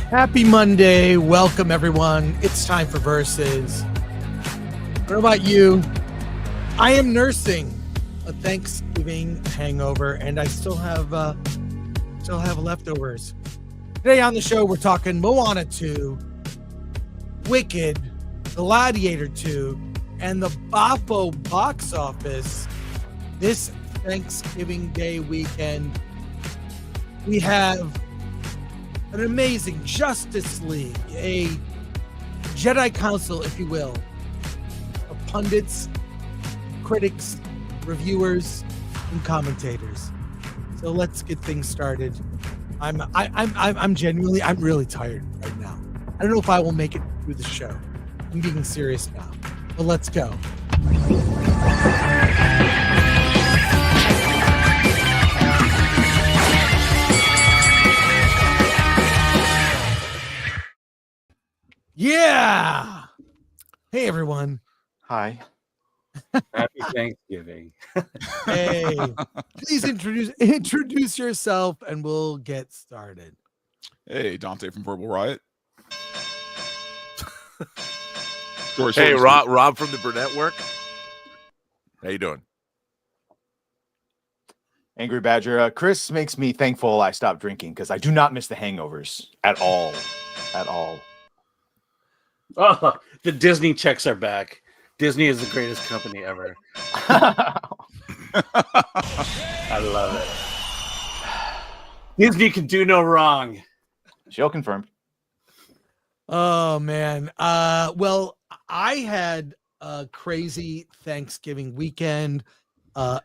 Happy Monday. Welcome, everyone. It's time for Verses. What about you? I am nursing a Thanksgiving hangover, and I still have leftovers. Today on the show, we're talking Moana 2, Wicked, Gladiator 2, and the Bafo box office this Thanksgiving Day weekend. We have an amazing Justice League, a Jedi Council, if you will, of pundits, critics, reviewers, and commentators. So let's get things started. I'm really tired right now. I don't know if I will make it through the show. I'm being serious now, but let's go. Yeah. Hey, everyone. Hi. Happy Thanksgiving. Hey, please introduce yourself and we'll get started. Hey, Dante from Verbal Riot. Hey, Rob from the Burnett Work. How you doing? Angry Badger. Chris makes me thankful I stopped drinking because I do not miss the hangovers at all. At all. Oh, the Disney checks are back. Disney is the greatest company ever. I love it. Disney can do no wrong. Show confirmed. Oh, man. Well, I had a crazy Thanksgiving weekend.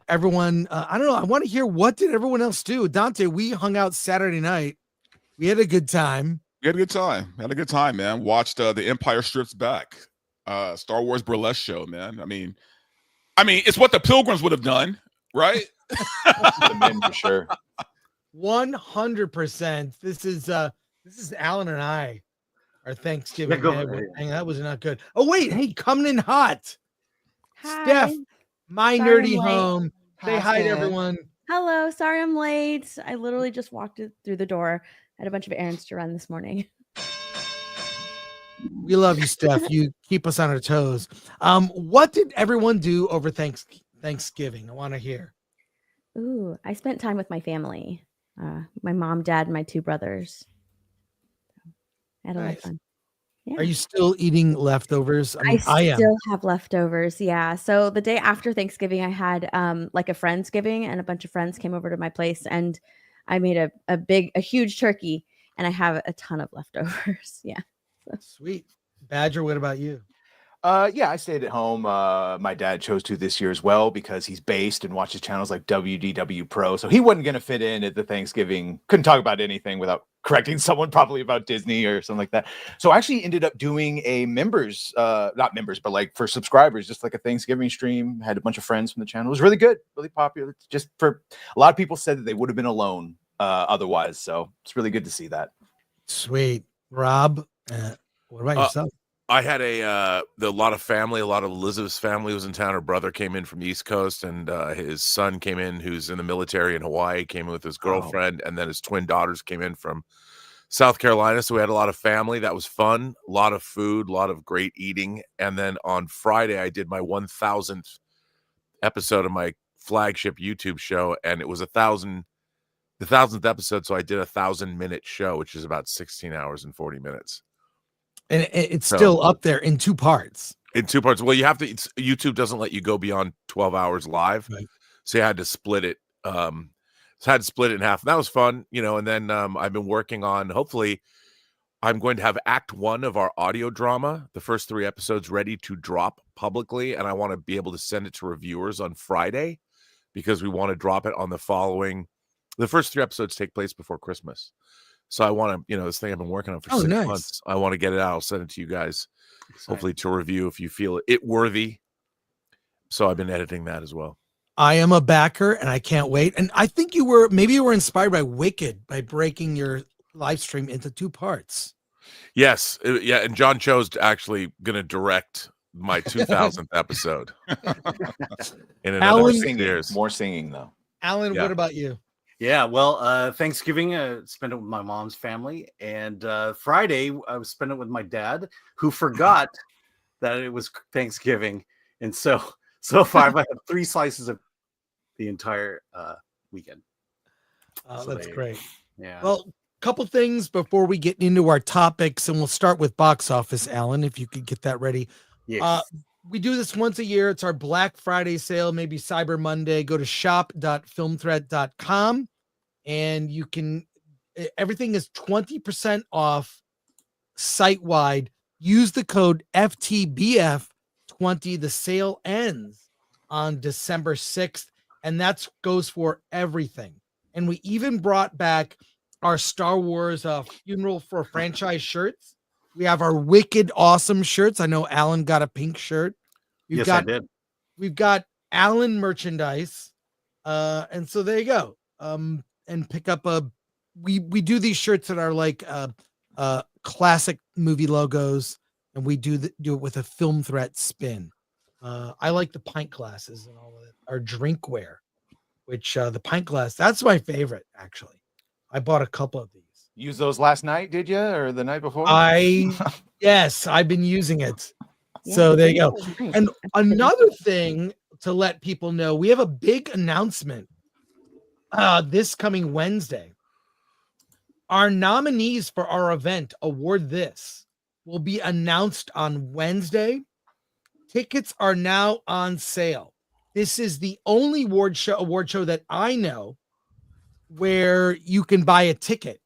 Everyone, I don't know. I want to hear, what did everyone else do? Dante, we hung out Saturday night. We had a good time. We had a good time. Had a good time, man. Watched The Empire Strips Back, Star Wars burlesque show, man. I mean, it's what the Pilgrims would have done, right? The men for sure. 100%. This is Alan and I. Our Thanksgiving day. That was not good. Oh wait, hey, coming in hot. Hi. Steph, my Sorry nerdy I'm late. home. Say hi to everyone. Hello. Sorry I'm late. I literally just walked through the door. I had a bunch of errands to run this morning. We love you, Steph. You keep us on our toes. What did everyone do over Thanksgiving? I want to hear. Ooh, I spent time with my family. My mom, dad, and my two brothers. I had a lot of fun. Yeah. Are you still eating leftovers? I am. Still have leftovers. Yeah. So the day after Thanksgiving, I had like a Friendsgiving, and a bunch of friends came over to my place, and I made a huge turkey, and I have a ton of leftovers. Yeah. So. Sweet. Badger, what about you? Yeah, I stayed at home. My dad chose to this year as well because he's based and watches channels like WDW Pro. So he wasn't going to fit in at the Thanksgiving. Couldn't talk about anything without correcting someone probably about Disney or something like that. So I actually ended up doing a not members, but like for subscribers, just like a Thanksgiving stream. Had a bunch of friends from the channel. It was really good, really popular. Just for a lot of people said that they would have been alone otherwise. So it's really good to see that. Sweet. Rob, what about yourself? I had a lot of family. A lot of Elizabeth's family was in town. Her brother came in from the East Coast, and his son came in, who's in the military in Hawaii, came in with his girlfriend, and then his twin daughters came in from South Carolina. So we had a lot of family. That was fun. A lot of food, a lot of great eating. And then on Friday, I did my 1,000th episode of my flagship YouTube show, and it was the 1,000th episode. So I did a 1,000-minute show, which is about 16 hours and 40 minutes. And it's still up there in two parts. In two parts. Well, you have to. YouTube doesn't let you go beyond 12 hours live, right. So you had to split it. In half. That was fun, And then I've been working on. Hopefully, I'm going to have Act 1 of our audio drama, the first 3 episodes, ready to drop publicly, and I want to be able to send it to reviewers on Friday because we want to drop it on the following. The first 3 episodes take place before Christmas. So I want to, this thing I've been working on for 6 months. I want to get it out. I'll send it to you guys, hopefully to review if you feel it worthy. So I've been editing that as well. I am a backer, and I can't wait. And I think you were inspired by Wicked by breaking your live stream into 2 parts. Yes, yeah, and John Cho's actually going to direct my 2000th episode. In another 6 years. More singing though. Alan, what about you? Yeah, well, Thanksgiving, spent it with my mom's family, and Friday I was spending it with my dad, who forgot that it was Thanksgiving, and so far I have 3 slices of the entire weekend. So That's great. Yeah. Well, couple things before we get into our topics, and we'll start with box office. Alan, if you could get that ready. Yes. We do this once a year. It's our Black Friday sale, maybe Cyber Monday. Go to shop.filmthreat.com and you can, everything is 20% off site wide. Use the code FTBF20. The sale ends on December 6th, and that goes for everything. And we even brought back our Star Wars funeral for franchise shirts. We have our wicked awesome shirts. I know Alan got a pink shirt. I did. We've got Alan merchandise. And so there you go. And pick up we do these shirts that are like classic movie logos, and we do it with a Film Threat spin. I like the pint glasses and all of it. Our drinkware, which the pint glass, that's my favorite actually. I bought a couple of these. Use those last night, did you, or the night before? Yes, I've been using it. Yeah, So there you go. nice. And another thing to let people know, we have a big announcement this coming Wednesday. Our nominees for our event, Award This, will be announced on Wednesday. Tickets are now on sale. This is the only award show that I know where you can buy a ticket.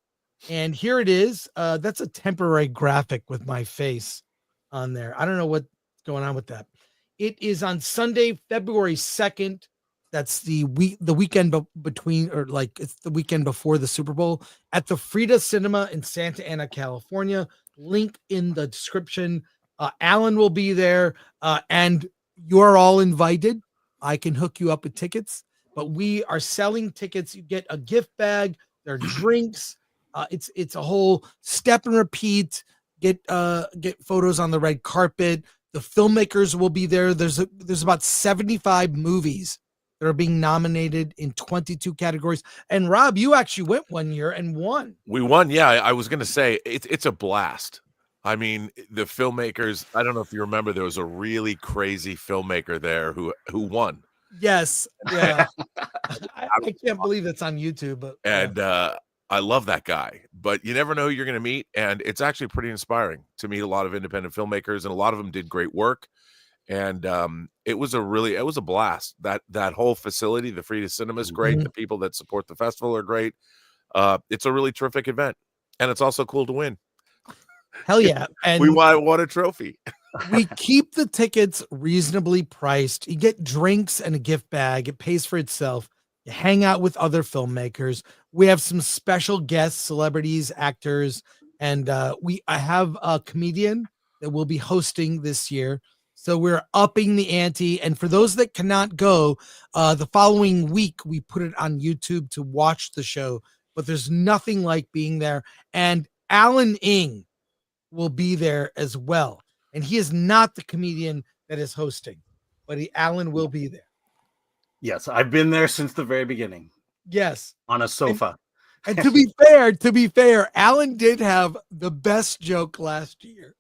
And here it is. That's a temporary graphic with my face on there. I don't know what's going on with that. It is on Sunday, February 2nd. That's the weekend between, or like it's the weekend before the Super Bowl, at the Frida Cinema in Santa Ana, California. Link in the description. Alan will be there, and you're all invited. I can hook you up with tickets, but we are selling tickets. You get a gift bag. There are drinks. It's a whole step and repeat. Get photos on the red carpet. The filmmakers will be there. There's about 75 movies that are being nominated in 22 categories. And Rob, you actually went one year and won. We won. Yeah, I was going to say it's a blast. I mean, the filmmakers, I don't know if you remember, there was a really crazy filmmaker there who won. Yes. Yeah. I can't believe it's on YouTube. But I love that guy, but you never know who you're going to meet. And it's actually pretty inspiring to meet a lot of independent filmmakers, and a lot of them did great work. And it was a blast. That whole facility, the Frida Cinema, is great. Mm-hmm. The people that support the festival are great. It's a really terrific event, and it's also cool to win. Hell yeah. And we won a trophy. We keep the tickets reasonably priced. You get drinks and a gift bag. It pays for itself. You hang out with other filmmakers. We have some special guests, celebrities, actors, and I have a comedian that will be hosting this year. So we're upping the ante. And for those that cannot go, the following week, we put it on YouTube to watch the show, but there's nothing like being there. And Alan Ng will be there as well. And he is not the comedian that is hosting, but Alan will be there. Yes, I've been there since the very beginning. Yes. On a sofa. And to be fair, Alan did have the best joke last year.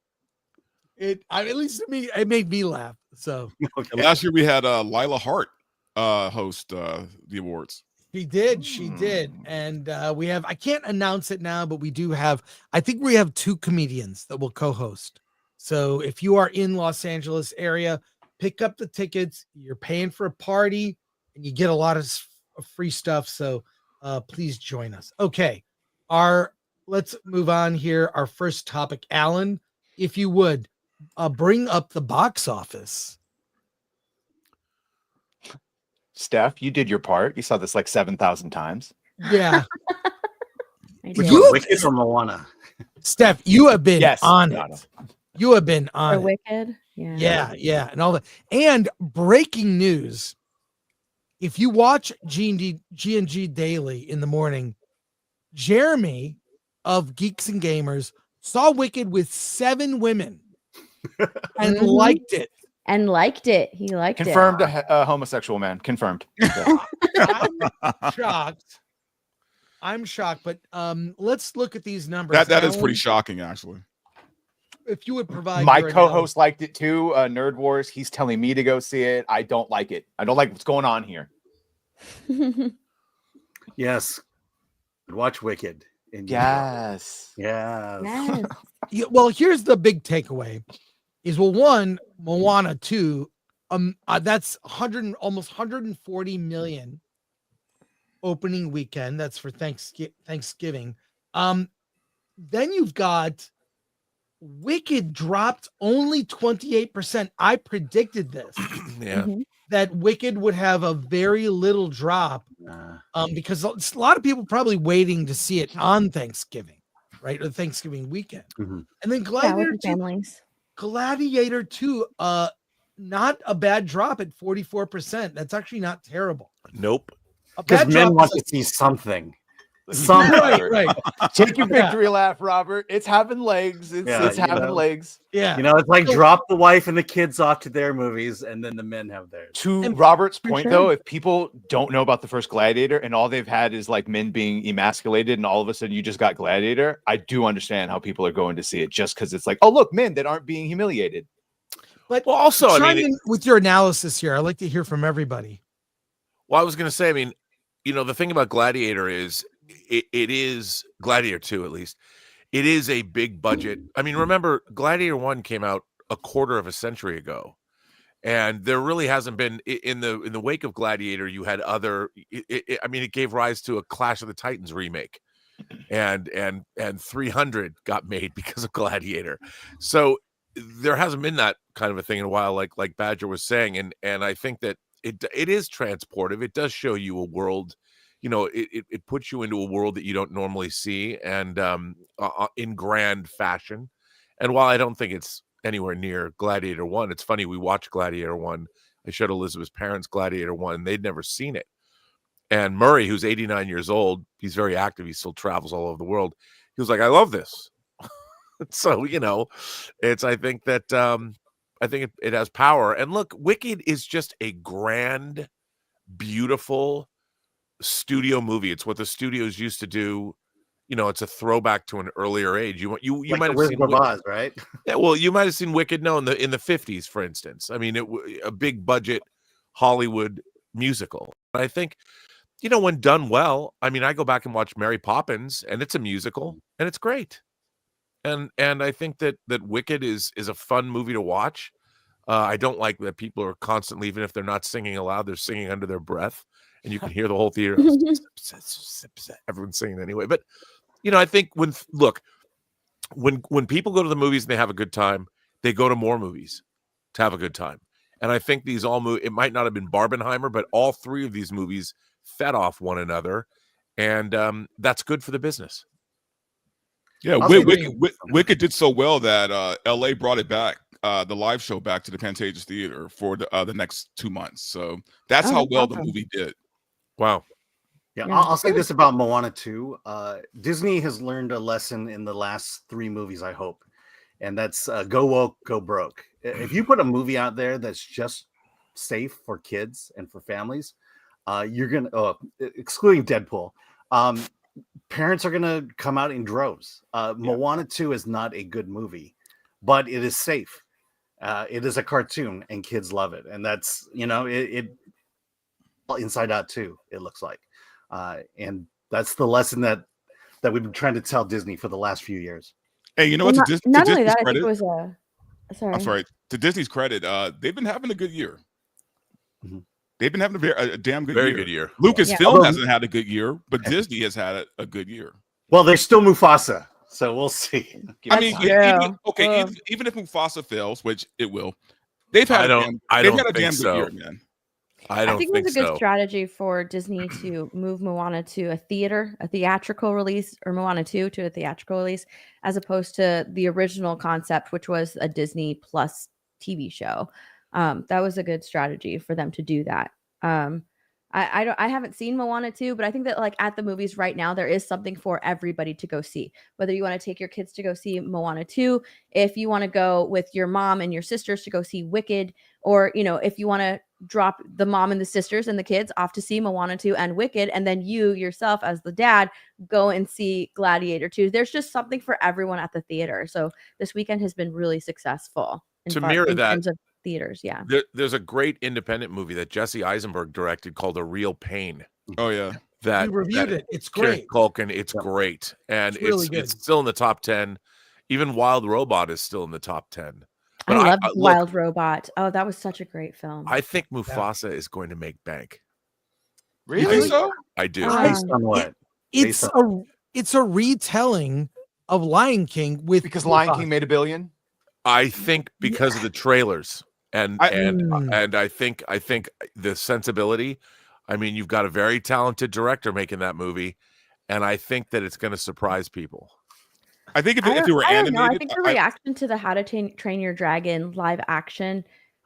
At least to me, it made me laugh. So last year we had Lila Hart host the awards. She did. And we have, I can't announce it now, but we do have, I think we have 2 comedians that will co-host. So if you are in Los Angeles area, pick up the tickets. You're paying for a party and you get a lot of free stuff. So please join us. Okay. Let's move on here. Our first topic, Alan, if you would bring up the box office. Steph, you did your part. You saw this like 7,000 times. Yeah. Wicked or Moana? Steph, you have been on no, it. no. You have been on it. Wicked. Yeah. And all that. And breaking news. If you watch G&G Daily in the morning, Jeremy of Geeks and Gamers saw Wicked with 7 women and liked it. He liked Confirmed a homosexual man. Confirmed. I'm shocked I'm shocked, but let's look at these numbers. That is pretty Alan, shocking, actually. if you would provide My your co-host liked it too. Nerd Wars. He's telling me to go see it. I don't like it. I don't like what's going on here. Yes. Watch Wicked. Yes. Yes. Yes. Yeah, well, here's the big takeaway: is one, Moana 2, that's almost 140 million opening weekend. That's for Thanksgiving. Then you've got Wicked dropped only 28%. I predicted this. Yeah. Mhm. That Wicked would have a very little drop, because a lot of people probably waiting to see it on Thanksgiving, right, or Thanksgiving weekend. Mhm. And then Yeah, Gladiator with the 2, families. Gladiator 2, not a bad drop at 44%. That's actually not terrible. Nope. A Because bad men drop want is to see something. right. Take your Yeah. victory lap, Robert. It's having legs. It's having legs. Yeah. You know, it's like So- drop the wife and the kids off to their movies, and then the men have theirs. To And- Robert's For point, sure. though, if people don't know about the first Gladiator and all they've had is like men being emasculated, and all of a sudden you just got Gladiator, I do understand how people are going to see it just because it's like, oh, look, men that aren't being humiliated. But Well, also, I chime mean, in with your analysis here. I'd like to hear from everybody. well, I was going to say, I mean, you know, the thing about Gladiator is it is Gladiator 2, at least. It is a big budget. I mean, remember, Gladiator 1 came out a quarter of a century ago. And there really hasn't been in the wake of Gladiator. You had other. I mean, it gave rise to a Clash of the Titans remake, and 300 got made because of Gladiator. So there hasn't been that kind of a thing in a while, like Badger was saying, and I think that it is transportive. It does show you a world. You know, it puts you into a world that you don't normally see, and in grand fashion. And while I don't think it's anywhere near Gladiator 1. It's funny, we watched Gladiator 1. I showed Elizabeth's parents Gladiator 1. They'd never seen it. And Murray, who's 89 years old, he's very active. He still travels all over the world. He was like, I love this. So, you know, I think that it has power. And look, Wicked is just a grand, beautiful studio movie. It's what the studios used to do. You know, it's a throwback to an earlier age. You Like might the have Wizard seen of Oz, right? Yeah, well, you might have seen Wicked. No, in the 50s, for instance. I mean, a big budget Hollywood musical. I think, you know, when done well. I mean, I go back and watch Mary Poppins, and it's a musical, and it's great. And I think that Wicked is a fun movie to watch. I don't like that people are constantly, even if they're not singing aloud, they're singing under their breath, and you can hear the whole theater. Everyone's singing anyway. But you know, I think when people go to the movies and they have a good time, they go to more movies to have a good time. And I think these it might not have been Barbenheimer, but all three of these movies fed off one another, and that's good for the business. Yeah, I'll say Wicked did so well that LA brought it back, the live show back to the Pantages Theater for the next 2 months. So that's how well the movie did. Wow. Yeah, Yeah. I'll say this about Moana 2. Disney has learned a lesson in the last 3 movies, I hope. And that's go woke, go broke. If you put a movie out there that's just safe for kids and for families, you're going to, excluding Deadpool, parents are going to come out in droves. Moana 2 is not a good movie, but it is safe. It is a cartoon and kids love it. And that's, you know, it Inside Out 2, it looks like. And that's the lesson that we've been trying to tell Disney for the last few years. Hey, you know Well, what? To not only Disney's that, I think credit, it was a. Sorry. I'm sorry. To Disney's credit, they've been having a good year. Mhm. They've been having a damn good Very year. good year. Lucasfilm Yeah. hasn't had a good year, but Disney has had a good year. Well, there's still Mufasa, so we'll see. I mean, That's true. even if Mufasa fails, which it will, they've I had don't a damn think good so. year, man. I I don't think it think was a good so. strategy for Disney to move Moana to a theatrical release, or Moana 2 to a theatrical release, as opposed to the original concept, which was a Disney Plus TV show. That was a good strategy for them to do that. I haven't seen Moana 2, but I think that like at the movies right now, there is something for everybody to go see. Whether you want to take your kids to go see Moana 2, if you want to go with your mom and your sisters to go see Wicked, or, you know, if you want to drop the mom and the sisters and the kids off to see Moana 2 and Wicked, and then you yourself as the dad go and see Gladiator 2. There's just something for everyone at the theater. So this weekend has been really successful in terms of theaters. Yeah. There's a great independent movie that Jesse Eisenberg directed called A Real Pain. Oh yeah. That we reviewed it. It's great. Culkin, it's great. And It's really good. It's still in the top 10. Even Wild Robot is still in the top 10. I love Wild Robot. Oh, that was such a great film. I think Mufasa is going to make bank. Really? So? I do. Based on what? It's a retelling of Lion King because Lion King made $1 billion. I think because of the trailers and I think the sensibility. I mean, you've got a very talented director making that movie, and I think that it's going to surprise people. I think if it were animated, I think the reaction to the How to Train Your Dragon live action,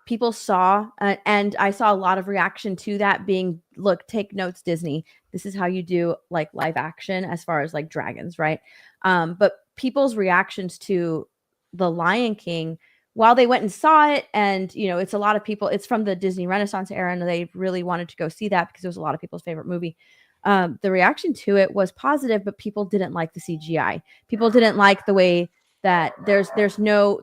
people saw, and I saw a lot of reaction to that being, look, take notes, Disney. This is how you do like live action as far as like dragons, right? But people's reactions to the Lion King, while they went and saw it, and it's a lot of people, it's from the Disney Renaissance era, and they really wanted to go see that because it was a lot of people's favorite movie. The reaction to it was positive, but people didn't like the CGI. People didn't like the way that there's no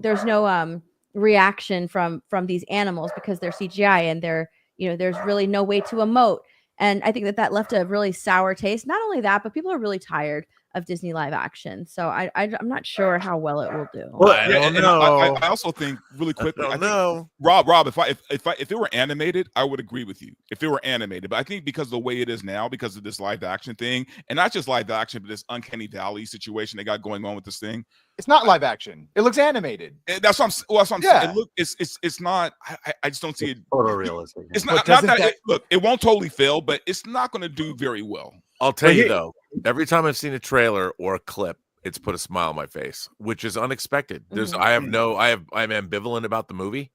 reaction from these animals because they're CGI and there's really no way to emote. And I think that left a really sour taste. Not only that, but people are really tired of Disney live action. So I'm not sure how well it will do. Well, I don't know. I also think really quickly. I think, Rob, if it were animated, I would agree with you. If it were animated, but I think because of the way it is now, because of this live action thing, and not just live action, but this uncanny valley situation they got going on with this thing. It's not live action. It looks animated. That's what I'm saying. It's not. I just don't see it photorealistic. It's not. Look, it won't totally fail, but it's not going to do very well. I'll tell you though, every time I've seen a trailer or a clip, it's put a smile on my face, which is unexpected. I'm ambivalent about the movie.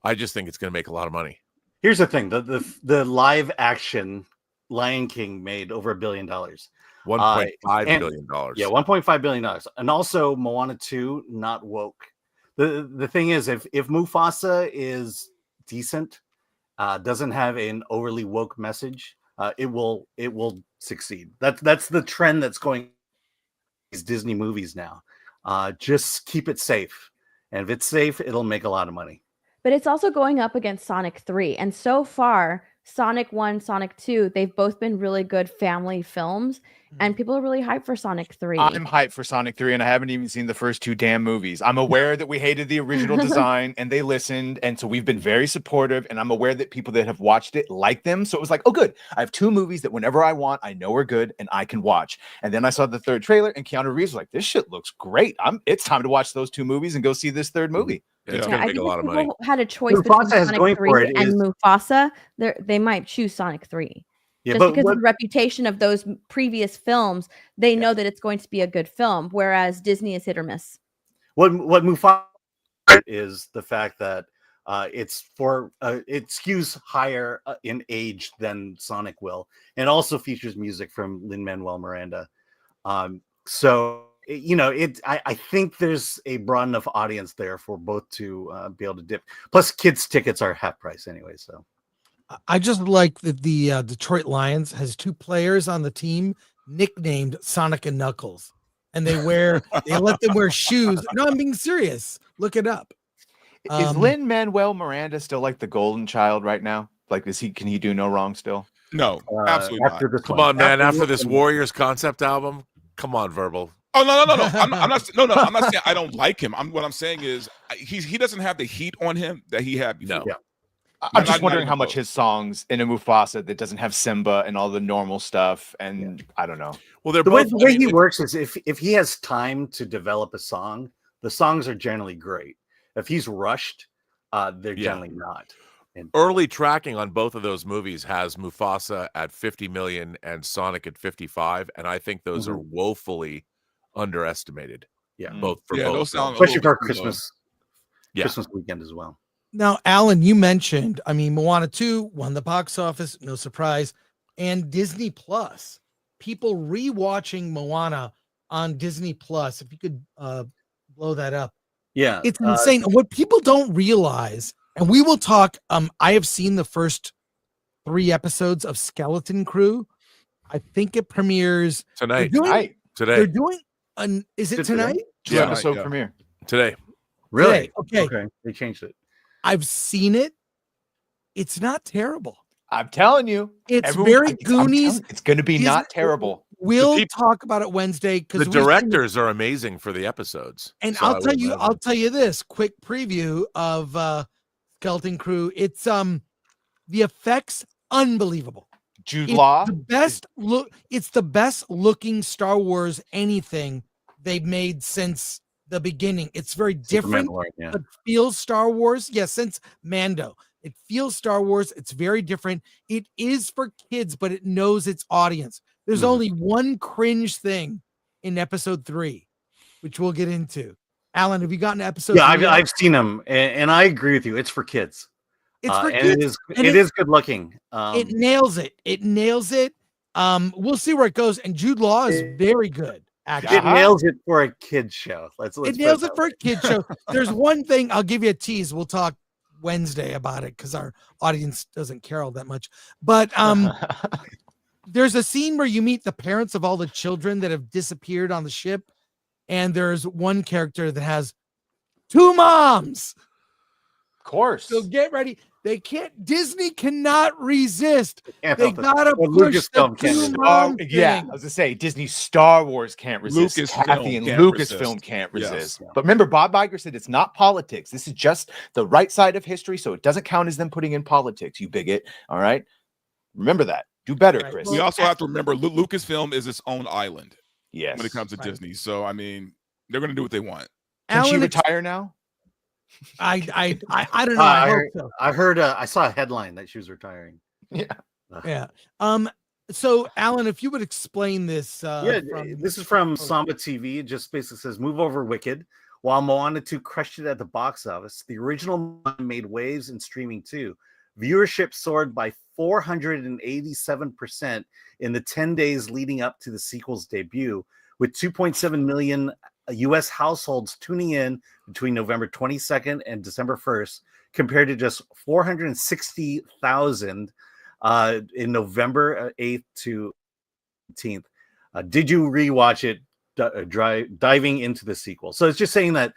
I just think it's going to make a lot of money. Here's the thing: the live action Lion King made over $1 billion. $1.5 billion. Yeah, $1.5 billion. And also Moana 2, not woke. The thing is, if Mufasa is decent, doesn't have an overly woke message, it will succeed. That's the trend that's going these Disney movies now. Just keep it safe. And if it's safe, it'll make a lot of money. But it's also going up against Sonic 3. And so far, Sonic 1, Sonic 2, they've both been really good family films. And people are really hyped for Sonic 3. I'm hyped for Sonic 3, and I haven't even seen the first 2 damn movies. I'm aware that we hated the original design, and they listened, and so we've been very supportive, and I'm aware that people that have watched it like them. So it was like, oh, good. I have 2 movies that whenever I want, I know are good, and I can watch. And then I saw the 3rd trailer, and Keanu Reeves was like, this shit looks great. It's time to watch those 2 movies and go see this 3rd movie. It's going to make a lot of money. Had a choice between Sonic 3 and Mufasa. They might choose Sonic 3. Yeah, just because of the reputation of those previous films, they know that it's going to be a good film, whereas Disney is hit or miss. What Mufasa is the fact that it skews higher in age than Sonic will, and also features music from Lin-Manuel Miranda. I think there's a broad enough audience there for both to be able to dip. Plus, kids' tickets are half price anyway, so. I just like that the Detroit Lions has 2 players on the team nicknamed Sonic and Knuckles, and they let them wear shoes. No, I'm being serious. Look it up. Is Lin-Manuel Miranda still like the golden child right now? Like, can he do no wrong still? No, absolutely not. Come on, man. After this Warriors concept album, come on, Verbal. Oh no! I'm not saying I don't like him. What I'm saying is he doesn't have the heat on him that he had before. No. Yeah. I'm just wondering how much his songs in a Mufasa that doesn't have Simba and all the normal stuff, and I don't know. Well, the way he works is if he has time to develop a song, the songs are generally great. If he's rushed, they're generally not. And early tracking on both of those movies has Mufasa at 50 million and Sonic at 55, and I think those are woefully underestimated. Yeah, both especially for Christmas weekend as well. Now, Alan, you mentioned, Moana 2 won the box office, no surprise, and Disney Plus. People rewatching Moana on Disney Plus. If you could blow that up. Yeah. It's insane. What people don't realize And we will talk. I have seen the first 3 episodes of Skeleton Crew. I think it premieres tonight. They're Today. doing is it Good tonight? Two Yeah, episode yeah. premiere. Today. Really? Okay. Okay. They changed it. I've seen it. It's not terrible. I'm telling you, It's very I'm Goonies. telling you, it's going to be Disney- not terrible. We'll talk about it Wednesday The because directors are amazing for the episodes. And so I I'll would tell you, imagine. I'll tell you this quick preview of Skeleton Crew. It's the effects unbelievable. Jude It's Law. the best look. It's the best looking Star Wars anything they've made since the beginning. It's very different, Yeah. but feels Star Wars. Yeah, since Mando, it feels Star Wars. It's very different. It is for kids, but it knows its audience. There's only one cringe thing in episode 3, which we'll get into. Alan, have you gotten to episode? Yeah, 3 I've seen them, and I agree with you. It's for kids. It's for and kids. it is good looking. It nails it. It nails it. We'll see where it goes. And Jude Law is very good. Actually, It nails it for a kid show. Let's it nails it for a kid show. There's one thing I'll give you a tease. We'll talk Wednesday about it because our audience doesn't care all that much. But there's a scene where you meet the parents of all the children that have disappeared on the ship, and there's one character that has 2 moms. Of course. So get ready. Disney cannot resist. Can't They help it. gotta Well, push Lucasfilm the can't 2 resist. mom Yeah, thing. I was gonna say Disney Star Wars can't resist. Lucasfilm Kathy and can't Lucasfilm resist. can't Yes. resist. But remember, Bob Iger said it's not politics. This is just the right side of history, so it doesn't count as them putting in politics. You bigot. All right, remember that. Do better, Right. Chris. We also have to remember Lucasfilm is its own island Yes. when it comes to Right. Disney. So I mean, they're going to do what they want. Can she Alan, retire now? I don't know. I hope so. I heard. I saw a headline that she was retiring. Yeah. Yeah. So Alan, if you would explain this. This is from Samba TV. It just basically says, "Move over, Wicked." While Moana 2 crushed it at the box office, the original Moana made waves in streaming too. Viewership soared by 487% in the 10 days leading up to the sequel's debut, with 2.7 million U.S. households tuning in between November 22nd and December 1st, compared to just 460,000 in November 8th to 18th. Did you rewatch it, diving into the sequel? So it's just saying that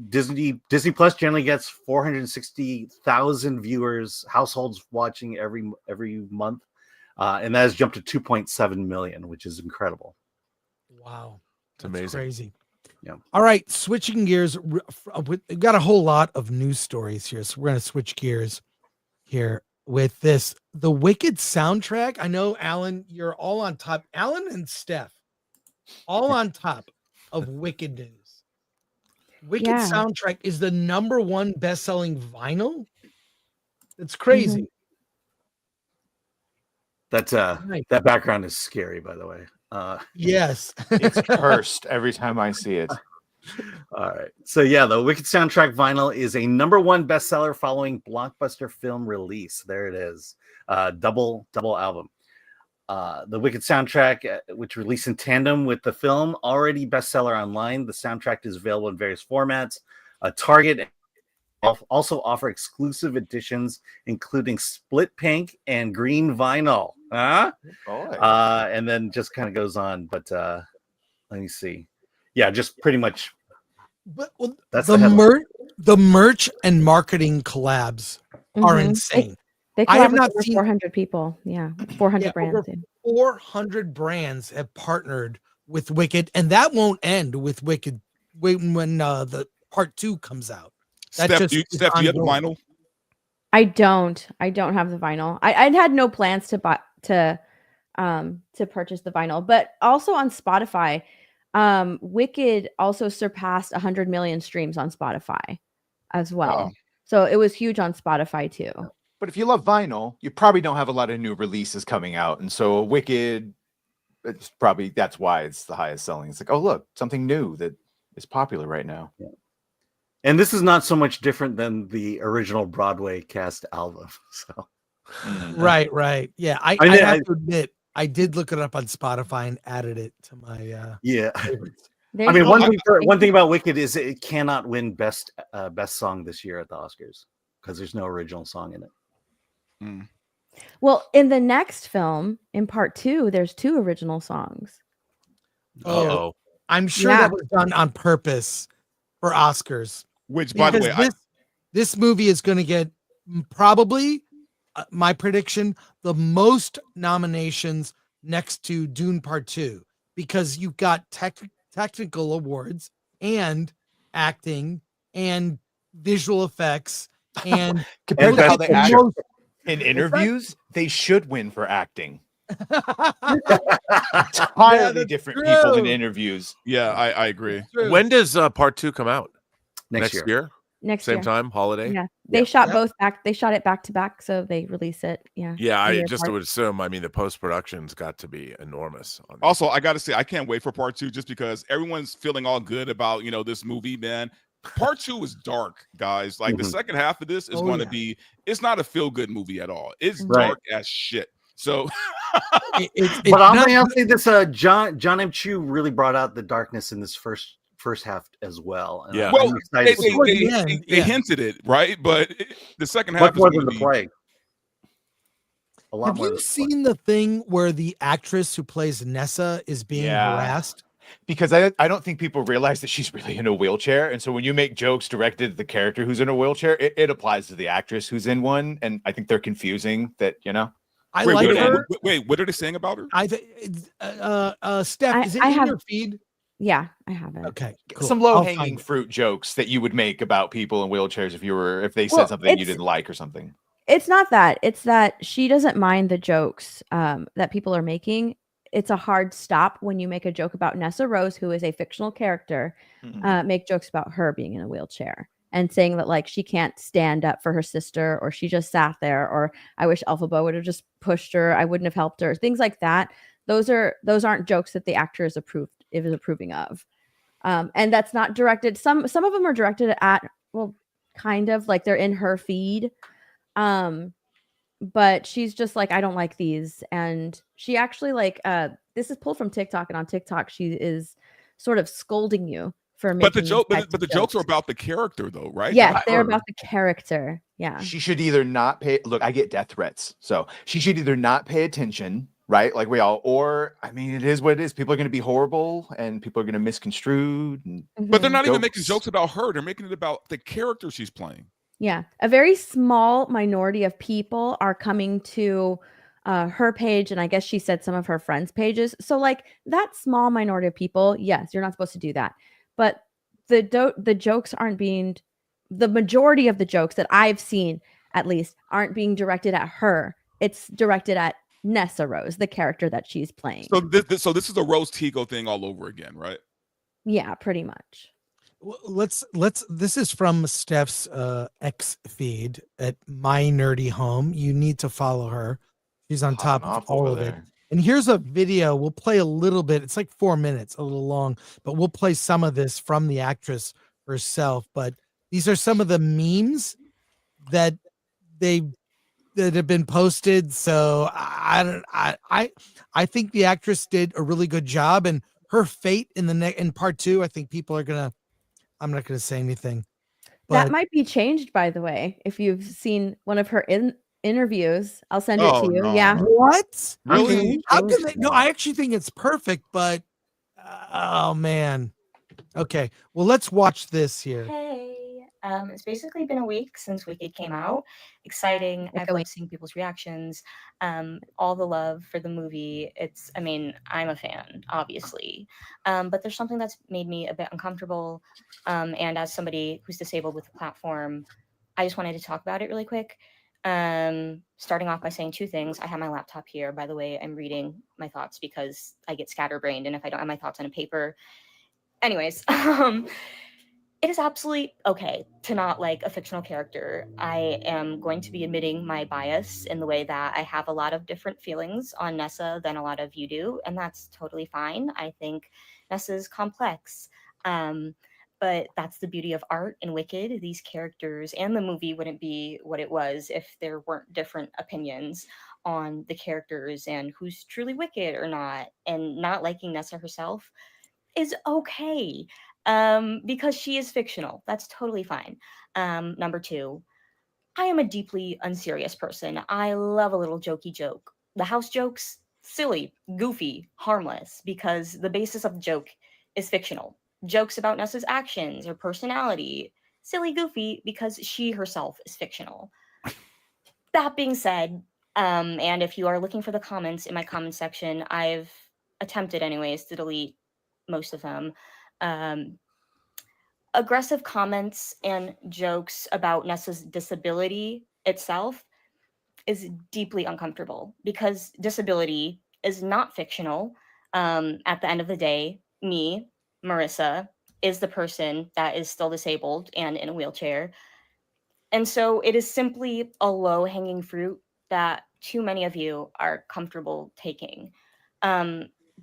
Disney Plus generally gets 460,000 viewers, households watching every month, and that has jumped to 2.7 million, which is incredible. Wow. It's amazing. Crazy. Yeah. All right. Switching gears. We've got a whole lot of news stories here. So we're going to switch gears here with this. The Wicked soundtrack. I know, Alan, you're all on top. Alan and Steph, all on top of Wicked news. Wicked soundtrack is the #1 best-selling vinyl. It's crazy. That's that background is scary, by the way. Yes. It's cursed every time I see it. All right. So yeah, the Wicked soundtrack vinyl is a #1 bestseller following blockbuster film release. There it is. Double album. The Wicked soundtrack, which released in tandem with the film, already bestseller online. The soundtrack is available in various formats. Target also offer exclusive editions, including split pink and green vinyl. And then just kind of goes on. But let me see. Yeah, just pretty much. But That's the merch and marketing collabs are insane. They I have collab with not over seen 400 people. Yeah, 400 brands. Over 400 brands have partnered with Wicked, and that won't end with Wicked when the part 2 comes out. Steph, do you have the vinyl? I don't have the vinyl. I'd had no plans to purchase the vinyl, but also on Spotify, Wicked also surpassed 100 million streams on Spotify as well. Wow. So it was huge on Spotify too. But if you love vinyl, you probably don't have a lot of new releases coming out. And so Wicked, that's why it's the highest selling. It's like, oh, look, something new that is popular right now. Yeah. And this is not so much different than the original Broadway cast album. So Right. Yeah. I have to admit, I did look it up on Spotify and added it to my favorites. I mean, one thing about Wicked is it cannot win best song this year at the Oscars. because there's no original song in it. Mm. Well, in the next film, in part 2, there's 2 original songs. Uh-oh. I'm sure Yeah. that was done on purpose for Oscars. Which, by the Because way, this movie is going to get probably, my prediction, the most nominations next to Dune Part 2, because you've got technical awards and acting and visual effects and compared to how they act most- in interviews, they should win for acting. Entirely different people in interviews. yeah, I agree. When does part 2 come out? Next year. Next Same year. time, holiday. Yeah, they shot both back. They shot it back to back, so they release it. Yeah. Yeah, a I year just apart. would assume. I mean, the post production's got to be enormous. On this. Also, I got to say, I can't wait for part 2 just because everyone's feeling all good about, you know, this movie, man. Part 2 is dark, guys. Like the second half of this is going to be, it's not a feel good movie at all. It's dark as shit. So, but I'll say this: John M. Chu really brought out the darkness in this first half as well. And yeah, well, I'm excited to see they hinted it, right? But the second half much is more going than to the be play. A lot Have more. you seen the thing where the actress who plays Nessa is being harassed? Because I don't think people realize that she's really in a wheelchair. And so when you make jokes directed at the character who's in a wheelchair, it applies to the actress who's in one. And I think they're confusing that, you know. I like her. Wait, what are they saying about her? Steph, is it in your feed? Yeah, I have it. Okay, cool. Some low-hanging fruit jokes that you would make about people in wheelchairs if they said something you didn't like or something. It's not that. It's that she doesn't mind the jokes that people are making. It's a hard stop when you make a joke about Nessa Rose, who is a fictional character, make jokes about her being in a wheelchair and saying that like she can't stand up for her sister, or she just sat there, or I wish Elphaba would have just pushed her, I wouldn't have helped her, things like that. Those aren't jokes that the actor is approving of. And that's not directed. Some of them are directed at, well, kind of like they're in her feed. But she's just like, I don't like these. And she actually this is pulled from TikTok, and on TikTok she is sort of scolding you for making but the jokes are about the character though, right? Yes, they're about the character. Yeah. She should either not pay. Look, I get death threats, so she should either not pay attention, right? Like we all, or I mean, it is what it is. People are going to be horrible, and people are going to misconstrue. But they're not even making jokes about her. They're making it about the character she's playing. Yeah, a very small minority of people are coming to her page, and I guess she said some of her friends' pages. So, like that small minority of people, yes, you're not supposed to do that. But the jokes aren't being, the majority of the jokes that I've seen, at least, aren't being directed at her. It's directed at Nessa Rose, the character that she's playing. So this is a Rose Tico thing all over again, right? Yeah, pretty much. Let's this is from Steph's X feed at My Nerdy Home. You need to follow her. She's on top of all of it. And here's a video. We'll play a little bit. It's like 4 minutes, a little long, but we'll play some of this from the actress herself. But these are some of the memes that have been posted. So I think the actress did a really good job, and her fate in part 2, I think people are gonna, I'm not going to say anything. That might be changed, by the way. If you've seen one of her interviews, I'll send it to you. No. Yeah. What? Really? How can they? No, I actually think it's perfect, but oh man. Okay, well, let's watch this here. Hey, it's basically been a week since Wicked came out. Exciting. I've loved seeing people's reactions. All the love for the movie. I mean, I'm a fan, obviously. But there's something that's made me a bit uncomfortable. And as somebody who's disabled with the platform, I just wanted to talk about it really quick. Starting off by saying 2 things. I have my laptop here. By the way, I'm reading my thoughts because I get scatterbrained. And if I don't have my thoughts on a paper, anyways, it is absolutely okay to not like a fictional character. I am going to be admitting my bias in the way that I have a lot of different feelings on Nessa than a lot of you do, and that's totally fine. I think Nessa's complex, but that's the beauty of art and Wicked. These characters and the movie wouldn't be what it was if there weren't different opinions on the characters and who's truly Wicked or not, and not liking Nessa herself is okay. Because she is fictional. That's totally fine. Number 2, I am a deeply unserious person. I love a little jokey joke. The house jokes, silly, goofy, harmless, because the basis of the joke is fictional. Jokes about Nessa's actions or personality, silly, goofy, because she herself is fictional. That being said, and if you are looking for the comments in my comment section, I've attempted anyways to delete most of them. Aggressive comments and jokes about Nessa's disability itself is deeply uncomfortable because disability is not fictional. At the end of the day, me, Marissa, is the person that is still disabled and in a wheelchair. And so it is simply a low hanging fruit that too many of you are comfortable taking.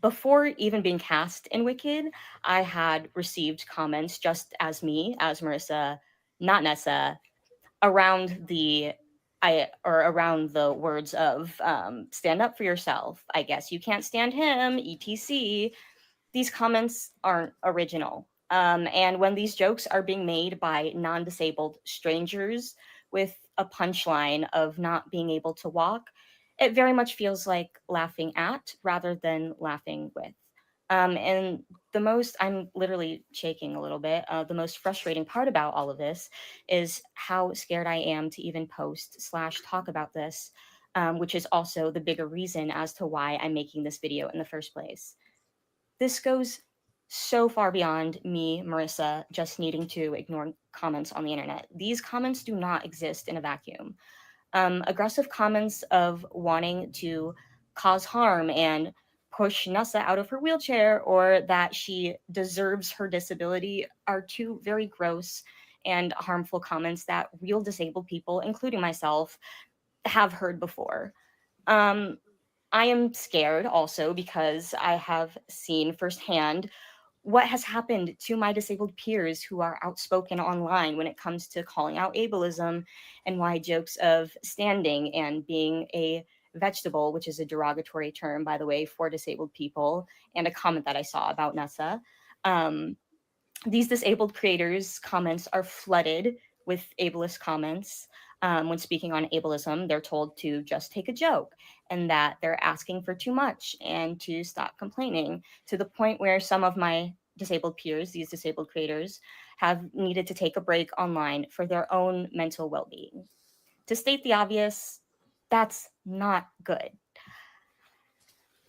Before even being cast in Wicked, I had received comments just as me, as Marissa, not Nessa, around the around the words of stand up for yourself. I guess you can't stand him, etc. These comments aren't original. And when these jokes are being made by non-disabled strangers with a punchline of not being able to walk, it very much feels like laughing at rather than laughing with. And I'm literally shaking a little bit. The most frustrating part about all of this is how scared I am to even post/talk about this, which is also the bigger reason as to why I'm making this video in the first place. This goes so far beyond me, Marissa, just needing to ignore comments on the internet. These comments do not exist in a vacuum. Aggressive comments of wanting to cause harm and push Nessa out of her wheelchair or that she deserves her disability are two very gross and harmful comments that real disabled people, including myself, have heard before. I am scared also because I have seen firsthand what has happened to my disabled peers who are outspoken online when it comes to calling out ableism and why jokes of standing and being a vegetable, which is a derogatory term, by the way, for disabled people, and a comment that I saw about Nessa. These disabled creators' comments are flooded with ableist comments. When speaking on ableism, they're told to just take a joke and that they're asking for too much and to stop complaining, to the point where some of my disabled peers, these disabled creators, have needed to take a break online for their own mental well-being. To state the obvious, that's not good.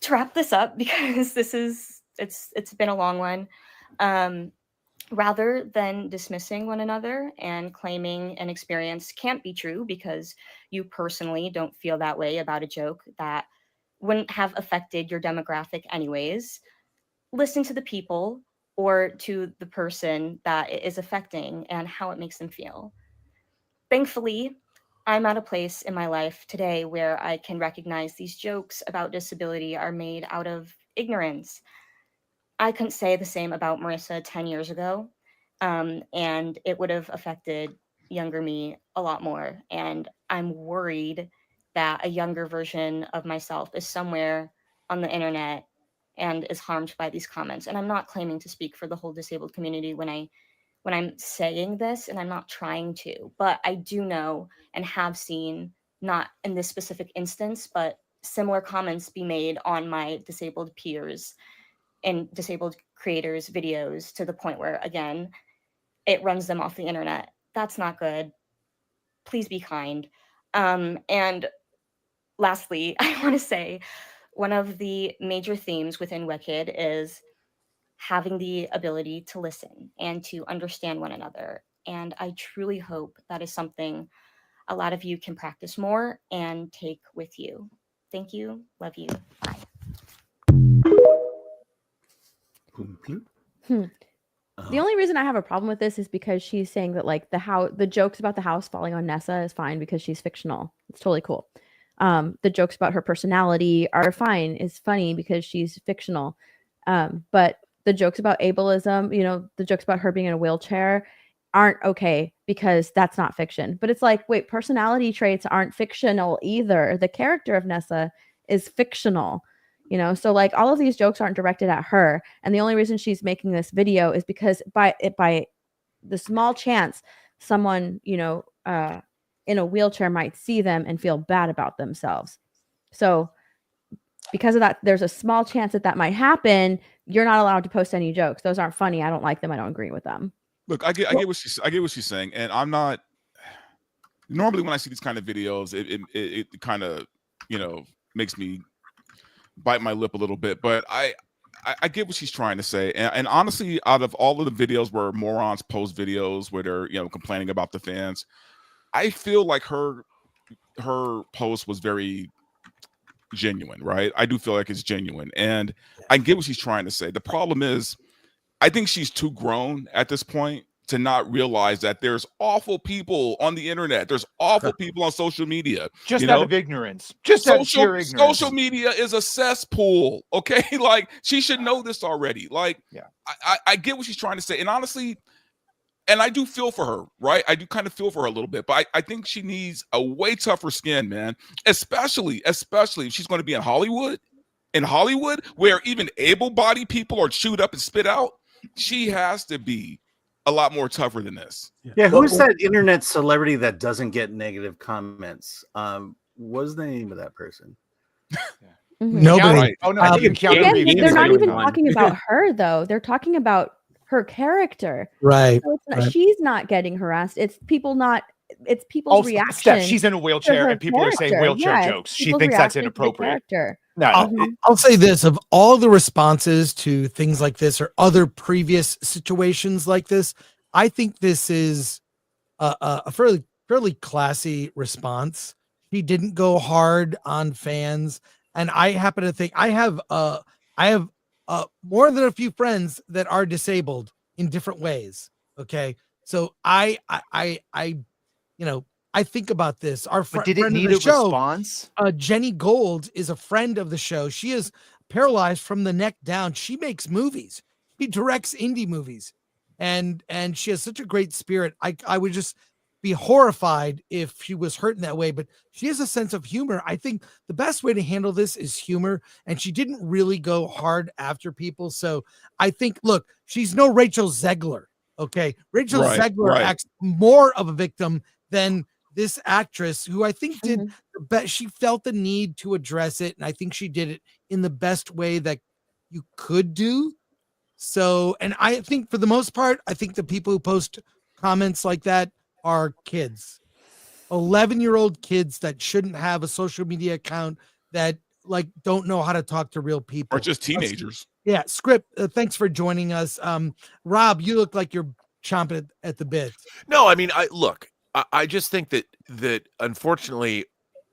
To wrap this up, because it's been a long one, rather than dismissing one another and claiming an experience can't be true because you personally don't feel that way about a joke that wouldn't have affected your demographic anyways, listen to the people or to the person that it is affecting and how it makes them feel. Thankfully, I'm at a place in my life today where I can recognize these jokes about disability are made out of ignorance. I couldn't say the same about Marissa 10 years ago, and it would have affected younger me a lot more. And I'm worried that a younger version of myself is somewhere on the internet and is harmed by these comments. And I'm not claiming to speak for the whole disabled community when I'm saying this, and I'm not trying to, but I do know and have seen, not in this specific instance, but similar comments be made on my disabled peers and disabled creators' videos to the point where, again, it runs them off the internet. That's not good. Please be kind. And lastly, I want to say one of the major themes within Wicked is having the ability to listen and to understand one another. And I truly hope that is something a lot of you can practice more and take with you. Thank you. Love you. Bye. The only reason I have a problem with this is because she's saying that like the jokes about the house falling on Nessa is fine because she's fictional. It's totally cool. The jokes about her personality are fine. It's funny because she's fictional. But the jokes about ableism, the jokes about her being in a wheelchair aren't okay because that's not fiction. But it's like, wait, personality traits aren't fictional either. The character of Nessa is fictional. So like all of these jokes aren't directed at her, and the only reason she's making this video is because by the small chance someone in a wheelchair might see them and feel bad about themselves. So because of that, there's a small chance that might happen. You're not allowed to post any jokes. Those aren't funny. I don't like them. I don't agree with them. Look, I get what she's saying, and I'm not. Normally, when I see these kind of videos, it kind of, makes me bite my lip a little bit. But I get what she's trying to say, and honestly, out of all of the videos where morons post videos where they're complaining about the fans, I feel like her post was very genuine, right? I do feel like it's genuine, and I get what she's trying to say. The problem is, I think she's too grown at this point to not realize that there's awful people on the internet. There's awful people on social media. Just out of ignorance. Just out of sheer ignorance. Social media is a cesspool, okay? Like, she should know this already. Like, I get what she's trying to say. And honestly, and I do feel for her, right? I do kind of feel for her a little bit, but I think she needs a way tougher skin, man. Especially if she's going to be in Hollywood, where even able-bodied people are chewed up and spit out. She has to be a lot more tougher than this. Yeah, who's that internet celebrity that doesn't get negative comments? What's the name of that person? Nobody. Right. Oh no, I think again, they're not even talking about her though. They're talking about her character. Right. So it's not, she's not getting harassed. It's people's reaction. Steph, she's in a wheelchair and people are saying wheelchair jokes. She thinks that's inappropriate. No, I'll say this: of all the responses to things like this or other previous situations like this, I think this is a fairly classy response. He didn't go hard on fans, and I happen to think I have more than a few friends that are disabled in different ways. Okay, so I think about this. Our friend did it need a response? Jenny Gold is a friend of the show. She is paralyzed from the neck down. She makes movies. She directs indie movies, and she has such a great spirit. I would just be horrified if she was hurt in that way, but she has a sense of humor. I think the best way to handle this is humor, and she didn't really go hard after people. So I think, look, she's no Rachel Zegler. Okay, Rachel Zegler acts more of a victim than this actress, who I think did the best. She felt the need to address it, and I think she did it in the best way that you could do. So, and I think for the most part, I think the people who post comments like that are kids, 11-year-old kids that shouldn't have a social media account, that don't know how to talk to real people, or just teenagers. Yeah. Script. Thanks for joining us. Rob, you look like you're chomping at the bit. No, I mean, I just think that unfortunately,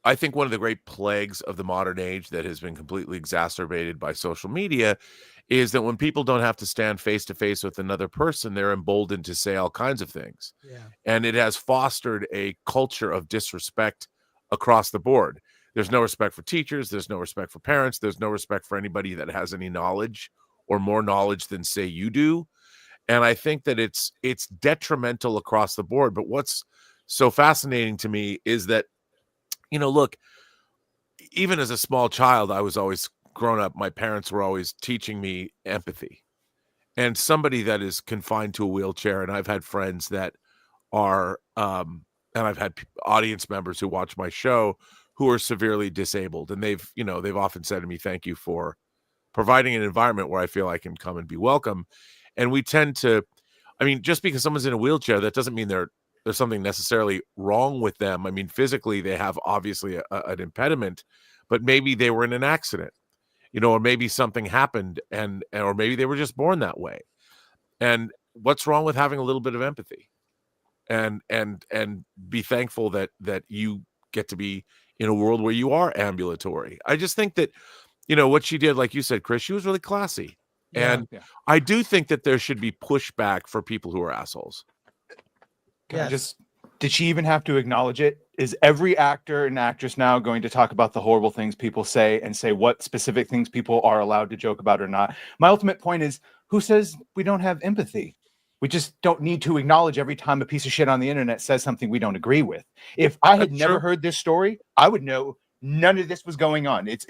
I think one of the great plagues of the modern age that has been completely exacerbated by social media is that when people don't have to stand face to face with another person, they're emboldened to say all kinds of things. Yeah. And it has fostered a culture of disrespect across the board. There's no respect for teachers. There's no respect for parents. There's no respect for anybody that has any knowledge or more knowledge than, say, you do. And I think that it's detrimental across the board. But what's so fascinating to me is that, look, even as a small child, I was always grown up. My parents were always teaching me empathy. And somebody that is confined to a wheelchair, and I've had friends that are, and I've had audience members who watch my show who are severely disabled. And they've often said to me, thank you for providing an environment where I feel I can come and be welcome. And we tend to, just because someone's in a wheelchair, that doesn't mean there's something necessarily wrong with them. I mean, physically, they have obviously an impediment, but maybe they were in an accident, or maybe something happened, or maybe they were just born that way. And what's wrong with having a little bit of empathy and be thankful that you get to be in a world where you are ambulatory. I just think that, what she did, like you said, Chris, she was really classy. Yeah. And I do think that there should be pushback for people who are assholes. Did she even have to acknowledge it? Is every actor and actress now going to talk about the horrible things people say and say what specific things people are allowed to joke about or not? My ultimate point is, who says we don't have empathy? We just don't need to acknowledge every time a piece of shit on the internet says something we don't agree with. If I had never heard this story, I would know none of this was going on. It's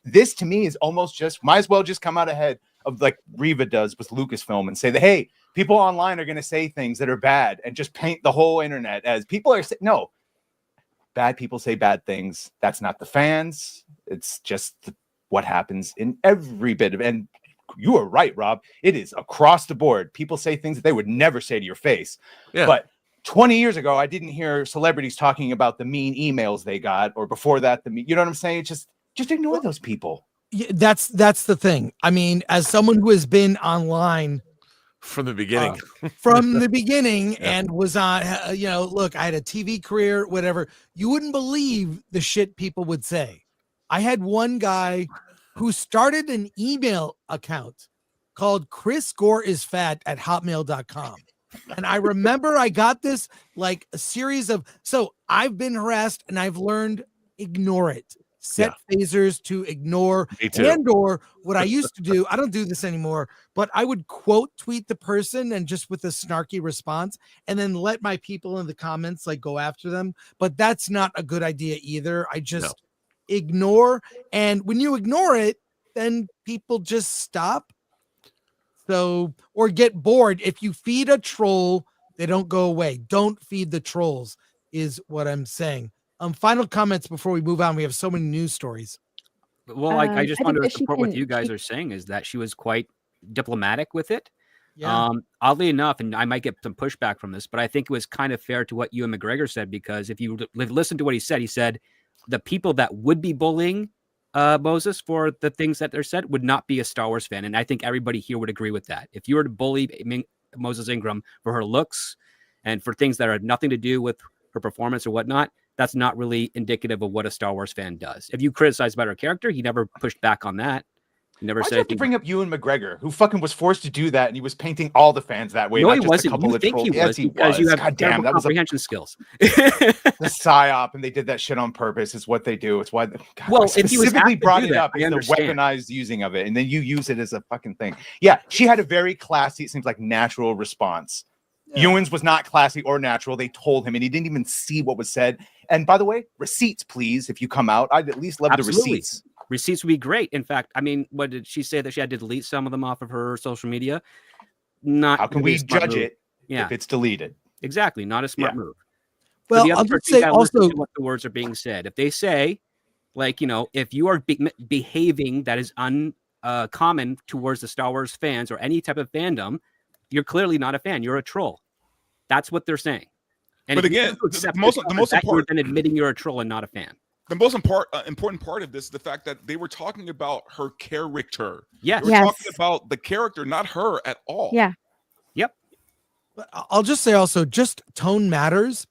this to me is almost just, might as well just come out ahead of like Riva does with Lucasfilm and say that, hey, people online are going to say things that are bad and just paint the whole internet as people are saying. No, bad people say bad things. That's not the fans. It's just what happens in every bit of, and you are right, Rob. It is across the board. People say things that they would never say to your face. Yeah. But 20 years ago, I didn't hear celebrities talking about the mean emails they got, or before that, you know what I'm saying? It's just ignore those people. Yeah, that's the thing. I mean, as someone who has been online from the beginning, and was on, look, I had a TV career, whatever. You wouldn't believe the shit people would say. I had one guy who started an email account called Chris Gore is fat at hotmail.com. And I remember I got this like a series of, so I've been harassed and I've learned ignore it. Set phasers to ignore, and or what I used to do, I don't do this anymore, but I would quote tweet the person and just with a snarky response and then let my people in the comments like go after them. But that's not a good idea either. I just ignore. And when you ignore it, then people just stop. So, or get bored. If you feed a troll, they don't go away. Don't feed the trolls is what I'm saying. Final comments before we move on. We have so many news stories. Well, I just wanted to support what you guys are saying is that she was quite diplomatic with it. Yeah. Oddly enough, and I might get some pushback from this, but I think it was kind of fair to what Ewan McGregor said, because if you listen to what he said the people that would be bullying Moses for the things that they're said would not be a Star Wars fan. And I think everybody here would agree with that. If you were to bully Moses Ingram for her looks and for things that had nothing to do with her performance or whatnot, that's not really indicative of what a Star Wars fan does. If you criticize about her character, he never pushed back on that. He never Why'd said you have to bring up Ewan McGregor, who fucking was forced to do that, and he was painting all the fans that way. No, not he just wasn't. A couple You of think trolls. he was Yes, he because was. you have God damn, that was comprehension skills. The psyop, and they did that shit on purpose. Is what they do. It's why. God, Well, I if he was specifically asked to brought do it that, up, I is the understand. weaponized using of it, and then you use it as a fucking thing. Yeah, she had a very classy, it seems like natural response. Ewan's was not classy or natural. They told him, and he didn't even see what was said. And by the way, receipts, please. If you come out, I'd at least love the receipts. Receipts would be great. In fact, I mean, what did she say that she had to delete some of them off of her social media? Not how can we judge it if it's deleted? Exactly, not a smart move. Well, I'll just say also what the words are being said. If they say, like, if you are behaving that is uncommon towards the Star Wars fans or any type of fandom, you're clearly not a fan. You're a troll. That's what they're saying. And but again, the most important, than admitting you're a troll and not a fan. The most important part of this is the fact that they were talking about her character. Yes. They were talking about the character, not her at all. Yeah. Yep. I'll just say also, just tone matters.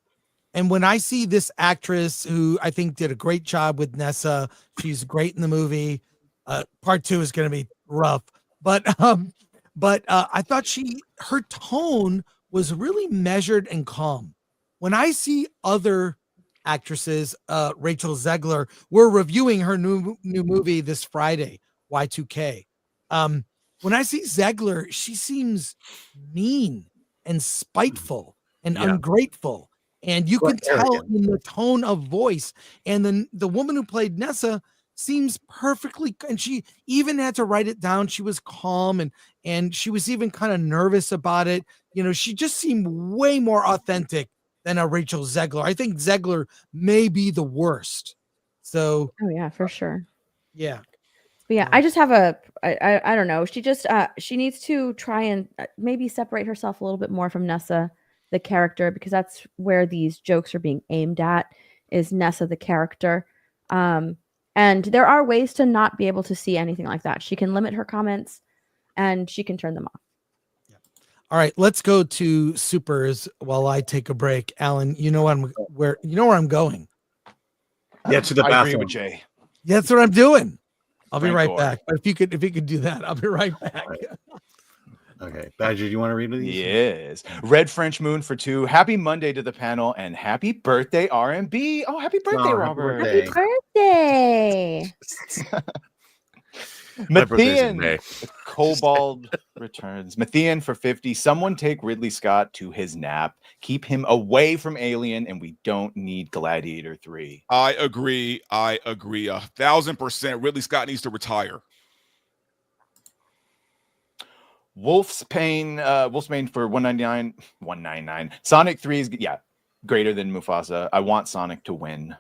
And when I see this actress who I think did a great job with Nessa, she's great in the movie. Part 2 is going to be rough, but I thought her tone was really measured and calm. When I see other actresses, Rachel Zegler, we're reviewing her new movie this Friday, Y2K. When I see Zegler, she seems mean and spiteful and ungrateful. And you can tell in the tone of voice. And then the woman who played Nessa seems perfectly, and she even had to write it down. She was calm and she was even kind of nervous about it. She just seemed way more authentic than a Rachel Zegler. I think Zegler may be the worst. So, oh yeah, for sure. Yeah. But yeah, I just have I don't know. She just she needs to try and maybe separate herself a little bit more from Nessa, the character, because that's where these jokes are being aimed at, is Nessa, the character. And there are ways to not be able to see anything like that. She can limit her comments and she can turn them off. All right, let's go to supers while I take a break. Alan, you know where I'm going. Yeah, to the I agree bathroom. with Jay. Yeah, that's what I'm doing. I'll be right Gore. back. But if you could do that, I'll be right back. Okay, Badger, do you want to read these? Yes. Red French Moon for 2. Happy Monday to the panel and happy birthday, RMB. Oh, happy birthday, Robert. Happy birthday. My birthday's in May. Matthian Cobalt returns. Matthian for 50. Someone take Ridley Scott to his nap. Keep him away from Alien, and we don't need Gladiator 3. I agree. 1,000%. Ridley Scott needs to retire. Wolf's Pain for 199. Sonic 3 is, yeah. greater than Mufasa. I want Sonic to win.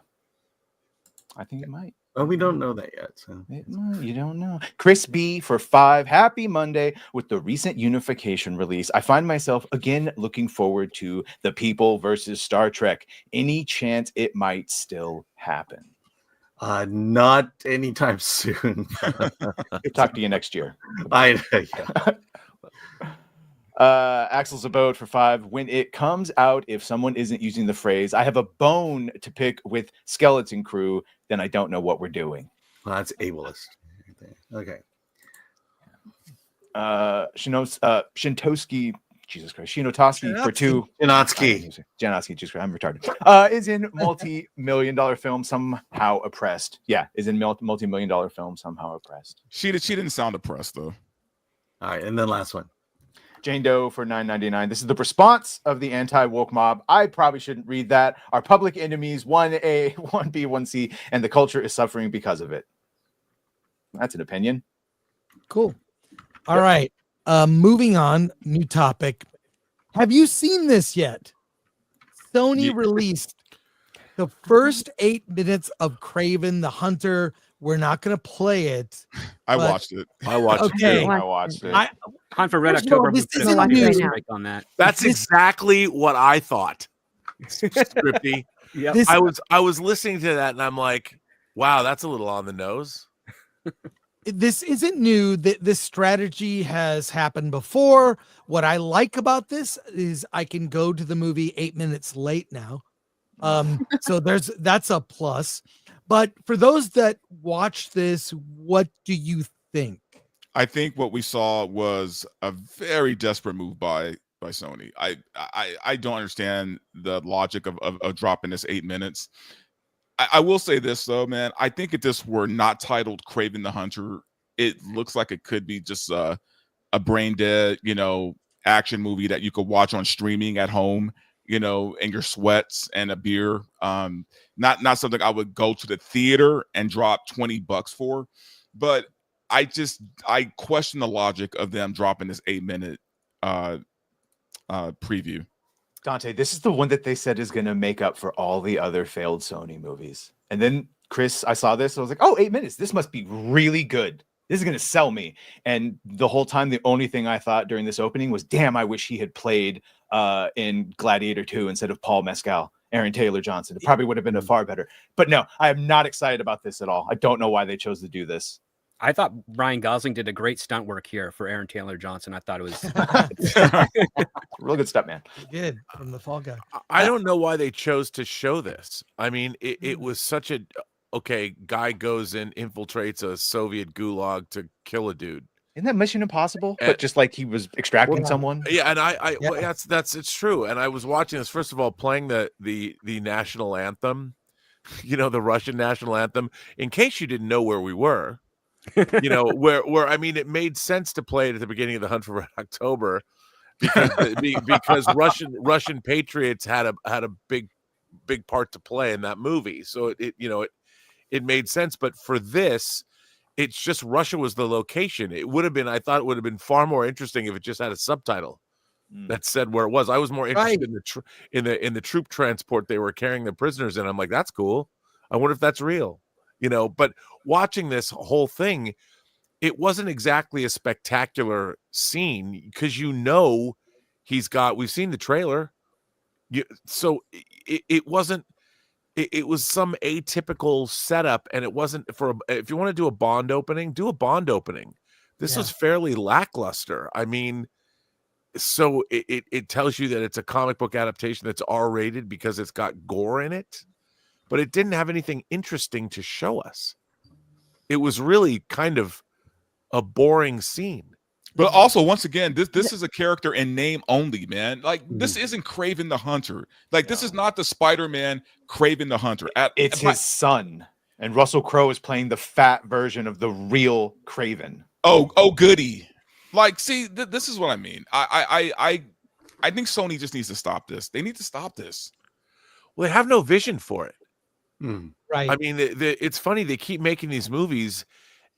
I think it might. Oh, we don't know that yet. So. You don't know. Chris B for 5. Happy Monday. With the recent Unification release, I find myself again looking forward to The People versus Star Trek. Any chance it might still happen? Not anytime soon. Talk to you next year. Yeah. Axel's Abode for 5. When it comes out, if someone isn't using the phrase, I have a bone to pick with Skeleton Crew, then I don't know what we're doing. Well, that's ableist. Okay. Shintoski, Jesus Christ, Shinotoski for 2. Janotsky, Jesus Christ, I'm retarded. Is in multi-million-dollar film somehow oppressed. Yeah, is in multi-million-dollar film somehow oppressed. She didn't sound oppressed though. All right, and then last one. Jane Doe for $9.99. This is the response of the anti-woke mob. I probably shouldn't read that. Our public enemies, 1A, 1B, 1C, and the culture is suffering because of it. That's an opinion. Cool. All right. Moving on. New topic. Have you seen this yet? Sony released the first 8 minutes of Kraven the Hunter. We're not going to play it. I watched it. I watched it. Hunt for Red October. This isn't news. On that. That's exactly what I thought. Scripty. Yeah. I was listening to that and I'm like, wow, that's a little on the nose. This isn't new. This strategy has happened before. What I like about this is I can go to the movie 8 minutes late now. So that's a plus. But for those that watch this, what do you think? I think what we saw was a very desperate move by Sony. I don't understand the logic of dropping this 8 minutes. I will say this though, man. I think if this were not titled Kraven the Hunter, it looks like it could be just a brain dead, action movie that you could watch on streaming at home, in your sweats and a beer. Not something I would go to the theater and drop $20 for. But I question the logic of them dropping this 8 minute preview. Dante, this is the one that they said is going to make up for all the other failed Sony movies. And then, Chris, I saw this. I was like, oh, 8 minutes. This must be really good. This is going to sell me. And the whole time, the only thing I thought during this opening was, damn, I wish he had played in Gladiator 2 instead of Paul Mescal, Aaron Taylor Johnson. It probably would have been a far better. But no, I am not excited about this at all. I don't know why they chose to do this. I thought Ryan Gosling did a great stunt work here for Aaron Taylor Johnson. I thought it was real good stunt, man. He did from the Fall Guy. I don't know why they chose to show this. I mean, it was such a guy goes and infiltrates a Soviet gulag to kill a dude. Isn't that Mission Impossible? But just like he was extracting someone. Yeah, and well, it's true. And I was watching this, first of all, playing the national anthem, the Russian national anthem, in case you didn't know where we were. Where I mean, it made sense to play it at the beginning of the Hunt for Red October because Russian patriots had a big part to play in that movie. So it made sense. But for this, it's just Russia was the location. It would have been, I thought it would have been far more interesting if it just had a subtitle that said where it was. I was more interested in the troop transport they were carrying the prisoners in. I'm like, that's cool. I wonder if that's real. But watching this whole thing, it wasn't exactly a spectacular scene because we've seen the trailer. So it wasn't, it was some atypical setup, and it wasn't if you want to do a Bond opening, do a Bond opening. This was fairly lackluster. I mean, so it tells you that it's a comic book adaptation that's R-rated because it's got gore in it. But it didn't have anything interesting to show us. It was really kind of a boring scene. But also, once again, this is a character in name only, man. Like, this isn't Kraven the Hunter. Like, this is not the Spider-Man Kraven the Hunter. It's his son. And Russell Crowe is playing the fat version of the real Kraven. Oh, goody. Like, see, this is what I mean. I think Sony just needs to stop this. They need to stop this. Well, they have no vision for it. Right. I mean, it's funny. They keep making these movies,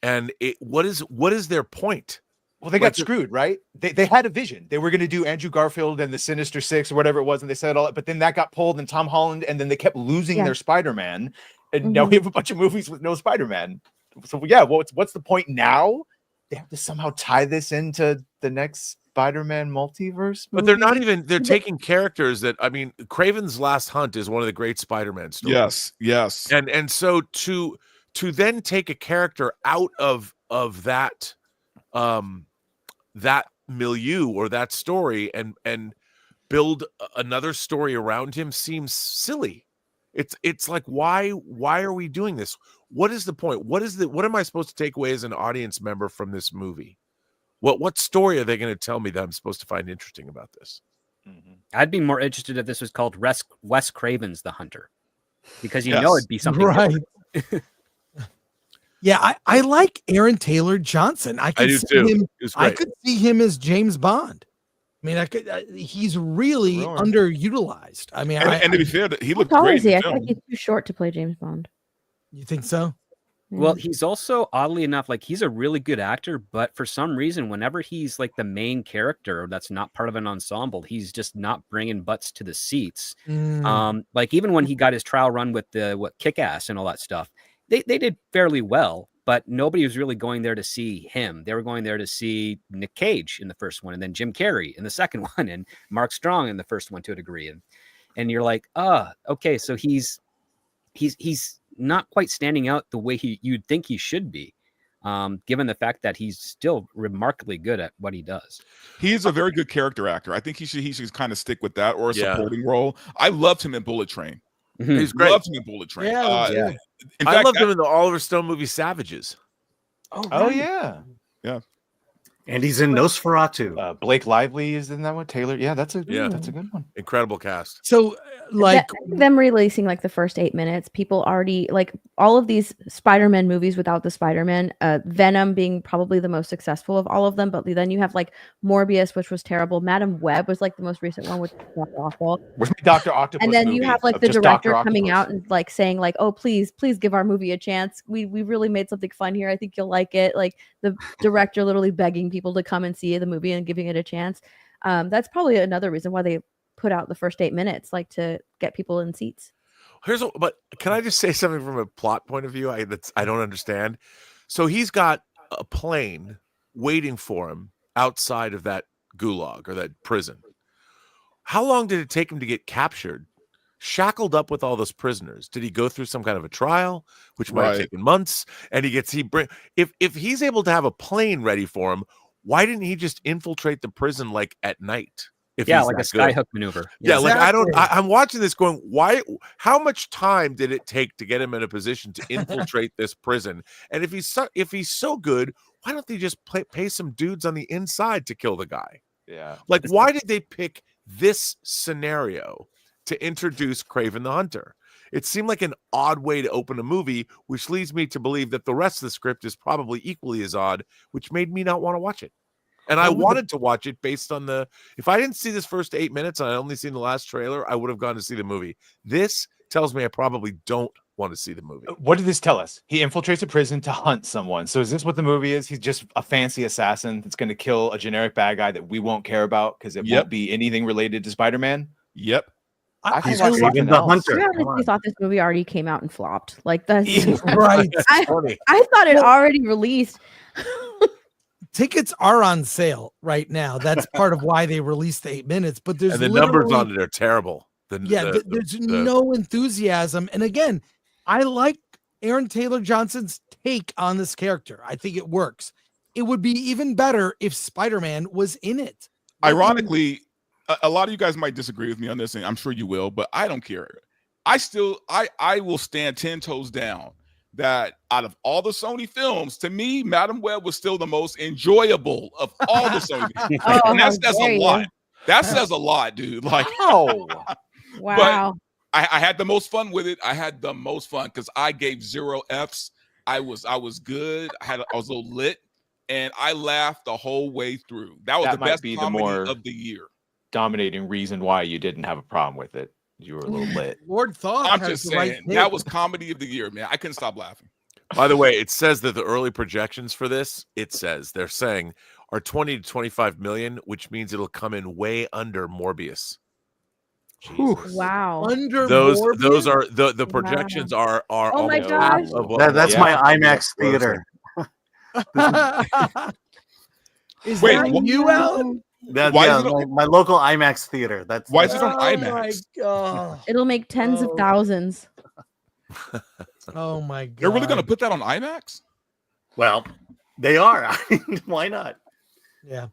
and what is their point? Well, they got screwed, right? They had a vision. They were going to do Andrew Garfield and the Sinister Six or whatever it was, and they said all that, but then that got pulled and Tom Holland, and then they kept losing their Spider-Man, and now we have a bunch of movies with no Spider-Man. So yeah, what's the point now? They have to somehow tie this into the next Spider-Man multiverse movie? But they're not even, they're taking characters that, I mean, Kraven's Last Hunt is one of the great Spider-Man stories. Yes. And so to then take a character out of that that milieu or that story and build another story around him seems silly. It's like, why are we doing this? What is the point? What am I supposed to take away as an audience member from this movie? What story are they going to tell me that I'm supposed to find interesting about this? I'd be more interested if this was called Wes Craven's The Hunter, because know it'd be something right. Yeah, I like Aaron Taylor Johnson. I do see too. him. I could see him as James Bond. I mean, he's really underutilized. I mean, and to be fair, he looked How tall great. is he? In I the feel film. like he's too short to play James Bond. You think so? Well, he's also, oddly enough, like, he's a really good actor, but for some reason, whenever he's like the main character that's not part of an ensemble, he's just not bringing butts to the seats. Like, even when he got his trial run with the Kick-Ass and all that stuff, they did fairly well, but nobody was really going there to see him. They were going there to see Nick Cage in the first one, and then Jim Carrey in the second one, and Mark Strong in the first one to a degree. And you're like, okay, so he's not quite standing out the way you'd think he should be, given the fact that he's still remarkably good at what he does. He is a very good character actor. I think he should kind of stick with that or a supporting role. I loved him in Bullet Train. He's great. Loved him in Bullet Train. In I fact, loved him in the Oliver Stone movie Savages. Oh yeah. And he's in Nosferatu. Blake Lively is in that one. Taylor, that's a good one. Incredible cast. So, like them releasing like the first 8 minutes, people already like all of these Spider-Man movies without the Spider-Man, Venom being probably the most successful of all of them. But then you have like Morbius, which was terrible. Madam Web was like the most recent one, which was awful. Where's my Dr. Octopus? And then you movie have like of the just director Dr. coming Octopus? out and like saying like, oh, please give our movie a chance. We really made something fun here. I think you'll like it. Like the director literally begging people to come and see the movie and giving it a chance. That's probably another reason why they put out the first 8 minutes, like to get people in seats. But can I just say something from a plot point of view? I don't understand. So he's got a plane waiting for him outside of that gulag or that prison. How long did it take him to get captured, shackled up with all those prisoners? Did he go through some kind of a trial, which might have taken months? And if he's able to have a plane ready for him, why didn't he just infiltrate the prison like at night? Like a skyhook maneuver. Yeah, exactly. I'm watching this going, how much time did it take to get him in a position to infiltrate this prison? And if he's so good, why don't they just pay some dudes on the inside to kill the guy? Yeah. Like, why did they pick this scenario to introduce Kraven the Hunter? It seemed like an odd way to open a movie, which leads me to believe that the rest of the script is probably equally as odd, which made me not want to watch it. And I wanted to watch it based on if I didn't see this first 8 minutes and I only seen the last trailer, I would have gone to see the movie. This tells me I probably don't want to see the movie. What did this tell us? He infiltrates a prison to hunt someone. So is this what the movie is? He's just a fancy assassin that's going to kill a generic bad guy that we won't care about because it won't be anything related to Spider-Man? Yep. I He's Kraven the Hunter. I honestly thought this movie already came out and flopped. Like that's right. I thought it already released. Tickets are on sale right now. That's part of why they released the 8 minutes. But there's the numbers on it are terrible. There's no enthusiasm. And again, I like Aaron Taylor Johnson's take on this character. I think it works. It would be even better if Spider-Man was in it. Ironically, a lot of you guys might disagree with me on this, and I'm sure you will, but I don't care. I will stand 10 toes down that out of all the Sony films, to me, Madam Web was still the most enjoyable of all the Sony films. And that says a lot. That says a lot, dude. Like, wow. But I had the most fun with it. I had the most fun because I gave 0 Fs. I was good. I was a little lit, and I laughed the whole way through. That was the best comedy of the year. Dominating reason why you didn't have a problem with it. You were a little lit. Lord Thought. I'm just saying that was comedy of the year, man. I couldn't stop laughing. By the way, it says that the early projections for this, they're saying are 20 to 25 million, which means it'll come in way under Morbius. Wow. Under Those Morbius? are the projections are Oh my almost half gosh. of what That's Yeah. my IMAX theater. Is Wait, that you, Alan? Why is it my local IMAX theater. Why is it on Oh my IMAX? god! It'll make tens of Oh. thousands. Oh my god! They're really going to put that on IMAX? Well, they are. Why not? Yeah.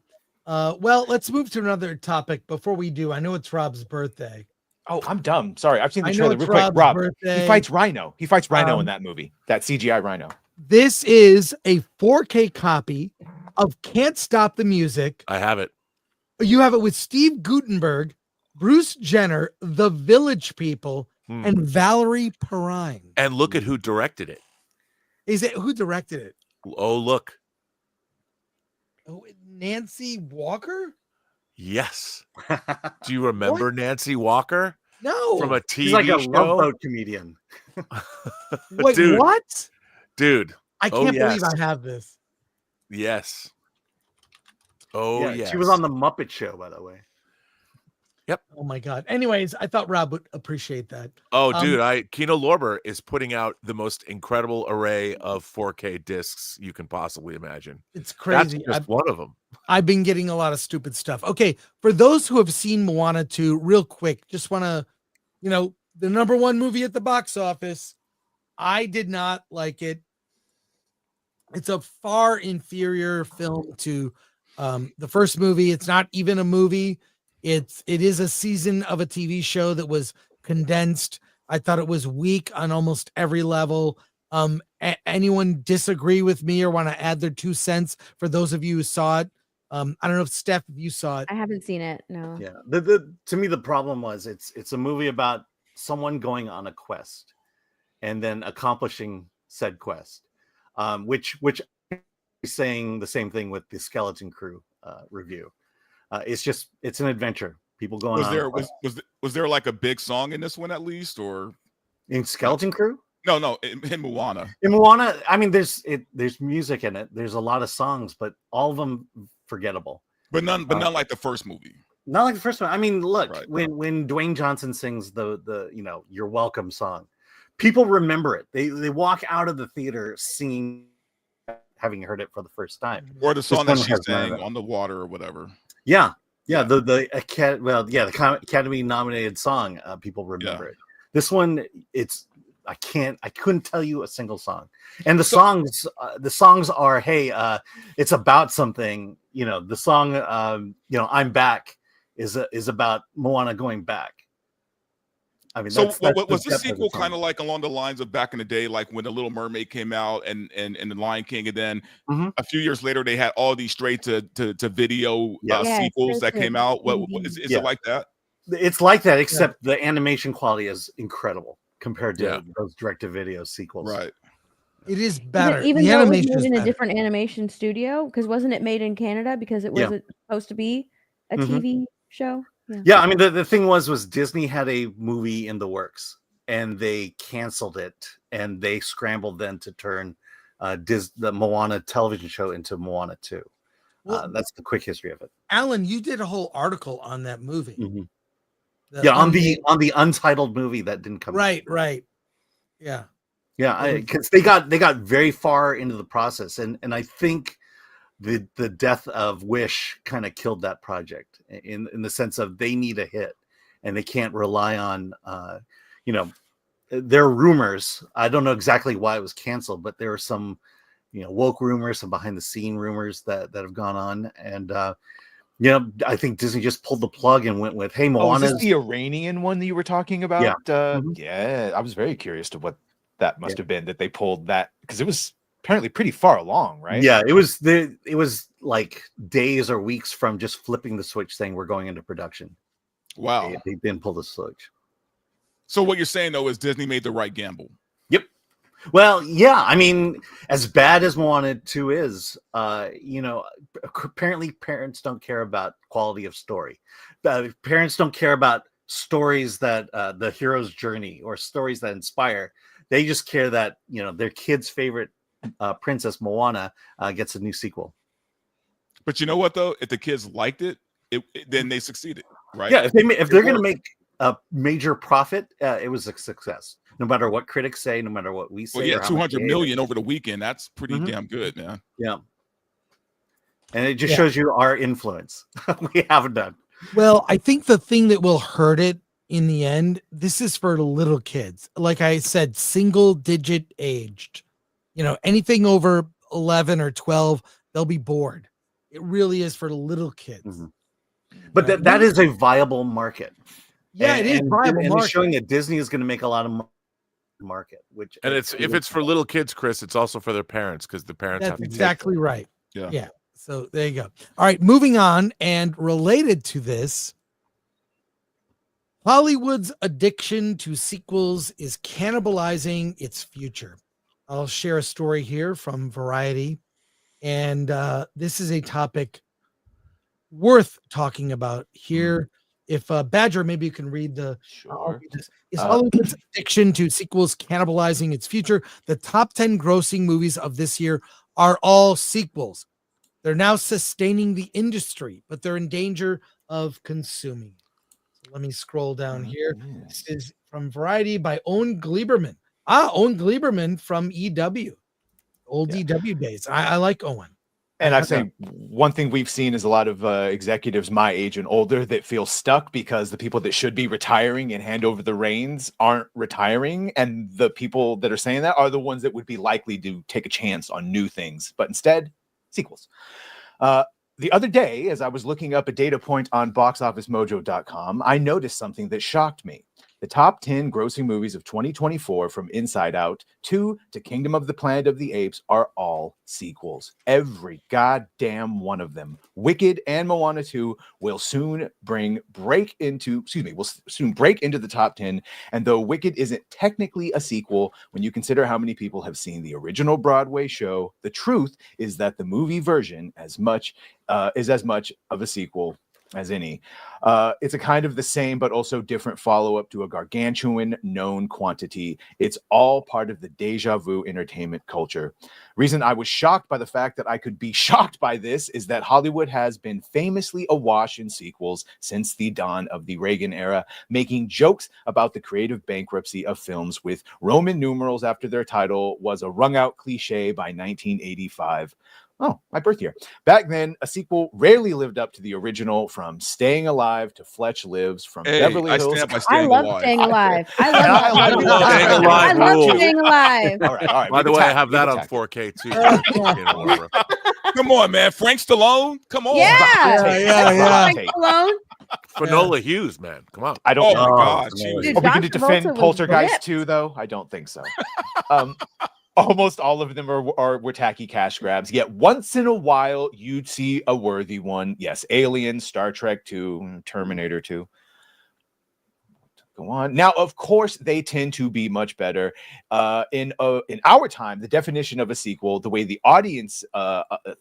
Well, let's move to another topic before we do. I know it's Rob's birthday. Oh, I'm dumb. Sorry, I've seen the I know trailer. it's Real quick, Rob's Rob, birthday. he fights Rhino. He fights Rhino Um, in that movie. That CGI Rhino. This is a 4K copy of Can't Stop the Music. I have it. You have it with Steve Guttenberg, Bruce Jenner, The Village People, and Valerie Perrine. And look at who directed it. Is it who directed it? Oh, look. Oh, Nancy Walker? Yes. Do you remember Nancy Walker No. from a TV He's like a show? Love Boat comedian. Wait, Dude. what? Dude. I Oh, can't believe yes. I have this. Yes. Oh, Yeah, yes. she was on the Muppet Show, by the way. Oh my god. Anyways, I thought Rob would appreciate that. Oh, dude, Kino Lorber is putting out the most incredible array of 4K discs you can possibly imagine. It's crazy. That's just one of them. I've been getting a lot of stupid stuff. Okay, for those who have seen Moana 2, real quick, just want to, the number one movie at the box office. I did not like it. It's a far inferior film to the first movie. It's not even a movie. It is a season of a TV show that was condensed. I thought it was weak on almost every level. Anyone disagree with me or want to add their 2 cents for those of you who saw it? I don't know if Steph, if you saw it. I haven't seen it. No. Yeah. To me, the problem was it's a movie about someone going on a quest and then accomplishing said quest, which is saying the same thing with the Skeleton Crew review. It's an adventure. People going was there like a big song in this one at least, or in Skeleton Crew? No, in Moana. In Moana, I mean, there's music in it. There's a lot of songs, but all of them forgettable. But none like the first movie. Not like the first one. I mean, look, Right. when Dwayne Johnson sings the "You're Welcome" song, people remember it. They walk out of the theater singing, having heard it for the first time. Or the song This that one she has none of sang that. on the water or whatever. Yeah. The Academy nominated song. People remember it. This one, I couldn't tell you a single song. And the songs are, hey, it's about something. The song, I'm Back is about Moana going back. I mean, So that's was the this depth of the sequel song. kind of like along the lines of back in the day, like when The Little Mermaid came out and The Lion King, and then a few years later they had all these straight to video sequels that came out? What is it like that? It's like that, except the animation quality is incredible compared to those direct-to-video sequels. Right. It is better. Even the though it was animation made is in a better. different animation studio, because wasn't it made in Canada because it wasn't supposed to be a TV show? Yeah, I mean the thing was Disney had a movie in the works and they canceled it, and they scrambled then to turn the Moana television show into Moana 2. Well, that's the quick history of it. Alan, you did a whole article on that movie. On the untitled movie that didn't come out. Right. Yeah. Yeah, because they got very far into the process, and I think the death of Wish kind of killed that project in the sense of they need a hit, and they can't rely on there are rumors. I don't know exactly why it was canceled, but there are some woke rumors, some behind the scene rumors that have gone on, and I think Disney just pulled the plug and went with, hey, Moana. Is this the Iranian one that you were talking about? Yeah, I was very curious to what that must have been that they pulled that, because it was apparently pretty far along, right? Yeah, it was like days or weeks from just flipping the switch saying we're going into production. Wow. They didn't pull the switch. So what you're saying though is Disney made the right gamble. Yep. Well, yeah, I mean, as bad as Moana 2 is, apparently parents don't care about quality of story. Parents don't care about stories that the hero's journey or stories that inspire. They just care that their kid's favorite princess Moana gets a new sequel. But you know what though? If the kids liked it, then they succeeded, right? Yeah, if they're going to make a major profit, it was a success. No matter what critics say, no matter what we say. Well, yeah, 200 million over the weekend. That's pretty damn good, man. Yeah. And it just shows you our influence. We haven't done. Well, I think the thing that will hurt it in the end, this is for little kids. Like I said, single digit aged. You know, anything over 11 or 12, they'll be bored. It really is for little kids. But that is a viable market. Yeah, it is viable and market. It's showing that Disney is going to make a lot of market. Which if it's for little kids, Chris, it's also for their parents because the parents have to exactly right. Yeah. So there you go. All right, moving on, and related to this, Hollywood's addiction to sequels is cannibalizing its future. I'll share a story here from Variety, and this is a topic worth talking about here. If Badger, maybe you can read the. Sure. Is Hollywood's addiction to sequels cannibalizing its future? The top 10 grossing movies of this year are all sequels. They're now sustaining the industry, but they're in danger of consuming. So let me scroll down here. This is from Variety by Owen Gleiberman. Owen Gleiberman from EW, old EW days. I like Owen. And I'd say one thing we've seen is a lot of executives my age and older that feel stuck because the people that should be retiring and hand over the reins aren't retiring. And the people that are saying that are the ones that would be likely to take a chance on new things, but instead sequels. The other day, as I was looking up a data point on boxofficemojo.com, I noticed something that shocked me. The top 10 grossing movies of 2024 from Inside Out 2 to Kingdom of the Planet of the Apes are all sequels. Every goddamn one of them. Wicked and Moana 2 will soon break into the top 10. And though Wicked isn't technically a sequel, when you consider how many people have seen the original Broadway show, the truth is that the movie version is as much of a sequel as any. It's a kind of the same but also different follow-up to a gargantuan known quantity. It's all part of the deja vu entertainment culture. Reason I was shocked by the fact that I could be shocked by this is that Hollywood has been famously awash in sequels since the dawn of the Reagan era, making jokes about the creative bankruptcy of films with Roman numerals after their title was a wrung-out cliche by 1985. Oh, my birth year. Back then, a sequel rarely lived up to the original, from Staying Alive to Fletch Lives, from Beverly Hills. I love Staying Alive. I love Staying Alive. All right. By the way, I have that on 4K too. Come on, man. Frank Stallone? Come on. Yeah. Frank Stallone. Finola Hughes, man. Come on. I don't Oh my God. Are we going to defend Poltergeist too, though? I don't think so. Almost all of them were tacky cash grabs, yet once in a while you'd see a worthy one. Yes, Alien, Star Trek 2, Terminator 2. Go on. Now, of course, they tend to be much better. In our time, the definition of a sequel, the way the audience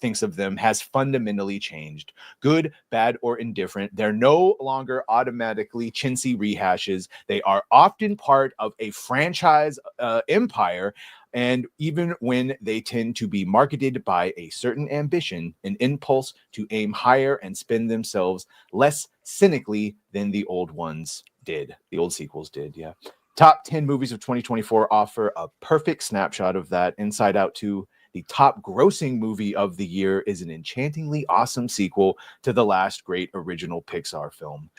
thinks of them, has fundamentally changed. Good, bad, or indifferent, they're no longer automatically chintzy rehashes. They are often part of a franchise empire. And even when they tend to be marketed by a certain ambition, an impulse to aim higher and spin themselves less cynically than the old ones did. The old sequels did, yeah. Top 10 movies of 2024 offer a perfect snapshot of that. Inside Out 2, the top grossing movie of the year, is an enchantingly awesome sequel to the last great original Pixar film.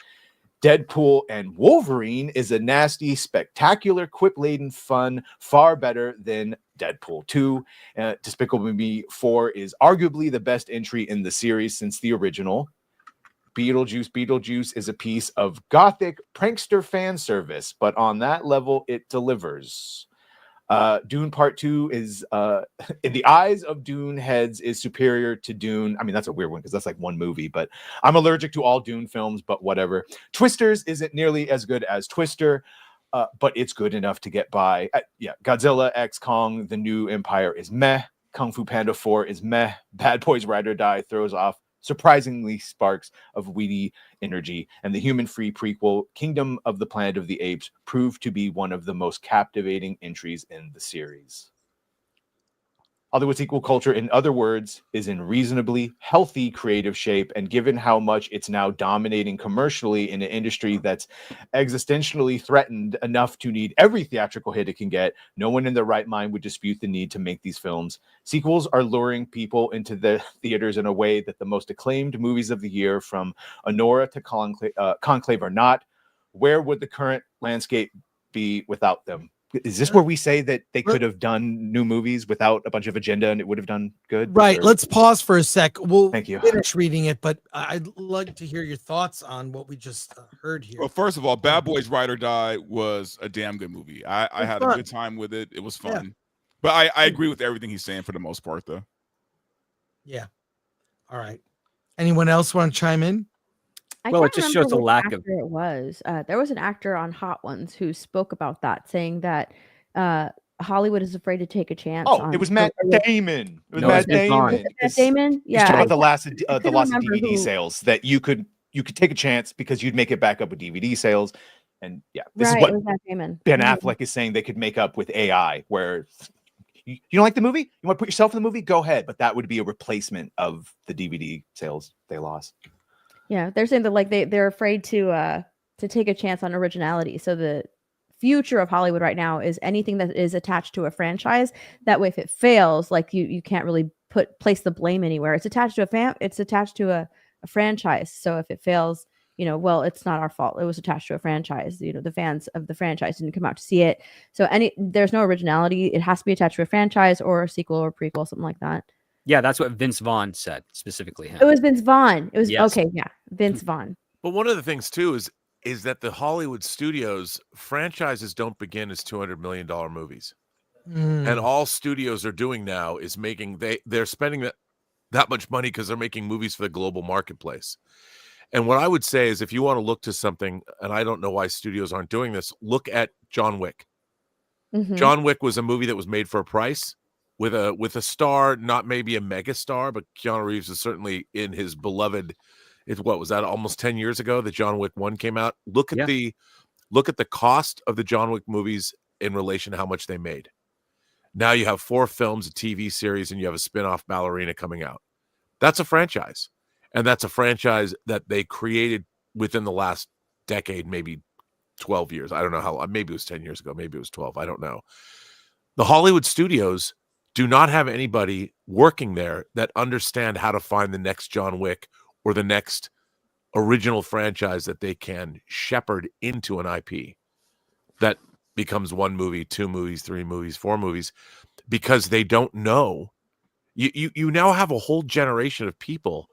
Deadpool and Wolverine is a nasty, spectacular, quip-laden fun, far better than Deadpool 2. Despicable Me 4 is arguably the best entry in the series since the original. Beetlejuice is a piece of gothic prankster fan service, but on that level, it delivers. Dune Part 2 is, in the eyes of Dune heads, is superior to Dune. I mean, that's a weird one because that's like one movie, but I'm allergic to all Dune films, but whatever. Twisters isn't nearly as good as Twister, but it's good enough to get by. Godzilla x Kong, The New Empire is meh. Kung Fu Panda 4 is meh. Bad Boys Ride or Die throws off surprisingly sparks of witty energy, and the human-free prequel Kingdom of the Planet of the Apes proved to be one of the most captivating entries in the series. Hollywood sequel culture, in other words, is in reasonably healthy creative shape. And given how much it's now dominating commercially in an industry that's existentially threatened enough to need every theatrical hit it can get, no one in their right mind would dispute the need to make these films. Sequels are luring people into the theaters in a way that the most acclaimed movies of the year, from Honora to Conclave, are not. Where would the current landscape be without them? Is this where we say that they could have done new movies without a bunch of agenda and it would have done good? Right. Or... Let's pause for a sec. We'll Thank you. finish reading it, but I'd like to hear your thoughts on what we just heard here. Well, first of all, Bad Boys Ride or Die was a damn good movie. I had a good time with it. It was fun. Yeah. But I agree with everything he's saying for the most part, though. Yeah. All right. Anyone else want to chime in? Well, it just shows a lack of. It was. There was an actor on Hot Ones who spoke about that, saying that Hollywood is afraid to take a chance. It was Matt Damon. It was Matt Damon. Matt Damon. Yeah. About the loss of DVD sales, that you could take a chance because you'd make it back up with DVD sales. And yeah, this is what Ben Affleck is saying they could make up with AI, where you don't like the movie? You want to put yourself in the movie? Go ahead. But that would be a replacement of the DVD sales they lost. Yeah, they're saying that like they're afraid to take a chance on originality. So the future of Hollywood right now is anything that is attached to a franchise. That way, if it fails, like you can't really place the blame anywhere. It's attached to a franchise. So if it fails, well, it's not our fault. It was attached to a franchise. The fans of the franchise didn't come out to see it. So there's no originality. It has to be attached to a franchise or a sequel or prequel, something like that. Yeah, that's what Vince Vaughn said specifically. It was Vince Vaughn. It was okay. Yeah, Vince Vaughn. But one of the things too is that the Hollywood studios franchises don't begin as $200 million movies, and all studios are doing now is they're spending that much money because they're making movies for the global marketplace. And what I would say is, if you want to look to something, and I don't know why studios aren't doing this, look at John Wick. Mm-hmm. John Wick was a movie that was made for a price. With a star, not maybe a mega star, but Keanu Reeves is certainly in his beloved. What was that? Almost 10 years ago, the John Wick 1 came out. Look at the cost of the John Wick movies in relation to how much they made. Now you have 4 films, a TV series, and you have a spin-off Ballerina coming out. That's a franchise, and that's a franchise that they created within the last decade, maybe 12 years. I don't know how. Maybe it was 10 years ago. Maybe it was 12. I don't know. The Hollywood studios do not have anybody working there that understand how to find the next John Wick or the next original franchise that they can shepherd into an IP that becomes 1 movie, 2 movies, 3 movies, 4 movies, because they don't know. You now have a whole generation of people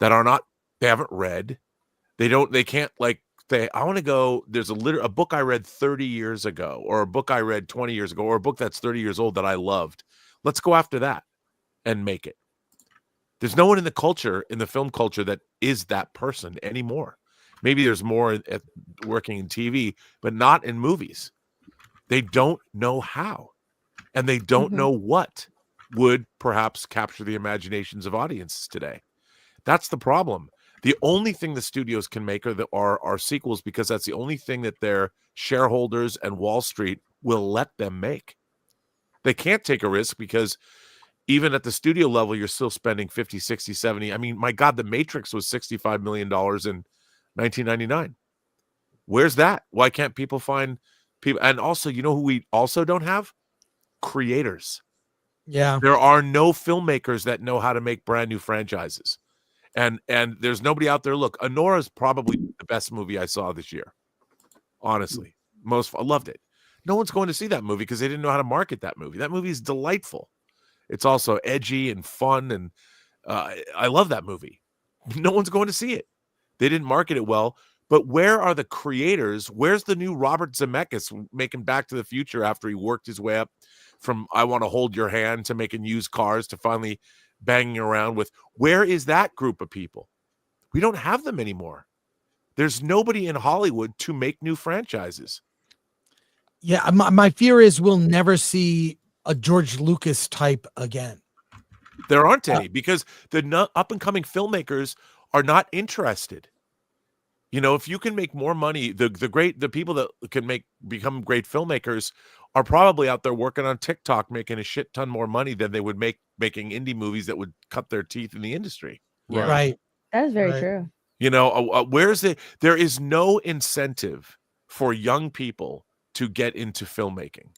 that they haven't read. They can't I want to go. There's a book I read 30 years ago, or a book I read 20 years ago, or a book that's 30 years old that I loved. Let's go after that and make it. There's no one in the film culture that is that person anymore. Maybe there's more working in TV, but not in movies. They don't know how, and they don't know what would perhaps capture the imaginations of audiences today. That's the problem. The only thing the studios can make are sequels, because that's the only thing that their shareholders and Wall Street will let them make. They can't take a risk, because even at the studio level, you're still spending 50, 60, 70. I mean, my God, The Matrix was $65 million in 1999. Where's that? Why can't people find people? And also, who we also don't have? Creators. Yeah. There are no filmmakers that know how to make brand new franchises. And there's nobody out there. Look, Honora is probably the best movie I saw this year. Honestly, I loved it. No one's going to see that movie because they didn't know how to market that movie. That movie is delightful. It's also edgy and fun, and I love that movie. No one's going to see it. They didn't market it well. But where are the creators? Where's the new Robert Zemeckis making Back to the Future after he worked his way up from I Want to Hold Your Hand to making used cars to finally banging around with? Where is that group of people? We don't have them anymore. There's nobody in Hollywood to make new franchises. Yeah, my fear is we'll never see a George Lucas type again. There aren't any, because the up-and-coming filmmakers are not interested. If you can make more money, the people that can become great filmmakers are probably out there working on TikTok, making a shit ton more money than they would make making indie movies that would cut their teeth in the industry. Right. That is very Right. true. You know, where's it? There is no incentive for young people to get into filmmaking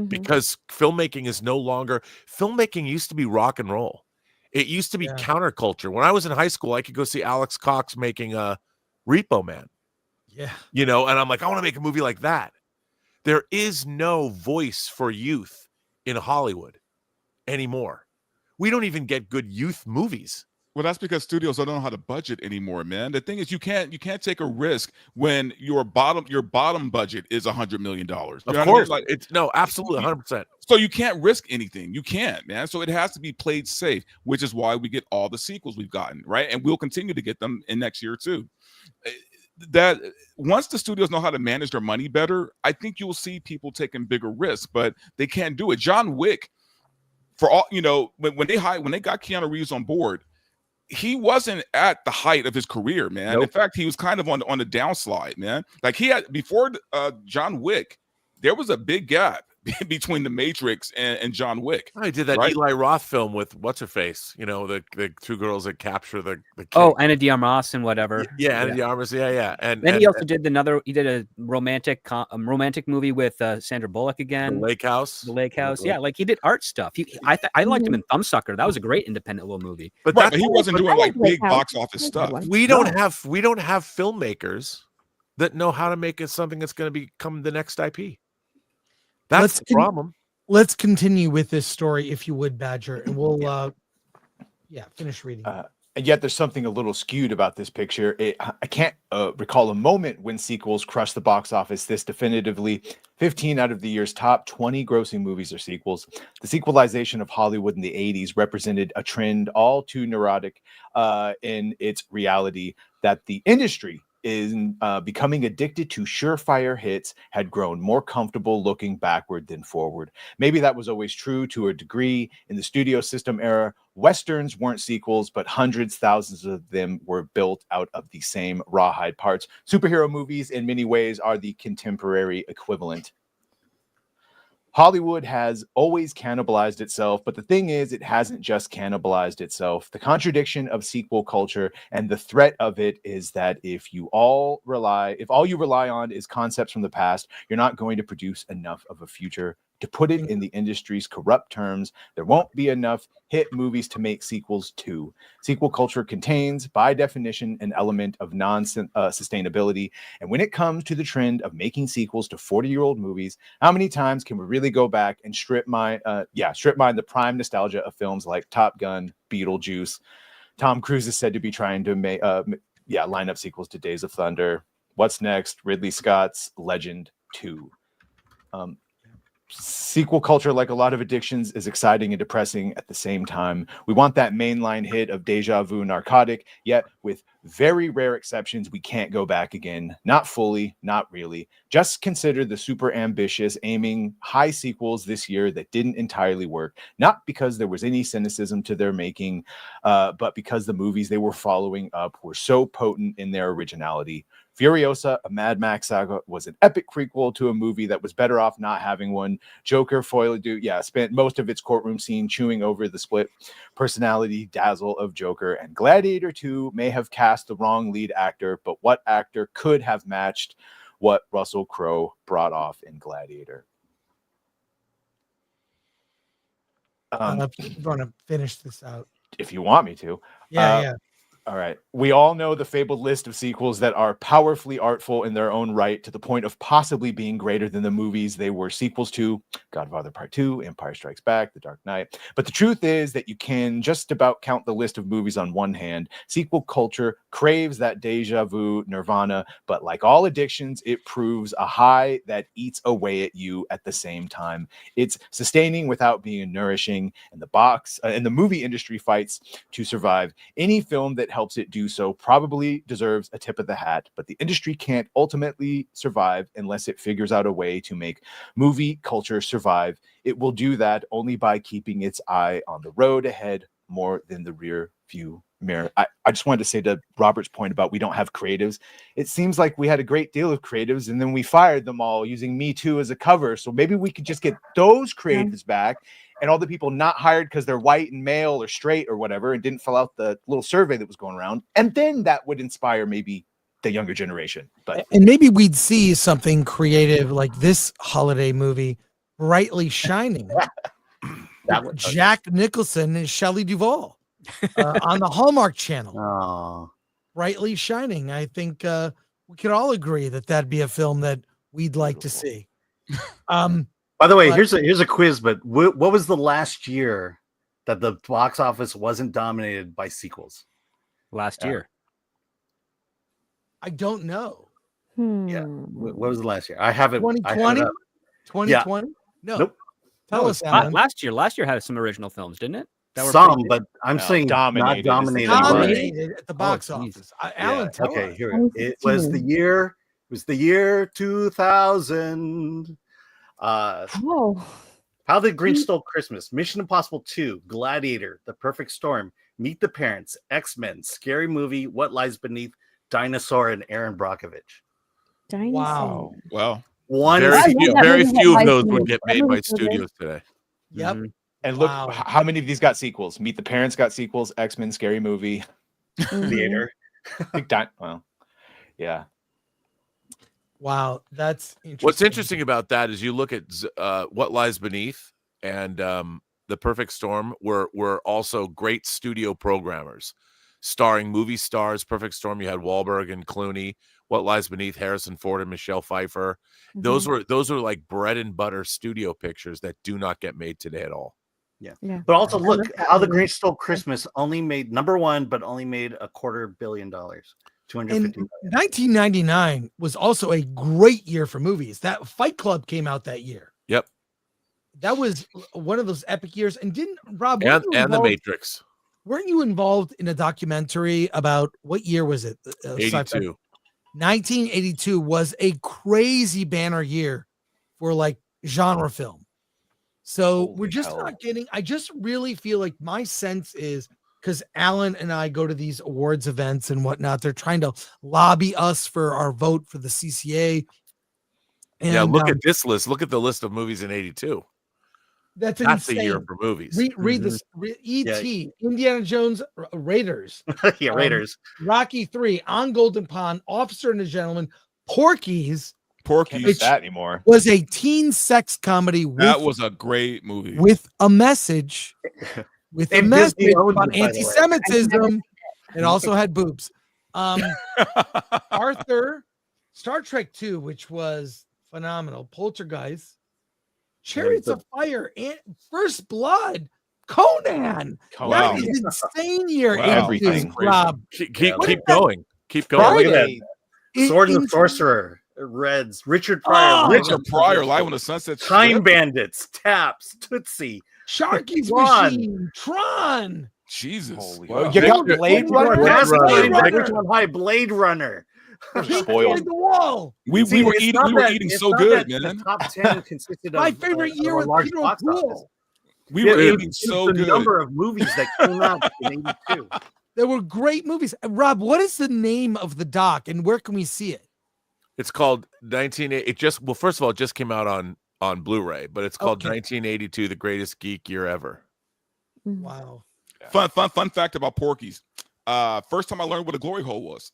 because filmmaking is no longer. Filmmaking used to be rock and roll. It used to be counterculture. When I was in high school, I could go see Alex Cox making a Repo Man. Yeah. You know, and I'm like, I want to make a movie like that. There is no voice for youth in Hollywood anymore. We don't even get good youth movies. Well, that's because studios don't know how to budget anymore, man. The thing is, you can't take a risk when your bottom budget is $100 million. Of course, like it's absolutely 100%. So you can't risk anything. You can't, man. So it has to be played safe, which is why we get all the sequels we've gotten, right? And we'll continue to get them in next year too. That once the studios know how to manage their money better, I think you'll see people taking bigger risks, but they can't do it. John Wick, for all you know, when they got Keanu Reeves on board, he wasn't at the height of his career, man. Nope. In fact, he was kind of on the downslide, man. Like he had before John Wick, there was a big gap between The Matrix and John Wick. I did that Eli Roth film with what's her face, you know, the two girls that capture the king. Oh, Ana de Armas and whatever. Yeah, Ana de Armas, yeah. And then he also did a romantic movie with Sandra Bullock again. The Lake House. The Lake House. Yeah, like he did art stuff. I liked him in Thumbsucker. That was a great independent little movie. But he wasn't doing like big box office stuff. We don't have filmmakers that know how to make it something that's going to become the next IP. That's the problem. Let's continue with this story, if you would, Badger, and we'll finish reading. And yet there's something a little skewed about this picture. I can't recall a moment when sequels crushed the box office this definitively. 15 out of the year's top 20 grossing movies are sequels. The sequelization of Hollywood in the 80s represented a trend all too neurotic in its reality that the industry is becoming addicted to surefire hits, had grown more comfortable looking backward than forward. Maybe that was always true to a degree. In the studio system era, Westerns weren't sequels, but hundreds, thousands of them were built out of the same rawhide parts. Superhero movies, in many ways, are the contemporary equivalent. Hollywood has always cannibalized itself, but the thing is, it hasn't just cannibalized itself. The contradiction of sequel culture and the threat of it is that if all you rely on is concepts from the past, you're not going to produce enough of a future. To put it in the industry's corrupt terms, there won't be enough hit movies to make sequels to. Sequel culture contains, by definition, an element of non-sustainability. And when it comes to the trend of making sequels to 40-year-old movies, how many times can we really go back and strip mine the prime nostalgia of films like Top Gun, Beetlejuice? Tom Cruise is said to be trying to line up sequels to Days of Thunder. What's next? Ridley Scott's Legend 2. Sequel culture, like a lot of addictions, is exciting and depressing at the same time. We want that mainline hit of deja vu narcotic, yet with very rare exceptions, we can't go back again. Not fully, not really. Just consider the super ambitious, aiming high sequels this year that didn't entirely work, not because there was any cynicism to their making, but because the movies they were following up were so potent in their originality. Furiosa, a Mad Max saga, was an epic prequel to a movie that was better off not having one. Joker, spent most of its courtroom scene chewing over the split personality dazzle of Joker. And Gladiator 2 may have cast the wrong lead actor, but what actor could have matched what Russell Crowe brought off in Gladiator? I'm going to finish this out. If you want me to. Yeah. All right. We all know the fabled list of sequels that are powerfully artful in their own right to the point of possibly being greater than the movies they were sequels to. Godfather Part 2, Empire Strikes Back, The Dark Knight. But the truth is that you can just about count the list of movies on one hand. Sequel culture craves that deja vu nirvana, but like all addictions, it proves a high that eats away at you at the same time. It's sustaining without being nourishing, and the movie industry fights to survive. Any film that helps it do so probably deserves a tip of the hat, but the industry can't ultimately survive unless it figures out a way to make movie culture survive. It will do that only by keeping its eye on the road ahead more than the rear view Mir. I just wanted to say to Robert's point about we don't have creatives. It seems like we had a great deal of creatives and then we fired them all using Me Too as a cover. So maybe we could just get those creatives back and all the people not hired because they're white and male or straight or whatever and didn't fill out the little survey that was going around. And then that would inspire maybe the younger generation. And maybe we'd see something creative like this holiday movie, Brightly Shining. Jack Nicholson and Shelley Duvall on the Hallmark Channel. Oh. Brightly Shining. I think we could all agree that that'd be a film that we'd like to see. By the way, here's a quiz. But what was the last year that the box office wasn't dominated by sequels? Last year. I don't know. Yeah. What was the last year? I have it. 2020? 2020? Yeah. No. Nope. Tell us, Alan. Last year had some original films, didn't it? That were Some, pretty but I'm saying dominated. not dominated. Dominated at the box Oh, office. Alan, tell Okay, us. here it was the year. It was the year 2000. Oh, How the Grinch Stole Christmas, Mission Impossible 2, Gladiator, The Perfect Storm, Meet the Parents, X-Men, Scary Movie, What Lies Beneath, Dinosaur, and Aaron Brockovich. Wow. Well, One. Very few of those would get made by studios today. Yep. And look, how many of these got sequels? Meet the Parents got sequels, X-Men, Scary Movie, Theater. Well, yeah. Wow, that's interesting. What's interesting about that is you look at What Lies Beneath and The Perfect Storm were also great studio programmers, starring movie stars. Perfect Storm, you had Wahlberg and Clooney. What Lies Beneath, Harrison Ford and Michelle Pfeiffer. Those were like bread and butter studio pictures that do not get made today at all. Yeah. But also look how the Grinch Stole Christmas only made number one, but only made $250 million. 250 million. 1999 was also a great year for movies. That Fight Club came out that year. Yep. That was one of those epic years. And didn't Rob And The Matrix. Weren't you involved in a documentary about what year was it? 82. 1982 was a crazy banner year for like genre film. So we're just not getting, I just really feel like my sense is because Alan and I go to these awards events and whatnot, they're trying to lobby us for our vote for the CCA. And, look at this list. Look at the list of movies in 82. That's the year for movies. Read this. E.T., Indiana Jones, Raiders. Raiders. Rocky 3, On Golden Pond, Officer and a Gentleman, Porky's. Can't use that anymore. Was a teen sex comedy. That was a great movie. With a message. With a message on anti-Semitism. It also had boobs. Arthur, Star Trek 2, which was phenomenal. Poltergeist, Chariots of Fire, and First Blood, Conan. That is insane year. Everything. Rob. Keep going. Keep going. Look at that. Sword and the Sorcerer, Reds, Richard Pryor, Richard Pryor, Live on the Sunset Strip. Time Bandits, Taps, Tootsie, Sharky's Tron. Machine, Tron. Jesus. Well, you got Blade Runner. Blade Runner. Spoiled. The wall. We were eating so good, man. The top 10 consisted of my favorite year with Peter O'Toole. We were eating so good. The number of movies that came out in 82. There were great movies. Rob, what is the name of the doc and where can we see it? It's called 1980. First of all, it just came out on Blu-ray, but it's called 1982, The Greatest Geek Year Ever. Wow. Fun fact about Porky's. First time I learned what a glory hole was.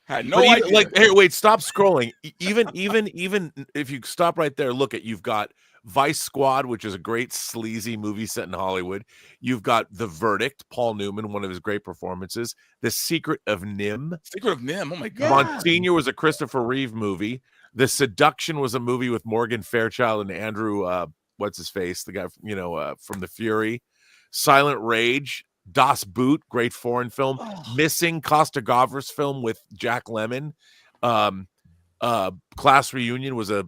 Had no idea. Like, hey, wait, stop scrolling. Even if you stop right there, look at, you've got Vice Squad, which is a great sleazy movie set in Hollywood. You've got The Verdict, Paul Newman, one of his great performances. The Secret of Nim. Secret of Nim. Oh my God. Monsignor was a Christopher Reeve movie. The Seduction was a movie with Morgan Fairchild and Andrew, what's his face, the guy, from The Fury. Silent Rage. Das Boot, great foreign film. Missing, Costa Gavras film with Jack Lemmon. Class Reunion was I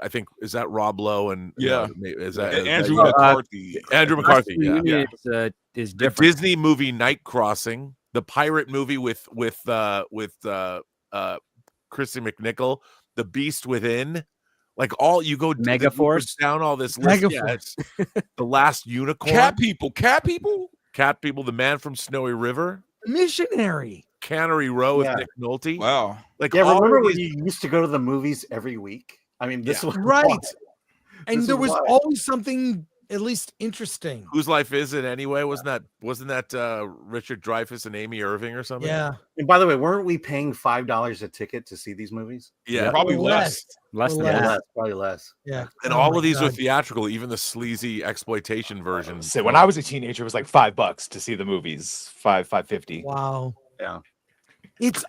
think, is that Rob Lowe and is that Andrew McCarthy? Andrew McCarthy, is the different. Disney movie Night Crossing, the pirate movie with Christy McNichol, The Beast Within. Like all you go Megaforce down all this list. Yeah, it's The Last Unicorn, Cat people, The Man from Snowy River, Missionary. Cannery Row with Nick Nolte. Wow. Like Yeah, all remember when these, you used to go to the movies every week? I mean, this was Right. wild. And This there is was wild. always something at least interesting. Whose Life Is It Anyway? Wasn't that Richard Dreyfuss and Amy Irving or something? Yeah. And by the way, weren't we paying $5 a ticket to see these movies? Yeah, probably Or less. less than Or that. less. Probably less. Yeah. And Oh all my of these were God. theatrical, even the sleazy exploitation version. So when I was a teenager, it was like $5 to see the movies. $5.50. Wow. Yeah. It's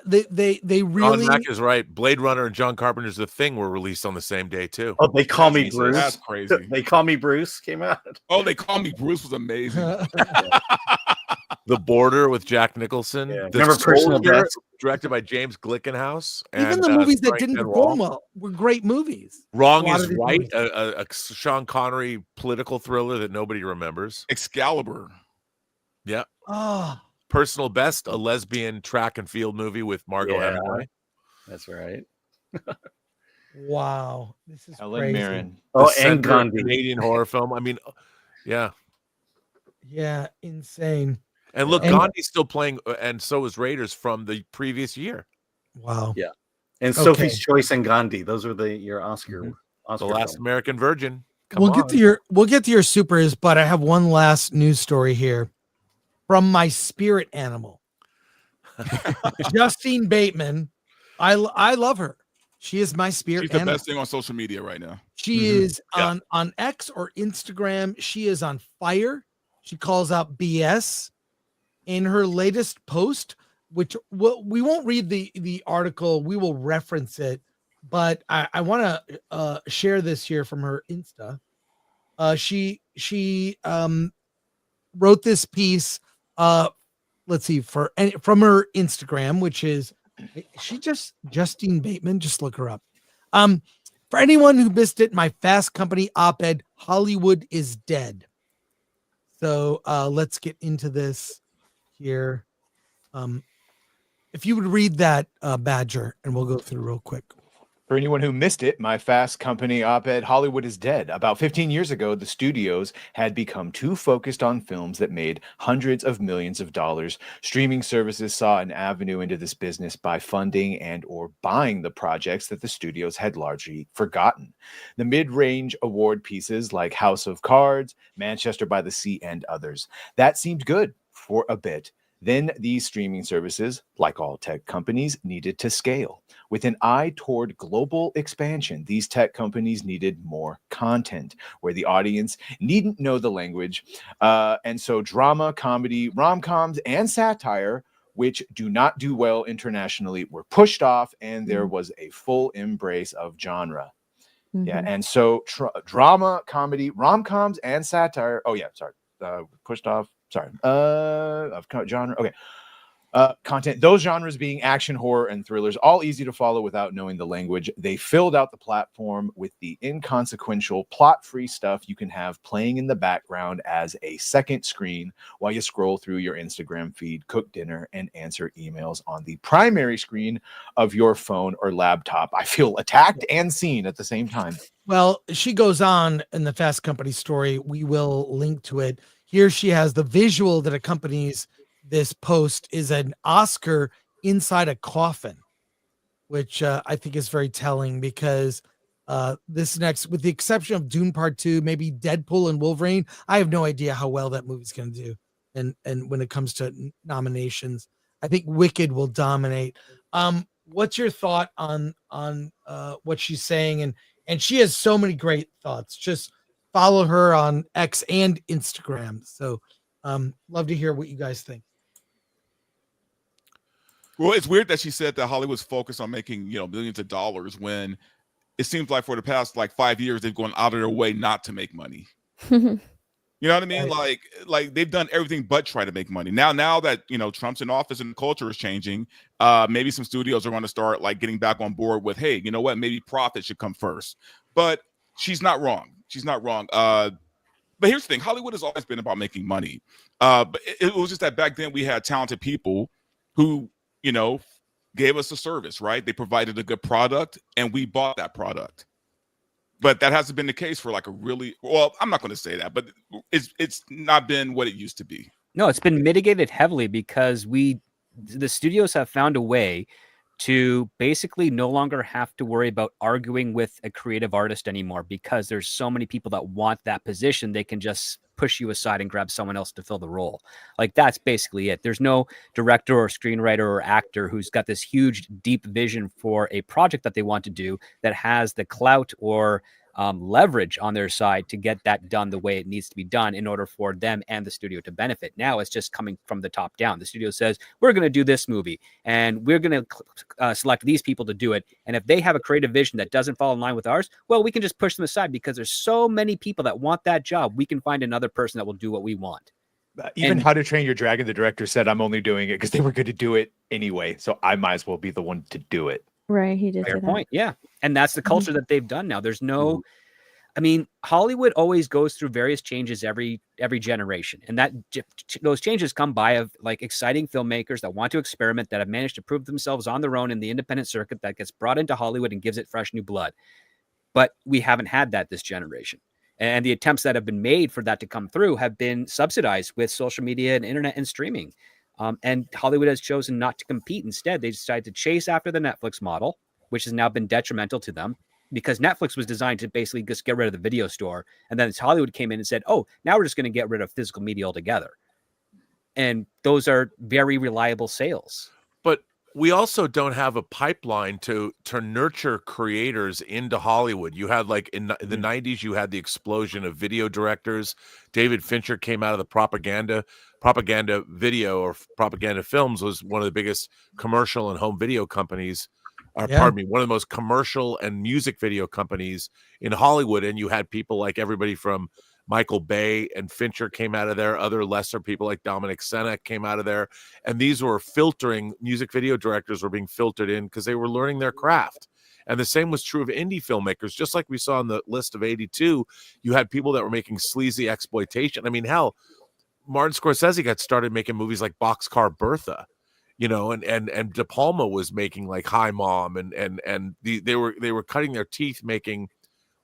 they Ron really Mack is right. Blade Runner and John Carpenter's The Thing were released on the same day too. Oh, They Call Me Jesus. Bruce. That's crazy. They Call Me Bruce came out. Oh, They Call Me Bruce was amazing. The Border with Jack Nicholson. Yeah. The Remember Personal Soldier, Best? directed by James Glickenhaus. even and, the movies that starring didn't Ken perform Wall. well were great movies. Wrong A lot is of these Right, movies. a Sean Connery political thriller that nobody remembers. Excalibur. Yeah. Oh, Personal Best, a lesbian track and field movie with Margot Yeah. Hemingway. That's right. wow. This is Helen crazy. Mirren. Oh, The and Center, Gandhi. Canadian horror film. I mean, yeah. Yeah, insane. And look, And- Gandhi's still playing, and so is Raiders from the previous year. Wow. Yeah. And Okay. Sophie's Choice and Gandhi. Those are your Oscar. The Oscar Last films. American Virgin. Come We'll on. get to your supers, but I have one last news story here from my spirit animal. Justine Bateman. I love her. She is my spirit She's the animal. best thing on social media right now. She is on X or Instagram. She is on fire. She calls out BS in her latest post, which we won't read the article. We will reference it, but I want to share this here from her Insta. She wrote this piece. Let's see from her Instagram, which is Justine Bateman. Just look her up. For anyone who missed it, my Fast Company op-ed, Hollywood is dead. So let's get into this here. If you would read that, Badger, and we'll go through real quick. For anyone who missed it, my Fast Company op-ed, Hollywood is dead. About 15 years ago, the studios had become too focused on films that made hundreds of millions of dollars. Streaming services saw an avenue into this business by funding and or buying the projects that the studios had largely forgotten. The mid-range award pieces like House of Cards, Manchester by the Sea, and others. That seemed good for a bit. Then these streaming services, like all tech companies, needed to scale. With an eye toward global expansion, these tech companies needed more content where the audience needn't know the language. And so drama, comedy, rom-coms, and satire, which do not do well internationally, were pushed off, and there was a full embrace of genre. Yeah, and so drama, comedy, rom-coms, and satire. Oh, yeah, sorry. Pushed off. Sorry. Of genre. Okay. Content, those genres being action, horror, and thrillers, all easy to follow without knowing the language. They filled out the platform with the inconsequential, plot-free stuff you can have playing in the background as a second screen while you scroll through your Instagram feed, cook dinner, and answer emails on the primary screen of your phone or laptop. I feel attacked and seen at the same time. Well, she goes on in the Fast Company story. We will link to it. Here she has the visual that accompanies this post is an Oscar inside a coffin, which I think is very telling because this next, with the exception of Dune Part 2, maybe Deadpool and Wolverine, I have no idea how well that movie's going to do. And when it comes to nominations, I think Wicked will dominate. What's your thought on what she's saying? And she has so many great thoughts. Just follow her on X and Instagram. So love to hear what you guys think. Well, it's weird that she said that Hollywood's focused on making, millions of dollars when it seems like for the past 5 years, they've gone out of their way not to make money. You know what I mean? Right. Like they've done everything but try to make money. Now that, Trump's in office and the culture is changing, maybe some studios are going to start getting back on board with, hey, you know what? Maybe profit should come first. But she's not wrong. She's not wrong. But here's the thing. Hollywood has always been about making money. But it was just that back then we had talented people who, gave us a service, right? They provided a good product and we bought that product. but that hasn't been the case for like a really well. I'm not going to say that, but it's not been what it used to be. No, it's been mitigated heavily because the studios have found a way to basically no longer have to worry about arguing with a creative artist anymore, because there's so many people that want that position. They can just push you aside and grab someone else to fill the role. Like, that's basically it. There's no director or screenwriter or actor who's got this huge, deep vision for a project that they want to do that has the clout or leverage on their side to get that done the way it needs to be done in order for them and the studio to benefit. Now it's just coming from the top down. The studio says, we're going to do this movie and we're going to select these people to do it. And if they have a creative vision that doesn't fall in line with ours, well, we can just push them aside because there's so many people that want that job. We can find another person that will do what we want. Even How to Train Your Dragon, the director said, I'm only doing it because they were going to do it anyway. So I might as well be the one to do it. Right. He did. Fair point. Yeah. And that's the culture that they've done now. There's no, I mean, Hollywood always goes through various changes every generation. And those changes come by of like exciting filmmakers that want to experiment, that have managed to prove themselves on their own in the independent circuit, that gets brought into Hollywood and gives it fresh new blood. But we haven't had that this generation. And the attempts that have been made for that to come through have been subsidized with social media and internet and streaming. And Hollywood has chosen not to compete. Instead, they decided to chase after the Netflix model, which has now been detrimental to them, because Netflix was designed to basically just get rid of the video store. And then Hollywood came in and said, oh, now we're just going to get rid of physical media altogether. And those are very reliable sales. But we also don't have a pipeline to nurture creators into Hollywood. You had like in the 90s, you had the explosion of video directors. David Fincher came out of the propaganda video, or propaganda films was one of the biggest commercial and home video companies. Pardon me, one of the most commercial and music video companies in Hollywood. And you had people like everybody from Michael Bay and Fincher came out of there. Other lesser people like Dominic Sena came out of there. And these were filtering, music video directors were being filtered in because they were learning their craft. And the same was true of indie filmmakers. Just like we saw on the list of 82, you had people that were making sleazy exploitation. I mean, hell, Martin Scorsese got started making movies like Boxcar Bertha. You know, and De Palma was making like Hi Mom, and they were cutting their teeth making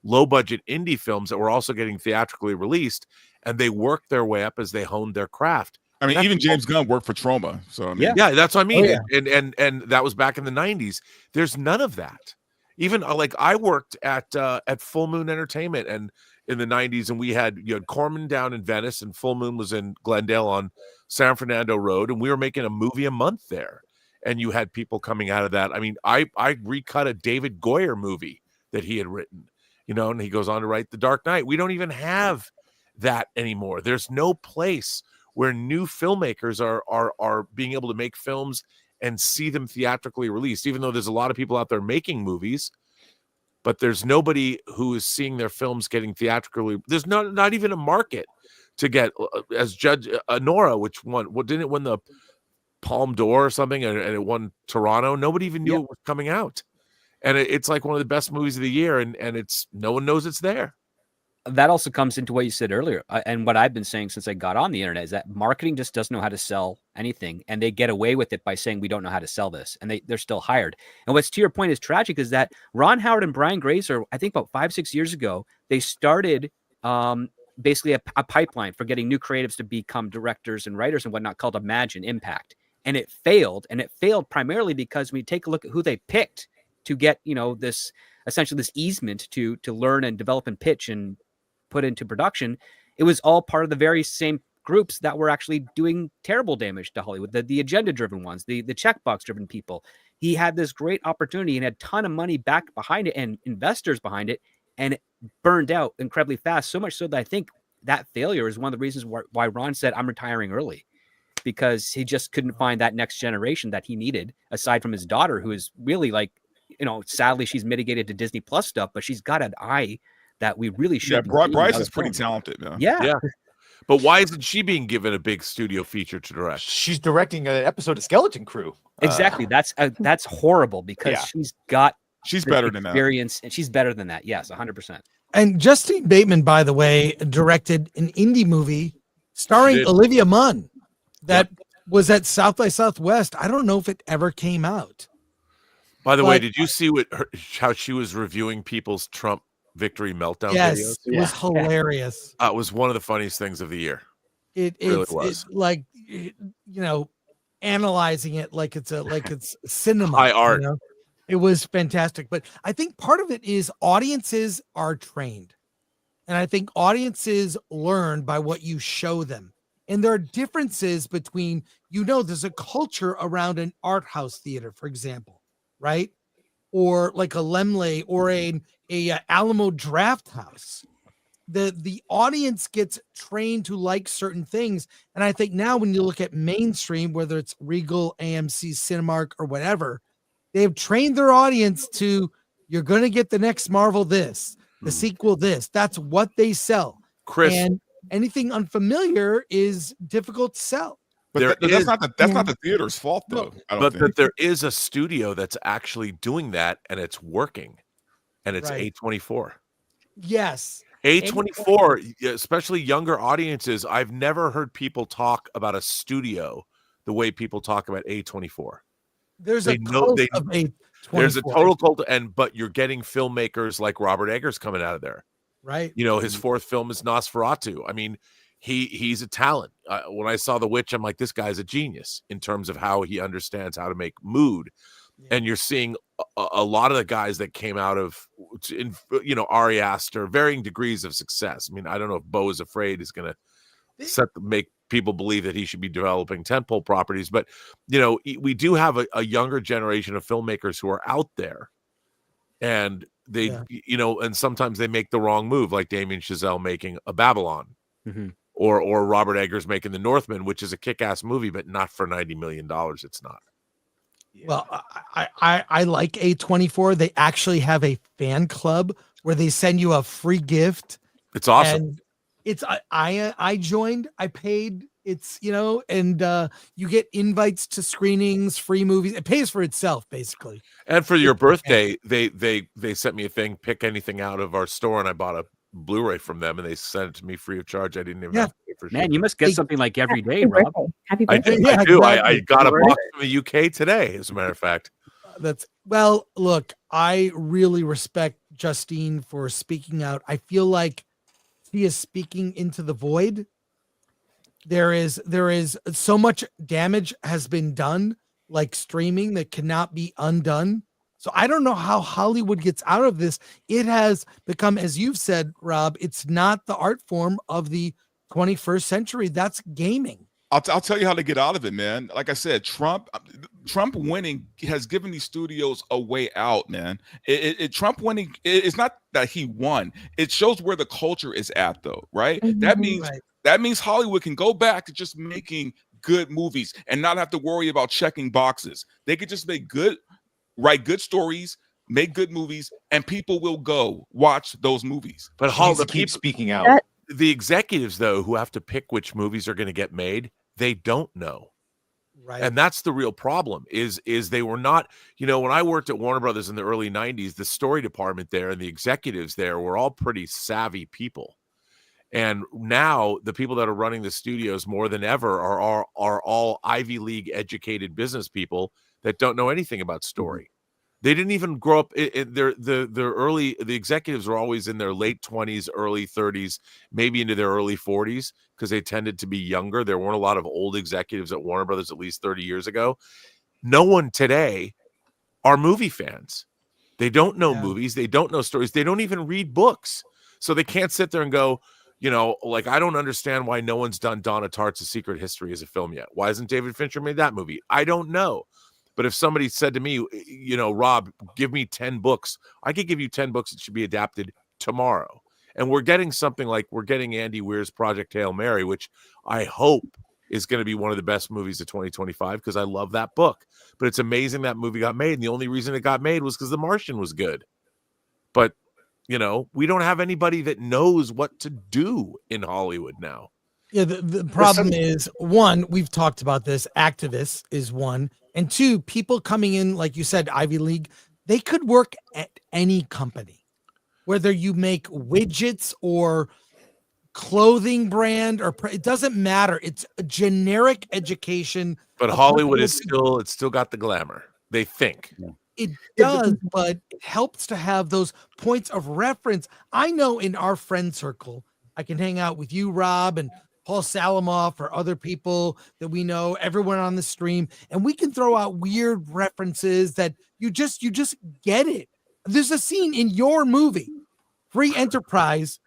low budget indie films that were also getting theatrically released, and they worked their way up as they honed their craft. I mean, even James Gunn worked for Troma, so I mean, yeah, that's what I mean. Oh, yeah. And that was back in the 90s. There's none of that. Even like I worked at Full Moon Entertainment and in the 90s, and you had Corman down in Venice, and Full Moon was in Glendale on San Fernando Road, and we were making a movie a month there. And you had people coming out of that. I mean, I recut a David Goyer movie that he had written, and he goes on to write The Dark Knight. We don't even have that anymore. There's no place where new filmmakers are being able to make films and see them theatrically released, even though there's a lot of people out there making movies, but there's nobody who is seeing their films getting theatrically. There's not even a market to get, as Judge Nora, which didn't it win the Palme d'Or or something, and it won Toronto. Nobody even knew it was coming out, and it's like one of the best movies of the year, and it's no one knows it's there. That also comes into what you said earlier, and what I've been saying since I got on the internet is that marketing just doesn't know how to sell anything, and they get away with it by saying we don't know how to sell this, and they're still hired. And what's, to your point, is tragic is that Ron Howard and Brian Grazer, I think about 5-6 years ago, they started basically a pipeline for getting new creatives to become directors and writers and whatnot called Imagine Impact, and it failed, primarily because when you take a look at who they picked to get this essentially this easement to learn and develop and pitch and put into production, it was all part of the very same groups that were actually doing terrible damage to Hollywood, the agenda-driven ones, the checkbox-driven people. He had this great opportunity and had a ton of money back behind it and investors behind it, and it burned out incredibly fast, so much so that I think that failure is one of the reasons why Ron said, I'm retiring early, because he just couldn't find that next generation that he needed, aside from his daughter, who is really like, sadly, she's mitigated to Disney Plus stuff, but she's got an eye that we really should. Yeah, Bryce is pretty talented, man. Yeah. But why isn't she being given a big studio feature to direct? She's directing an episode of Skeleton Crew. Exactly. That's horrible, because she's better than that. Experience, and she's better than that. Yes, 100%. And Justine Bateman, by the way, directed an indie movie starring Olivia Munn that was at South by Southwest. I don't know if it ever came out. By the way, did you see how she was reviewing people's Trump victory meltdown Yes, videos. it was hilarious. It was one of the funniest things of the year. It really it's was. like analyzing it like it's cinema. High art. It was fantastic. But I think part of it is audiences are trained. And I think audiences learn by what you show them. And there are differences between, there's a culture around an art house theater, for example, right? Or like a Lemley or a Alamo Draft House. The audience gets trained to like certain things. And I think now when you look at mainstream, whether it's Regal, AMC, Cinemark, or whatever, they've trained their audience to, you're going to get the next Marvel this, the sequel this. That's what they sell. Chris. And anything unfamiliar is difficult to sell. But that's not the theater's fault, though. But there is a studio that's actually doing that, and it's working, and it's A24. Yes. A24, especially younger audiences. I've never heard people talk about a studio the way people talk about A24. There's a total cult, but you're getting filmmakers like Robert Eggers coming out of there, right? His fourth film is Nosferatu. I mean, he's a talent. When I saw The Witch, I'm like, this guy's a genius in terms of how he understands how to make mood. Yeah. And you're seeing a lot of the guys that came out of, Ari Aster, varying degrees of success. I mean, I don't know if Bo is Afraid is going to make people believe that he should be developing tentpole properties, but we do have a younger generation of filmmakers who are out there, and they, and sometimes they make the wrong move, like Damien Chazelle making a Babylon, or Robert Eggers making The Northman, which is a kick-ass movie, but not for $90 million. It's not. Well, I like A24. They actually have a fan club where they send you a free gift. It's awesome. And it's I joined. I paid. It's and you get invites to screenings, free movies. It pays for itself basically. And for your birthday, they sent me a thing. Pick anything out of our store, and I bought a Blu-ray from them, and they sent it to me free of charge. I didn't even have to pay for Man, you must get something like every day, Rob. Happy birthday. I do. I got a box from the UK today, as a matter of fact. Look, I really respect Justine for speaking out. I feel like he is speaking into the void. There is so much damage has been done, like streaming, that cannot be undone. So I don't know how Hollywood gets out of this. It has become, as you've said, Rob, it's not the art form of the 21st century. That's gaming. I'll tell you how to get out of it, man. Like I said, Trump winning has given these studios a way out, man. Trump winning, it's not that he won. It shows where the culture is at, though, right? Mm-hmm. That means Hollywood can go back to just making good movies and not have to worry about checking boxes. They could just write good stories, make good movies, and people will go watch those movies. But the keep speaking out. The executives, though, who have to pick which movies are going to get made, they don't know. Right. And that's the real problem is they were not, when I worked at Warner Brothers in the early 90s, the story department there and the executives there were all pretty savvy people. And now the people that are running the studios more than ever are all Ivy League educated business people that don't know anything about story. They didn't even grow up. The executives were always in their late 20s, early 30s, maybe into their early 40s, because they tended to be younger. There weren't a lot of old executives at Warner Brothers at least 30 years ago. No one today are movie fans. They don't know movies. They don't know stories. They don't even read books. So they can't sit there and go, I don't understand why no one's done Donna Tartt's A Secret History as a film yet. Why hasn't David Fincher made that movie? I don't know. But if somebody said to me, Rob, give me 10 books, I could give you 10 books that should be adapted tomorrow. And we're getting something like Andy Weir's Project Hail Mary, which I hope is going to be one of the best movies of 2025 because I love that book. But it's amazing that movie got made. And the only reason it got made was because The Martian was good. But, we don't have anybody that knows what to do in Hollywood now. Yeah, the problem is, one, we've talked about this, activists is one. And two, people coming in, like you said, Ivy League, they could work at any company, whether you make widgets or clothing brand it doesn't matter. It's a generic education. But Hollywood is still got the glamour. They think. It does, but it helps to have those points of reference. I know in our friend circle, I can hang out with you, Rob, and Paul Salamoff, or other people that we know, everyone on the stream, and we can throw out weird references that you just get it. There's a scene in your movie, Free Enterprise,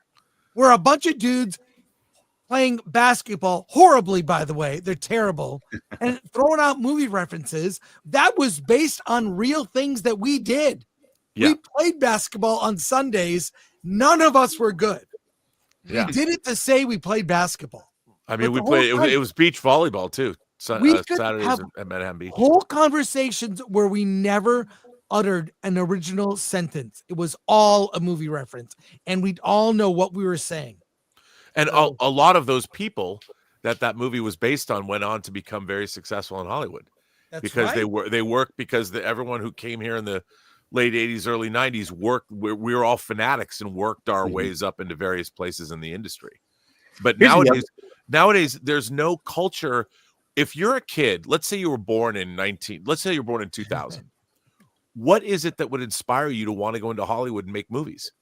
where a bunch of dudes playing basketball horribly, by the way, they're terrible, and throwing out movie references that was based on real things that we did. Yeah. We played basketball on Sundays. None of us were good. Yeah. We did it to say we played basketball. I mean, But we the played. whole It was beach volleyball too. We could Saturdays have at Manhattan Beach. whole conversations where we never uttered an original sentence. It was all a movie reference, and we'd all know what we were saying. And a lot of those people that movie was based on went on to become very successful in Hollywood. That's because right. they worked because everyone who came here in the late 80s, early 90s worked. We were all fanatics and worked our ways up into various places in the industry. But nowadays there's no culture. If you're a kid, let's say you were born in 2000, what is it that would inspire you to want to go into Hollywood and make movies?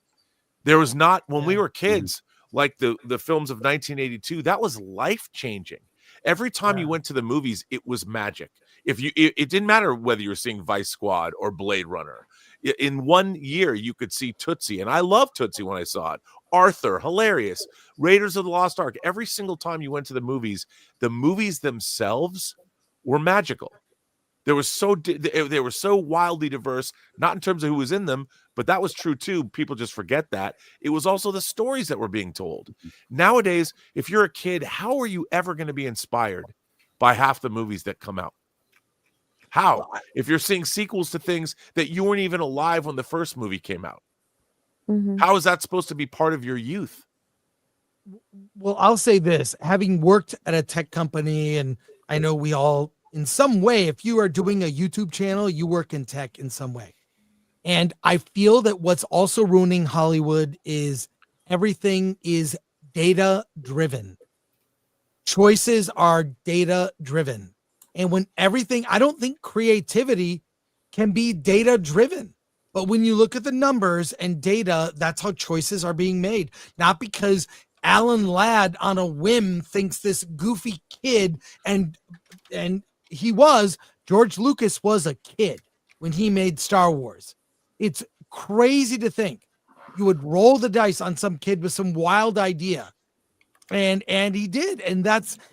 There was not, when we were kids, like the films of 1982, that was life-changing. Every time you went to the movies, it was magic. It didn't matter whether you were seeing Vice Squad or Blade Runner. In 1 year, you could see Tootsie, and I loved Tootsie when I saw it. Arthur, hilarious. Raiders of the Lost Ark. Every single time you went to the movies themselves were magical. They were so wildly diverse, not in terms of who was in them, but that was true too. People just forget that. It was also the stories that were being told. Nowadays, if you're a kid, how are you ever going to be inspired by half the movies that come out? How? If you're seeing sequels to things that you weren't even alive when the first movie came out, how is that supposed to be part of your youth? Well, I'll say this, having worked at a tech company, and I know we all, in some way, if you are doing a YouTube channel, you work in tech in some way. And I feel that what's also ruining Hollywood is everything is data driven. Choices are data driven. And when everything, I don't think creativity can be data driven. But when you look at the numbers and data, that's how choices are being made. Not because Alan Ladd on a whim thinks this goofy kid, and George Lucas was a kid when he made Star Wars. It's crazy to think you would roll the dice on some kid with some wild idea. And he did. And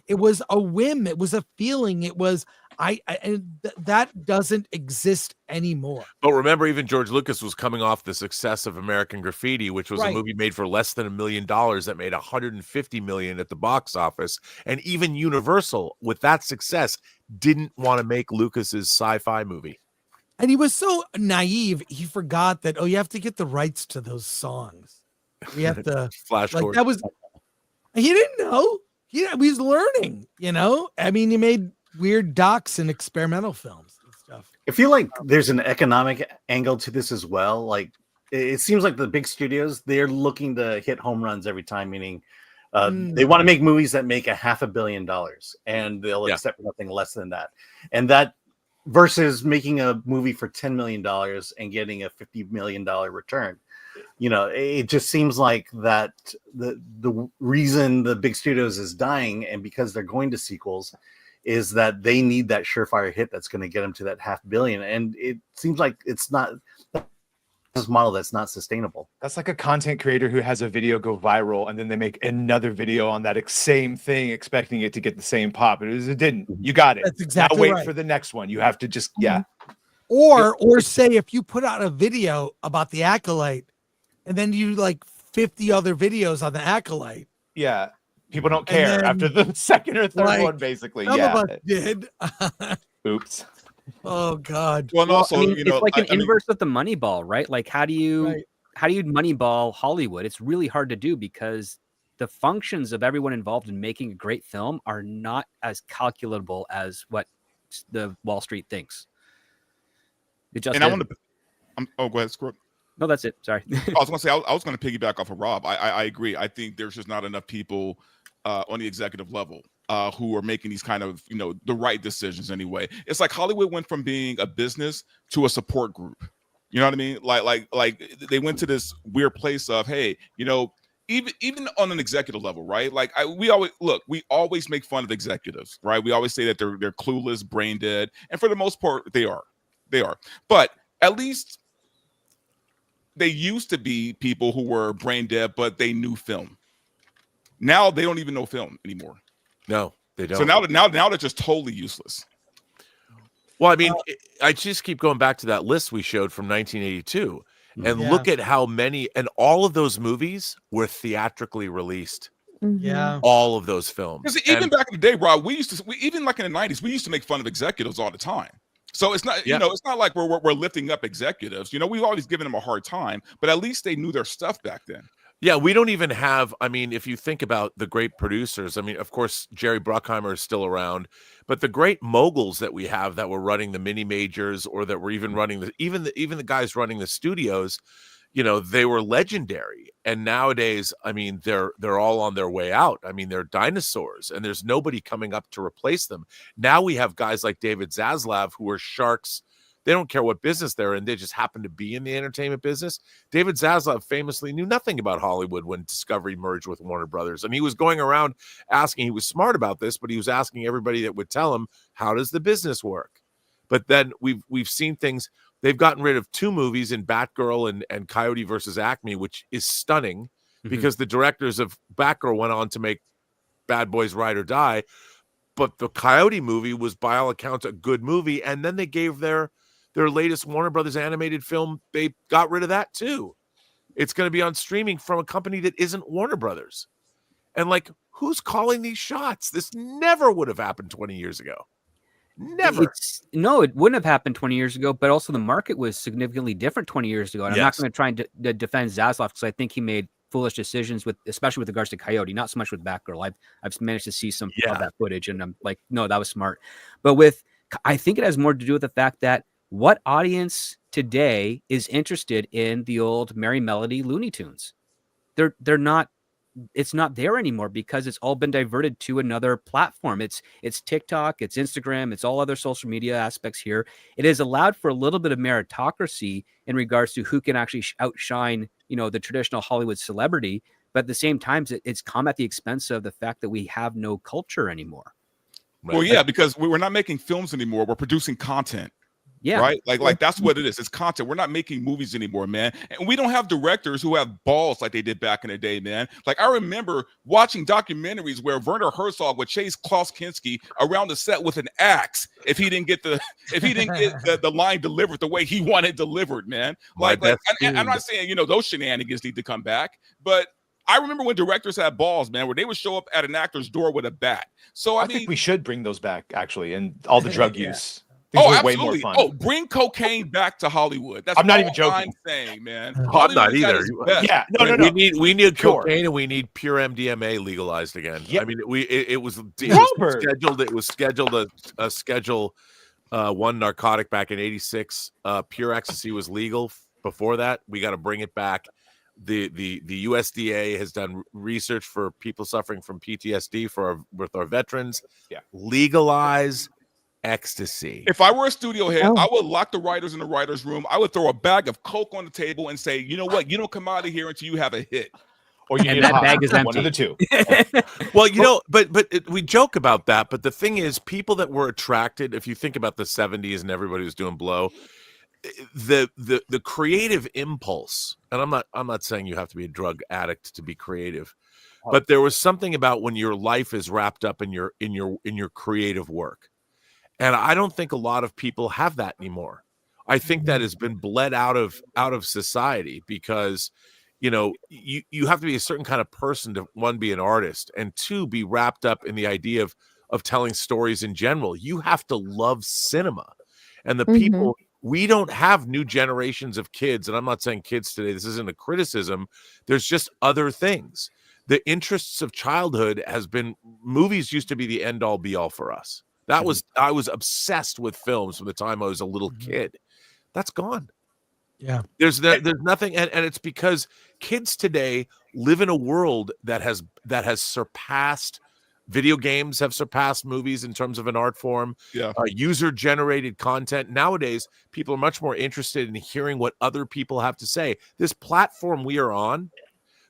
it was a whim. It was a feeling. It was, that doesn't exist anymore. But remember, even George Lucas was coming off the success of American Graffiti, which was a movie made for less than $1 million that made $150 million at the box office. And even Universal, with that success, didn't want to make Lucas's sci-fi movie. And he was so naive, he forgot that, you have to get the rights to those songs. We have to Flash Gordon. that was, he didn't know. He was learning, I mean, he made weird docs and experimental films and stuff. I feel like there's an economic angle to this as well. Like, it seems like the big studios, they're looking to hit home runs every time, meaning they want to make movies that make $500 million, and they'll accept nothing less than that. And that versus making a movie for $10 million and getting a $50 million return. It just seems like that the reason the big studios is dying, and because they're going to sequels, is that they need that surefire hit that's going to get them to that $500 million. And it seems like it's not this model that's not sustainable. That's like a content creator who has a video go viral and then they make another video on that same thing, expecting it to get the same pop. It didn't. You got it. That's exactly now wait right. for the next one. You have to just Or say if you put out a video about the Acolyte and then you like 50 other videos on the Acolyte. Yeah. People don't care after the second or third one, basically. Some of us did. Oops. Oh God. Well, and also, it's like an inverse of the Moneyball, right? Like, how do you Moneyball Hollywood? It's really hard to do because the functions of everyone involved in making a great film are not as calculable as what the Wall Street thinks. Go ahead, Scrub. No, that's it. Sorry. I was going to say, I was going to piggyback off of Rob. I agree. I think there's just not enough people on the executive level who are making these kind of, the right decisions anyway. It's like Hollywood went from being a business to a support group. You know what I mean? Like they went to this weird place of, hey, even on an executive level, right? Like we always make fun of executives, right? We always say that they're clueless, brain dead, and for the most part, they are. But at least they used to be people who were brain dead, but they knew film. Now they don't even know film anymore. No, they don't. So now they're just totally useless. Well, I mean, I just keep going back to that list we showed from 1982 and look at how many, and all of those movies were theatrically released. Yeah. All of those films. Because even back in the day, Rob, even like in the 90s, we used to make fun of executives all the time. So it's not, it's not like we're lifting up executives. We've always given them a hard time, but at least they knew their stuff back then. Yeah, we don't even have, I mean, if you think about the great producers, I mean, of course, Jerry Bruckheimer is still around, but the great moguls that we have that were running the mini majors or that were even running even the guys running the studios, they were legendary. And nowadays, I mean, they're all on their way out. I mean, they're dinosaurs and there's nobody coming up to replace them. Now we have guys like David Zaslav who are sharks. They don't care what business they're in. They just happen to be in the entertainment business. David Zaslav famously knew nothing about Hollywood when Discovery merged with Warner Brothers. And he was going around asking, he was smart about this, but he was asking everybody that would tell him, how does the business work? But then we've seen things. They've gotten rid of 2 movies in Batgirl and Coyote versus Acme, which is stunning because the directors of Batgirl went on to make Bad Boys Ride or Die. But the Coyote movie was, by all accounts, a good movie. And then they gave their latest Warner Brothers animated film, they got rid of that too. It's going to be on streaming from a company that isn't Warner Brothers. And like, who's calling these shots? This never would have happened 20 years ago. Never. No, it wouldn't have happened 20 years ago, but also the market was significantly different 20 years ago. And I'm not going to try and defend Zaslav because I think he made foolish decisions especially with regards to Coyote, not so much with Batgirl. I've managed to see some of that footage and I'm like, no, that was smart. But I think it has more to do with the fact that what audience today is interested in the old Merry Melody Looney Tunes? They're not. It's not there anymore because it's all been diverted to another platform. It's TikTok, it's Instagram, it's all other social media aspects here. It has allowed for a little bit of meritocracy in regards to who can actually outshine, the traditional Hollywood celebrity. But at the same time, it's come at the expense of the fact that we have no culture anymore. Well, yeah, because we're not making films anymore. We're producing content. Yeah. Right. Like that's what it is. It's content. We're not making movies anymore, man. And we don't have directors who have balls like they did back in the day, man. Like I remember watching documentaries where Werner Herzog would chase Klaus Kinski around the set with an axe if he didn't get the line delivered the way he wanted delivered, man. I'm not saying, those shenanigans need to come back, but I remember when directors had balls, man, where they would show up at an actor's door with a bat. So I mean, think we should bring those back actually, and all the drug use. Absolutely. Bring cocaine back to Hollywood. That's I'm not even joking. I'm saying, man. I'm not either. Yeah, no. We need cocaine and we need pure MDMA legalized again. Yeah. I mean, it was scheduled. It was scheduled a Schedule 1 narcotic back in '86. Pure ecstasy was legal before that. We got to bring it back. The USDA has done research for people suffering from PTSD with our veterans. Yeah, legalize ecstasy. If I were a studio head, I would lock the writers in the writer's room. I would throw a bag of coke on the table and say, you know what? You don't come out of here until you have a hit. Or you need that bag is empty. One of the two. Well, but we joke about that. But the thing is, people that were attracted, if you think about the 70s and everybody was doing blow, the creative impulse, and I'm not saying you have to be a drug addict to be creative, but there was something about when your life is wrapped up in your creative work. And I don't think a lot of people have that anymore. I think that has been bled out of society because, you have to be a certain kind of person to, 1, be an artist, and 2, be wrapped up in the idea of telling stories in general. You have to love cinema. And the people, we don't have new generations of kids. And I'm not saying kids today, this isn't a criticism. There's just other things. The interests of childhood movies used to be the end all be all for us. I was obsessed with films from the time I was a little kid. That's gone. Yeah. There's nothing. And it's because kids today live in a world that has surpassed Video games have surpassed movies in terms of an art form. Yeah. User-generated content. Nowadays, people are much more interested in hearing what other people have to say. This platform we are on,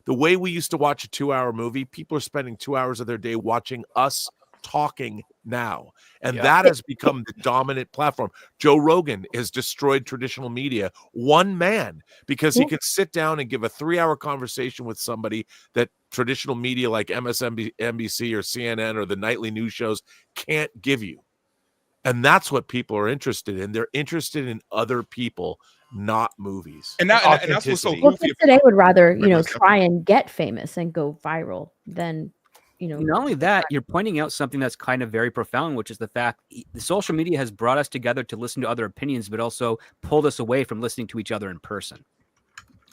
the way we used to watch a 2-hour movie, people are spending 2 hours of their day watching us talking now. And that has become the dominant platform. Joe Rogan has destroyed traditional media. One man, because he can sit down and give a 3-hour conversation with somebody that traditional media like MSNBC or CNN or the nightly news shows can't give you. And that's what people are interested in. They're interested in other people, not movies. And that's what's so Well, goofy. kids today would rather, try and get famous and go viral than, Not only that, you're pointing out something that's kind of very profound, which is the fact the social media has brought us together to listen to other opinions, but also pulled us away from listening to each other in person.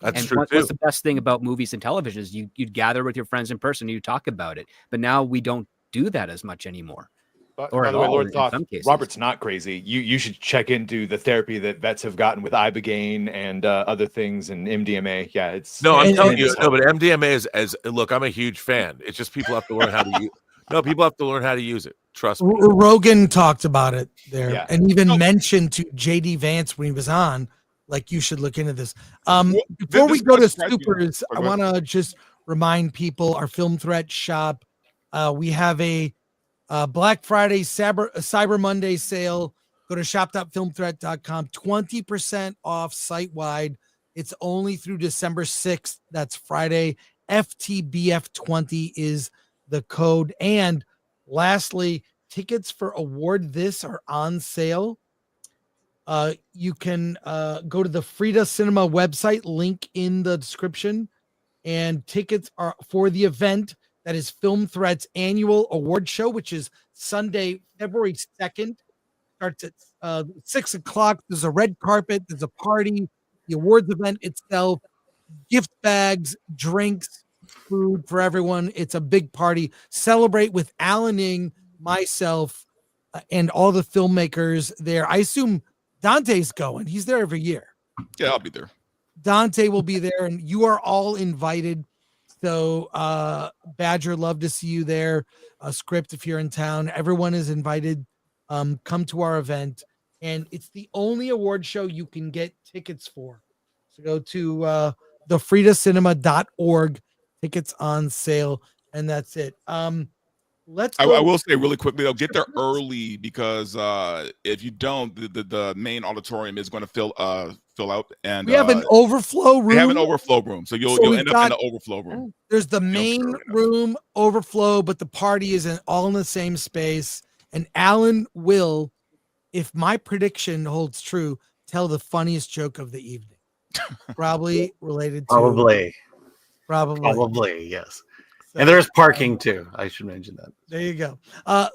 That's true. What's the best thing about movies and television is you'd gather with your friends in person, and you talk about it. But now we don't do that as much anymore. By the way, Lord Thoth, Robert's not crazy. You should check into the therapy that vets have gotten with Ibogaine and other things and MDMA. Yeah, it's I'm telling you, but MDMA is look. I'm a huge fan. It's just people have to learn how to use. No, people have to learn how to use it. Trust me. Rogan talked about it there, and even mentioned to JD Vance when he was on, like, you should look into this. Before we go to supers, I want to just remind people our Film Threat shop. We have a Black Friday, Cyber Monday sale. Go to shop.filmthreat.com. 20% off site-wide. It's only through December 6th. That's Friday. FTBF20 is the code. And lastly, tickets for Award This are on sale. You can go to the Frida Cinema website, link in the description. And tickets are for the event. That is Film Threat's annual award show, which is Sunday, February 2nd. Starts at 6 o'clock. There's a red carpet. There's a party. The awards event itself, gift bags, drinks, food for everyone. It's a big party. Celebrate with Alan Ing, myself, and all the filmmakers there. I assume Dante's going. He's there every year. Yeah, I'll be there. Dante will be there, and you are all invited. So, Badger, love to see you there. Script, if you're in town, everyone is invited. Come to our event, and it's the only award show you can get tickets for. So go to thefridacinema.org. Tickets on sale, and that's it. I will say really quickly, though, get there early, because if you don't, the main auditorium is going to fill out, and we have an overflow room. We have an overflow room, so you'll end up in the overflow room. There's the main room overflow, but the party is all in the same space. And Alan will, if my prediction holds true, tell the funniest joke of the evening. Probably related to probably yes. And there's parking too. I should mention that. There you go.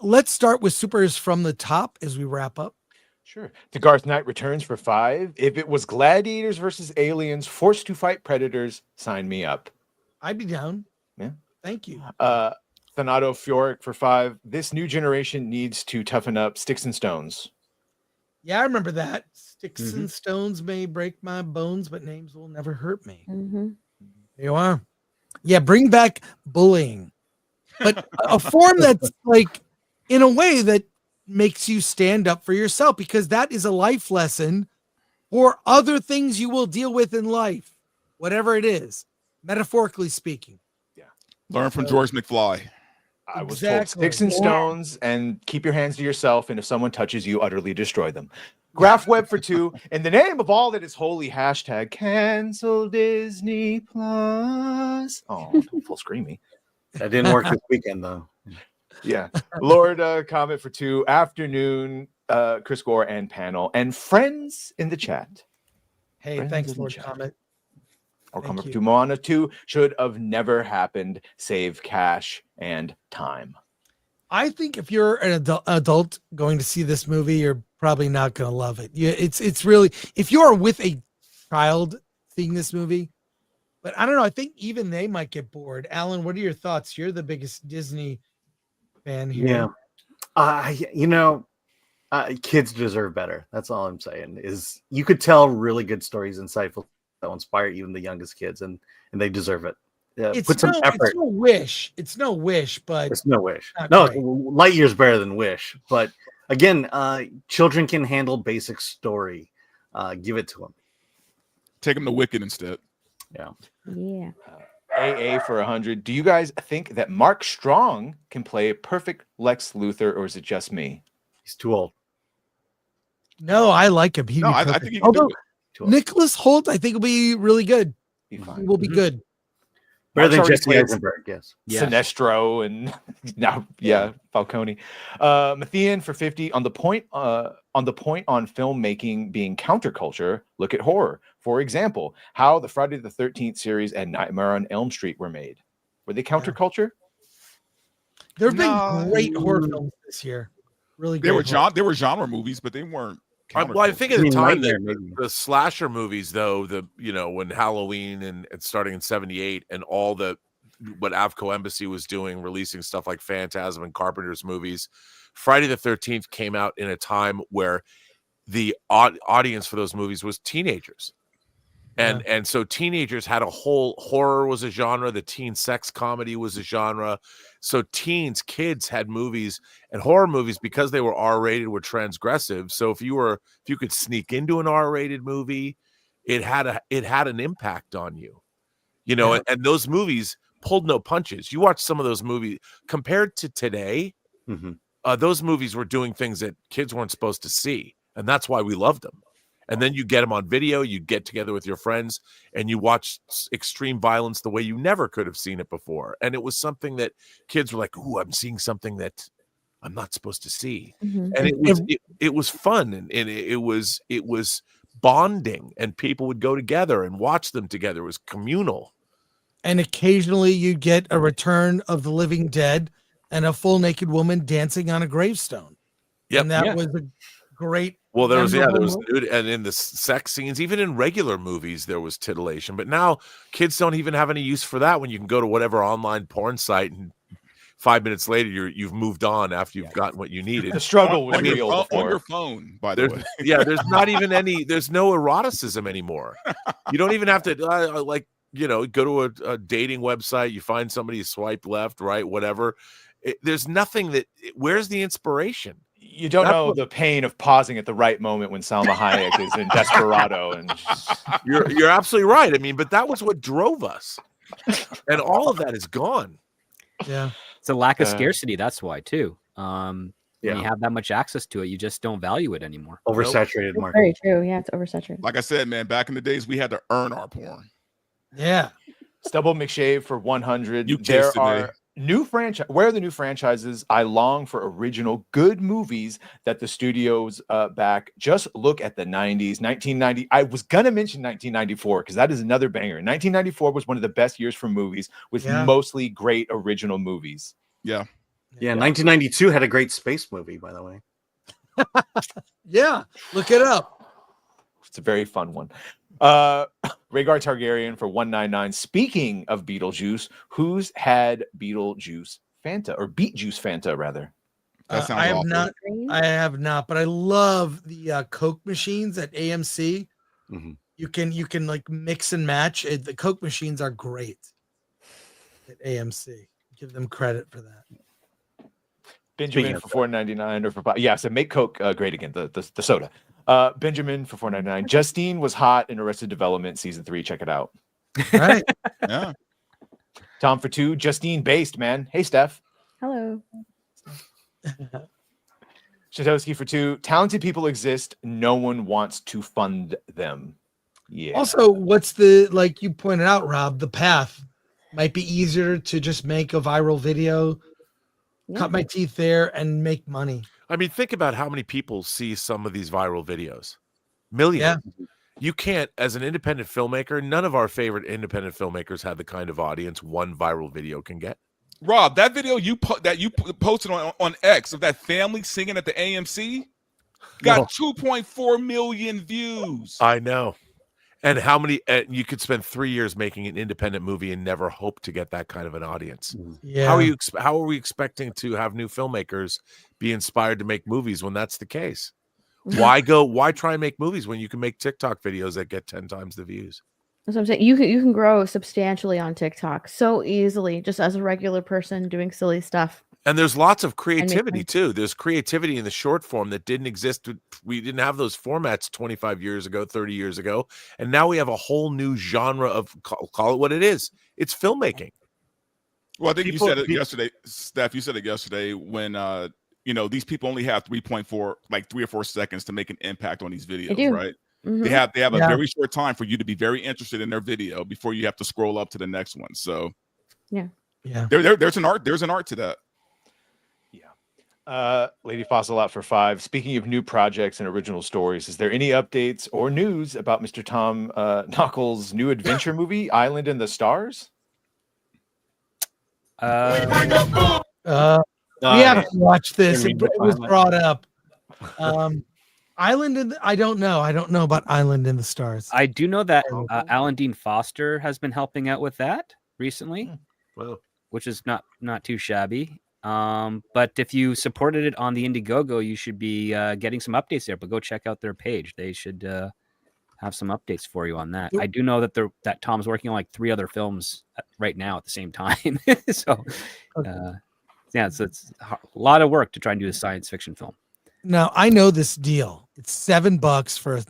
Let's start with supers from the top as we wrap up. Sure. The Garth Knight returns for 5. If it was gladiators versus aliens forced to fight predators, sign me up. I'd be down. Yeah. Thank you. Thanato Fjork for 5. This new generation needs to toughen up. Sticks and stones. Yeah, I remember that. Sticks and stones may break my bones, but names will never hurt me. Mm-hmm. There you are. Yeah, bring back bullying, but a form that's like, in a way that makes you stand up for yourself, because that is a life lesson for other things you will deal with in life, whatever it is, metaphorically speaking. Yeah. Learn from George McFly. I was told sticks and stones, and keep your hands to yourself, and if someone touches you, utterly destroy them. Graph Web for 2. In the name of all that is holy, hashtag cancel Disney Plus. Oh, full screamy. That didn't work this weekend, though. Yeah. Lord comment for 2. Afternoon, Chris Gore and panel, and friends in the chat. Hey, Friends thanks, in the Lord chat. Comment. Or comment for 2. Moana 2 should have never happened. Save cash and time. I think if you're an adult going to see this movie, you're probably not going to love it. Yeah, it's really, if you are with a child seeing this movie, but I don't know. I think even they might get bored. Alan, what are your thoughts? You're the biggest Disney fan here. Yeah. Kids deserve better. That's all I'm saying. Is you could tell really good stories, insightful, that will inspire even the youngest kids, and they deserve it. put some effort. It's no Wish. It's no Wish, but It's no Wish. not No, great. light years better than Wish. But again, children can handle basic story. Give it to them. Take them to Wicked instead. Yeah. Yeah. AA for 100. Do you guys think that Mark Strong can play a perfect Lex Luthor, or is it just me? He's too old. No, I like him. He'd No, be I perfect. think he can do Although it. Nicholas Holt, I think will be really good. Be He fine. will be good. Better than Mark's already Jesse played Eisenberg, yes. Sinestro and now, Falcone. Matthian for 50 on the point on filmmaking being counterculture. Look at horror. For example, how the Friday the 13th series and Nightmare on Elm Street were made. Were they counterculture? There have been great horror films this year. Really great. They were genre movies, but they weren't. Well, I think at the mean, time Nightmare, that maybe. the slasher movies, though, when Halloween and starting in '78 and all what Avco Embassy was doing, releasing stuff like Phantasm and Carpenter's movies, Friday the 13th came out in a time where the audience for those movies was teenagers. And so teenagers had a whole horror was a genre. The teen sex comedy was a genre. So kids had movies, and horror movies, because they were R-rated, were transgressive. So if you could sneak into an R-rated movie, it had an impact on you, and those movies pulled no punches. You watch some of those movies compared to today, those movies were doing things that kids weren't supposed to see. And that's why we loved them. And then you get them on video, you get together with your friends, and you watch extreme violence the way you never could have seen it before. And it was something that kids were like, "Ooh, I'm seeing something that I'm not supposed to see." And it was fun, and it was bonding, and people would go together and watch them together. It was communal. And occasionally you'd get a Return of the Living Dead and a full naked woman dancing on a gravestone. Yep. And that was a great. Well, there was memorable nude, and in the sex scenes, even in regular movies, there was titillation. But now kids don't even have any use for that when you can go to whatever online porn site, and 5 minutes later you've moved on after you've gotten what you needed. The struggle was on real your phone, by the way. There's not even there's no eroticism anymore. You don't even have to go to a dating website. You find somebody, you swipe left, right, whatever. There's nothing where's the inspiration? You don't know the pain of pausing at the right moment when Salma Hayek is in Desperado, and you're absolutely right. I mean, but that was what drove us, and all of that is gone. Yeah, it's a lack of scarcity. That's why too. When you have that much access to it, you just don't value it anymore. Oversaturated market. Very true. Yeah, it's oversaturated. Like I said, man, back in the days, we had to earn our porn. Yeah. Stubble McShave for 100. There are new franchise. Where are the new franchises? I long for original good movies that the studios back. Just look at the 90s, 1990. I was gonna mention 1994 because that is another banger. 1994 was one of the best years for movies with mostly great original movies. Yeah, 1992 had a great space movie, by the way. Yeah, look it up. It's a very fun one. Rhaegar Targaryen for 199. Speaking of Beetlejuice, who's had Beetlejuice Fanta or Beet Juice Fanta rather? That sounds I have awful. not. I have not, but I love the Coke machines at AMC. You can like mix and match. The Coke machines are great at AMC. Give them credit for that. Benjamin for 4.99 or for so make Coke great again. The soda. Benjamin for 4.99. Justine was hot in Arrested Development season 3. Check it out. Right. Yeah. Tom for 2. Justine based, man. Hey, Steph. Hello. Shatowski for 2. Talented people exist. No one wants to fund them. Yeah. Also, what's the, like you pointed out, Rob, the path might be easier to just make a viral video, cut my teeth there, and make money. I mean, think about how many people see some of these viral videos. Millions. Yeah. You can't, as an independent filmmaker, none of our favorite independent filmmakers have the kind of audience one viral video can get. Rob, that video you posted on X of that family singing at the AMC got 2.4 million views. I know. And how many you could spend 3 years making an independent movie and never hope to get that kind of an audience. Yeah. How are we expecting to have new filmmakers be inspired to make movies when that's the case? Why try and make movies when you can make TikTok videos that get 10 times the views? That's what I'm saying. You can grow substantially on TikTok so easily, just as a regular person doing silly stuff. And there's lots of creativity too. There's creativity in the short form that didn't exist. We didn't have those formats 25 years ago, 30 years ago. And now we have a whole new genre of, call it what it is. It's filmmaking. Well, I think you said it yesterday, Steph. You said it yesterday when these people only have 3 or 4 seconds to make an impact on these videos, right? Mm-hmm. They have a very short time for you to be very interested in their video before you have to scroll up to the next one. So yeah. There's an art to that. Lady Fossil out for 5. Speaking of new projects and original stories, is there any updates or news about Mr. Tom Knuckles' new adventure movie, Island in the Stars? We have to watch this. It was brought up. I don't know about Island in the Stars. I do know that Alan Dean Foster has been helping out with that recently, which is not too shabby. But if you supported it on the Indiegogo, you should be getting some updates there. But go check out their page; they should have some updates for you on that. I do know that Tom's working on like 3 other films right now at the same time. So, so it's a lot of work to try and do a science fiction film. Now I know this deal. It's $7 for a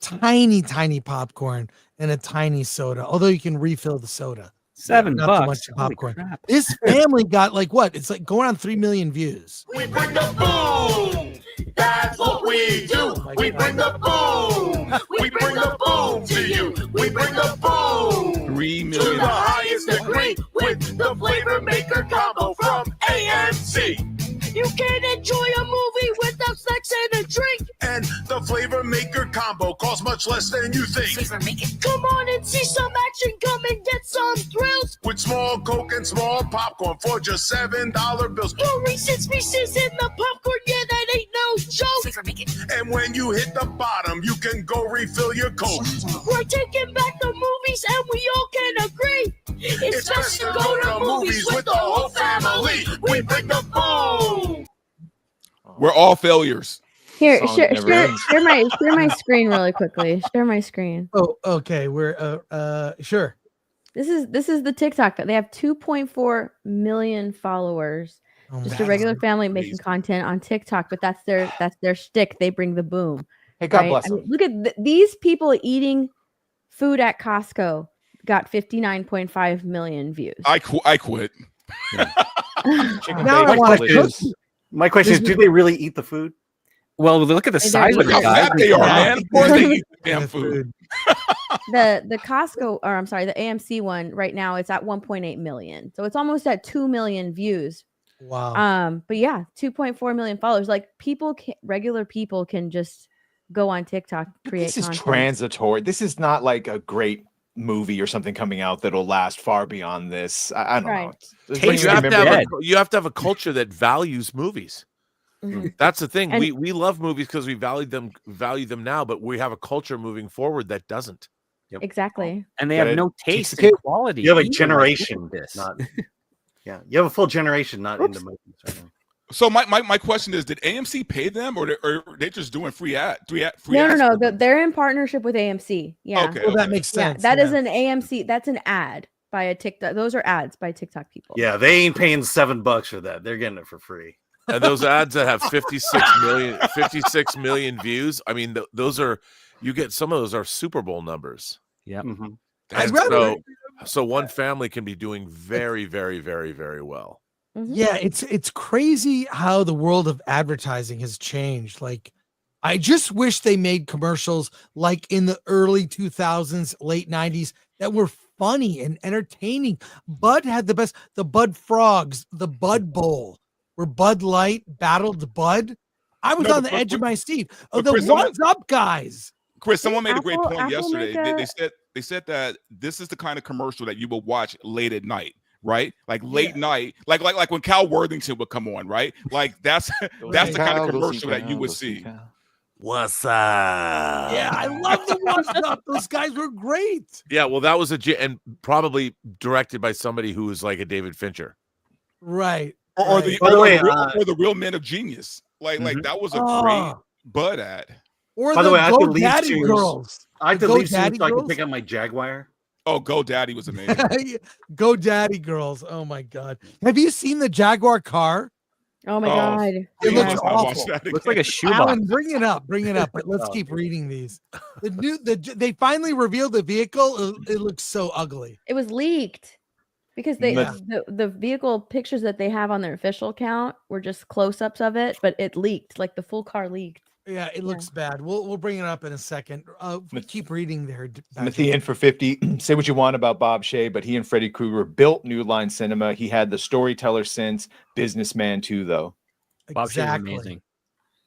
tiny popcorn and a tiny soda. Although you can refill the soda. $7. Not too much popcorn. This family got like what? It's like going on 3 million views. We bring the boom. That's what we do. We bring the boom. We bring the boom to you. We bring the boom 3 million to the highest degree with the Flavor Maker combo from AMC. You can enjoy a movie without sex and a drink. And the Flavor Maker combo costs much less than you think. Come on and see some action. Come and get some thrills. With small Coke and small popcorn for just $7 bills. No Reese's Pieces in the popcorn. Yeah, that ain't no joke. And when you hit the bottom, you can go refill your Coke. We're taking back the movies and we all can agree. It's best to go to movies with the whole family. We bring the boom. We're all failures. Here, share my screen really quickly. Share my screen. Oh, okay. We're sure. This is the TikTok that they have 2.4 million followers. Just a regular family making content on TikTok, but that's their shtick. They bring the boom. Hey, God bless them. Look at these people eating food at Costco. Got 59.5 million views. I quit. Now I want to cook. My question is, do they really eat the food? Well, look at the size of the guys. They are, man. Of course they eat the damn food. The Costco, or I'm sorry, the AMC one right now, it's at 1.8 million. So it's almost at 2 million views. Wow. But yeah, 2.4 million followers. Like regular people can just go on TikTok, create This is content. transitory. This is not like a great movie or something coming out that'll last far beyond this. I don't know. You have to have a culture that values movies. Mm-hmm. That's the thing. We love movies because we value them now, but we have a culture moving forward that doesn't. Exactly. And they have no taste in quality. You have a generation. You have a full generation not into movies right now. So my question is, did AMC pay them, or they just doing free ads? No. They're in partnership with AMC. Yeah. Okay. Well, that makes sense. That is an AMC. That's an ad by a TikTok. Those are ads by TikTok people. Yeah, they ain't paying $7 for that. They're getting it for free. And those ads that have 56 million views. I mean, those are, you get, some of those are Super Bowl numbers. Yeah. Mm-hmm. So one family can be doing very, very, very, very well. Mm-hmm. Yeah, it's crazy how the world of advertising has changed. Like, I just wish they made commercials like in the early 2000s, late 90s that were funny and entertaining. Bud had the best, the Bud Frogs, the Bud Bowl, where Bud Light battled Bud. I was on the edge of my seat. Oh, the Chris, What's Up guys. Chris, someone made a great point yesterday. They said that this is the kind of commercial that you will watch late at night. Right, like late night, like when Cal Worthington would come on, right? Like that's the kind of commercial that you would see. What's up? Yeah, I love the What's Up. Those guys were great. Yeah, well, that was and probably directed by somebody who was like a David Fincher, right? Or the Real Men of Genius. Like that was a great Bud ad. Or by the way, I have to leave Daddy soon. Girls. I have to leave soon so I can pick up my Jaguar. Oh, GoDaddy was amazing. GoDaddy girls. Oh my god. Have you seen the Jaguar car? Oh my god. It Yeah. looks awful. Looks like a shoebox. Alan, bring it up. But let's keep reading these. They finally revealed the vehicle. It looks so ugly. It was leaked because the vehicle pictures that they have on their official account were just close-ups of it, but it leaked. Like the full car leaked. Yeah, it looks bad. We'll bring it up in a second. Keep reading there. Mathian for 50. Say what you want about Bob Shea, but he and Freddy Krueger built New Line Cinema. He had the storyteller sense. Businessman too, though. Bob Shea was amazing.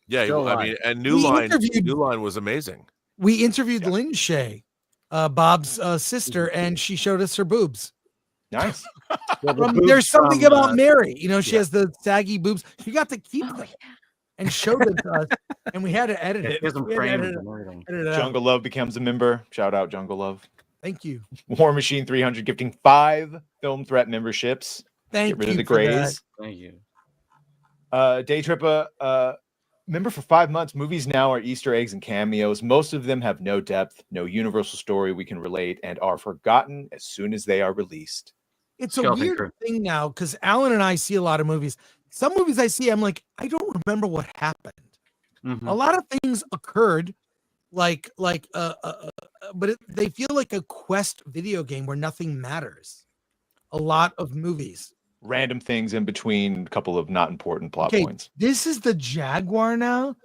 Yeah, Still I mean, alive. and New Line was amazing. We interviewed Lynn Shea, Bob's sister, and she showed us her boobs. Nice. There's something about Mary. You know, she has the saggy boobs. She got to keep them and showed them to us, and we had to edit it. Jungle Love becomes a member. Shout out Jungle Love. Thank you. War Machine 300 gifting 5 Film Threat memberships. Thank Get rid you of the for grays. Thank you. Day Trippa, member for 5 months. Movies now are Easter eggs and cameos. Most of them have no depth, no universal story we can relate, and are forgotten as soon as they are released. It's a weird thing now because Alan and I see a lot of movies. Some movies I see, I'm like, I don't remember what happened. A lot of things occurred, but they feel like a Quest video game where nothing matters. A lot of movies. Random things in between a couple of not important plot points. This is the Jaguar now.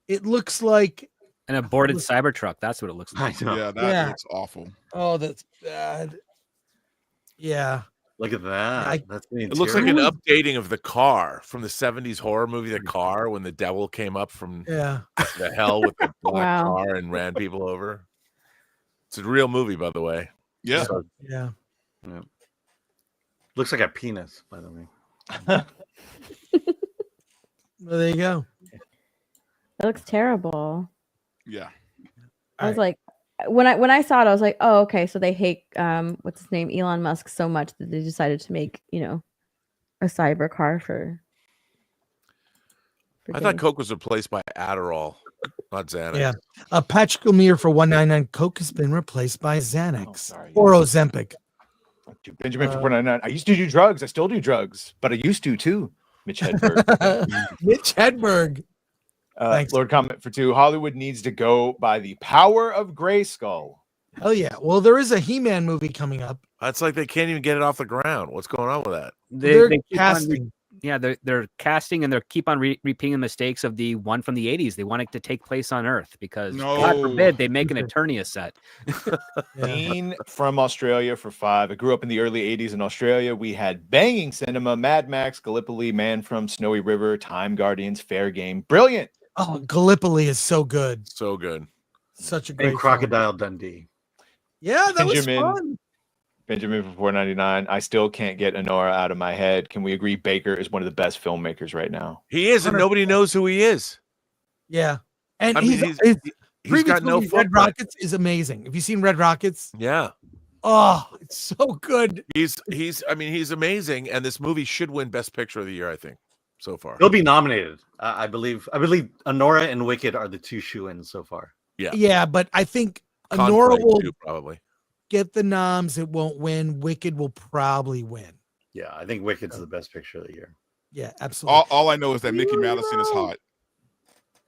It looks like an aborted Cybertruck. That's what it looks like. Yeah, that looks awful. Oh, that's bad. Yeah. Look at that. It looks like an updating of the car from the 70s horror movie, The Car, when the devil came up from the hell with the black car and ran people over. It's a real movie, by the way. Yeah. So, yeah. Looks like a penis, by the way. Well, there you go. It looks terrible. Yeah. I was like, when I saw it, I was like, oh, okay. So they hate what's his name, Elon Musk, so much that they decided to make, a cyber car for I thought Coke was replaced by Adderall, not Xanax. Yeah. Patrick Lemire for $1.99. Coke has been replaced by Xanax or Ozempic. Benjamin for $4.99. I used to do drugs. I still do drugs, but I used to too. Mitch Hedberg. Mitch Hedberg. Lord Comment for 2. Hollywood needs to go by the power of Grayskull. Oh yeah. Well, there is a He-Man movie coming up. It's like they can't even get it off the ground. What's going on with that? They're casting. They're casting and they keep on repeating the mistakes of the one from the 80s. They want it to take place on Earth because God forbid they make an Eternia set. Dean from Australia for 5. I grew up in the early 80s in Australia. We had banging cinema, Mad Max, Gallipoli, Man from Snowy River, Time Guardians, Fair Game. Brilliant. Oh, Gallipoli is so good. So good. Such a great and Crocodile Dundee. Yeah, that was fun. Benjamin for $4.99. I still can't get Honora out of my head. Can we agree Baker is one of the best filmmakers right now? He is, and nobody knows who he is. Yeah. And I mean, he's got no Red Rockets is amazing. Have you seen Red Rockets? Yeah. Oh, it's so good. He's amazing, and this movie should win Best Picture of the Year, I think, so far. He'll be nominated. I believe Honora and Wicked are the 2 shoo-ins so far. Yeah. Yeah, but I think Convoy Honora will probably get the noms. It won't win. Wicked will probably win. Yeah, I think Wicked's the best picture of the year. Yeah, absolutely. All I know is that Mickey Madison is hot.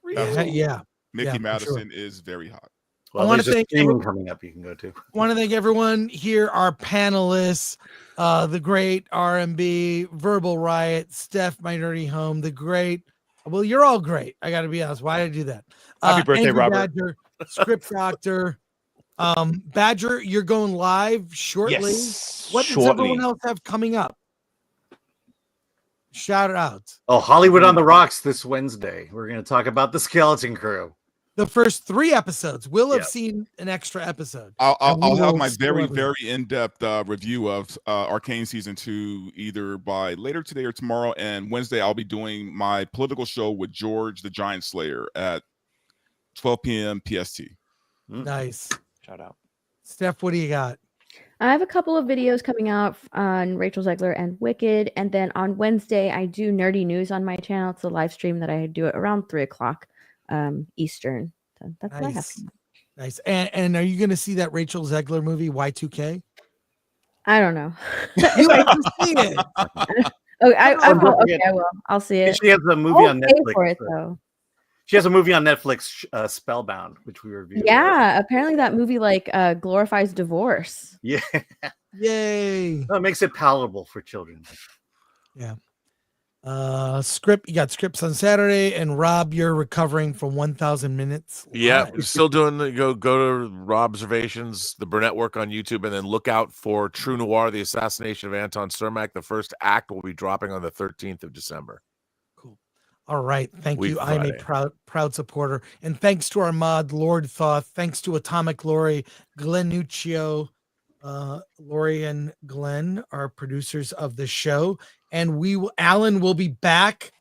Yeah. Mickey Madison is very hot. Well, I want to thank everyone coming up. You can go to. I want to thank everyone here, our panelists, the great R&B, Verbal Riot, Steph, My Dirty Home, the great. Well, you're all great. I got to be honest. Why did I do that? Happy birthday, Angry Robert. Badger, Script Doctor, Badger. You're going live shortly. Yes, What does everyone else have coming up? Shout it out. Oh, Hollywood on the Rocks this Wednesday. We're going to talk about the Skeleton Crew. The first 3 episodes. We'll have seen an extra episode. I'll have my very in-depth review of Arcane Season 2 either by later today or tomorrow. And Wednesday, I'll be doing my political show with George the Giant Slayer at 12 p.m. PST. Nice. Shout out. Steph, what do you got? I have a couple of videos coming out on Rachel Zegler and Wicked. And then on Wednesday, I do Nerdy News on my channel. It's a live stream that I do it around 3 o'clock Eastern. So that's what I have. Nice. And are you going to see that Rachel Zegler movie Y2K? I don't know. You have to see it. Okay, I will. I'll see it. She has a movie on I'll pay Netflix. for it though. She has a movie on Netflix, Spellbound, which we reviewed. Yeah, apparently that movie like glorifies divorce. Yeah. Yay. That makes it palatable for children. Yeah. Script, you got scripts on Saturday, and Rob, you're recovering from 1,000 minutes. Yeah, live. still doing the go to Robservations, the Burnett work on YouTube, and then look out for True Noir, the assassination of Anton Cermak. The first act will be dropping on the 13th of December. Cool. All right. Thank Week you. I'm a Friday. proud supporter. And thanks to our mod, Lord Thoth. Thanks to Atomic Lori, Glenn Nuccio, Lori and Glenn are producers of the show. And Alan will be back.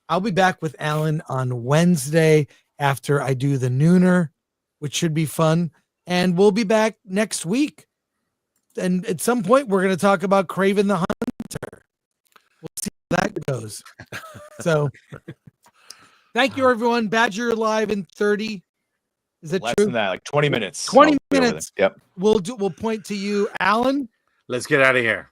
I'll be back with Alan on Wednesday after I do the nooner, which should be fun. And we'll be back next week. And at some point, we're going to talk about Kraven the Hunter. We'll see how that goes. So thank you, everyone. Badger live in 30. Is that Less true? than that, like 20 minutes. 20 I'll be over minutes. there. Yep. We'll point to you, Alan. Let's get out of here.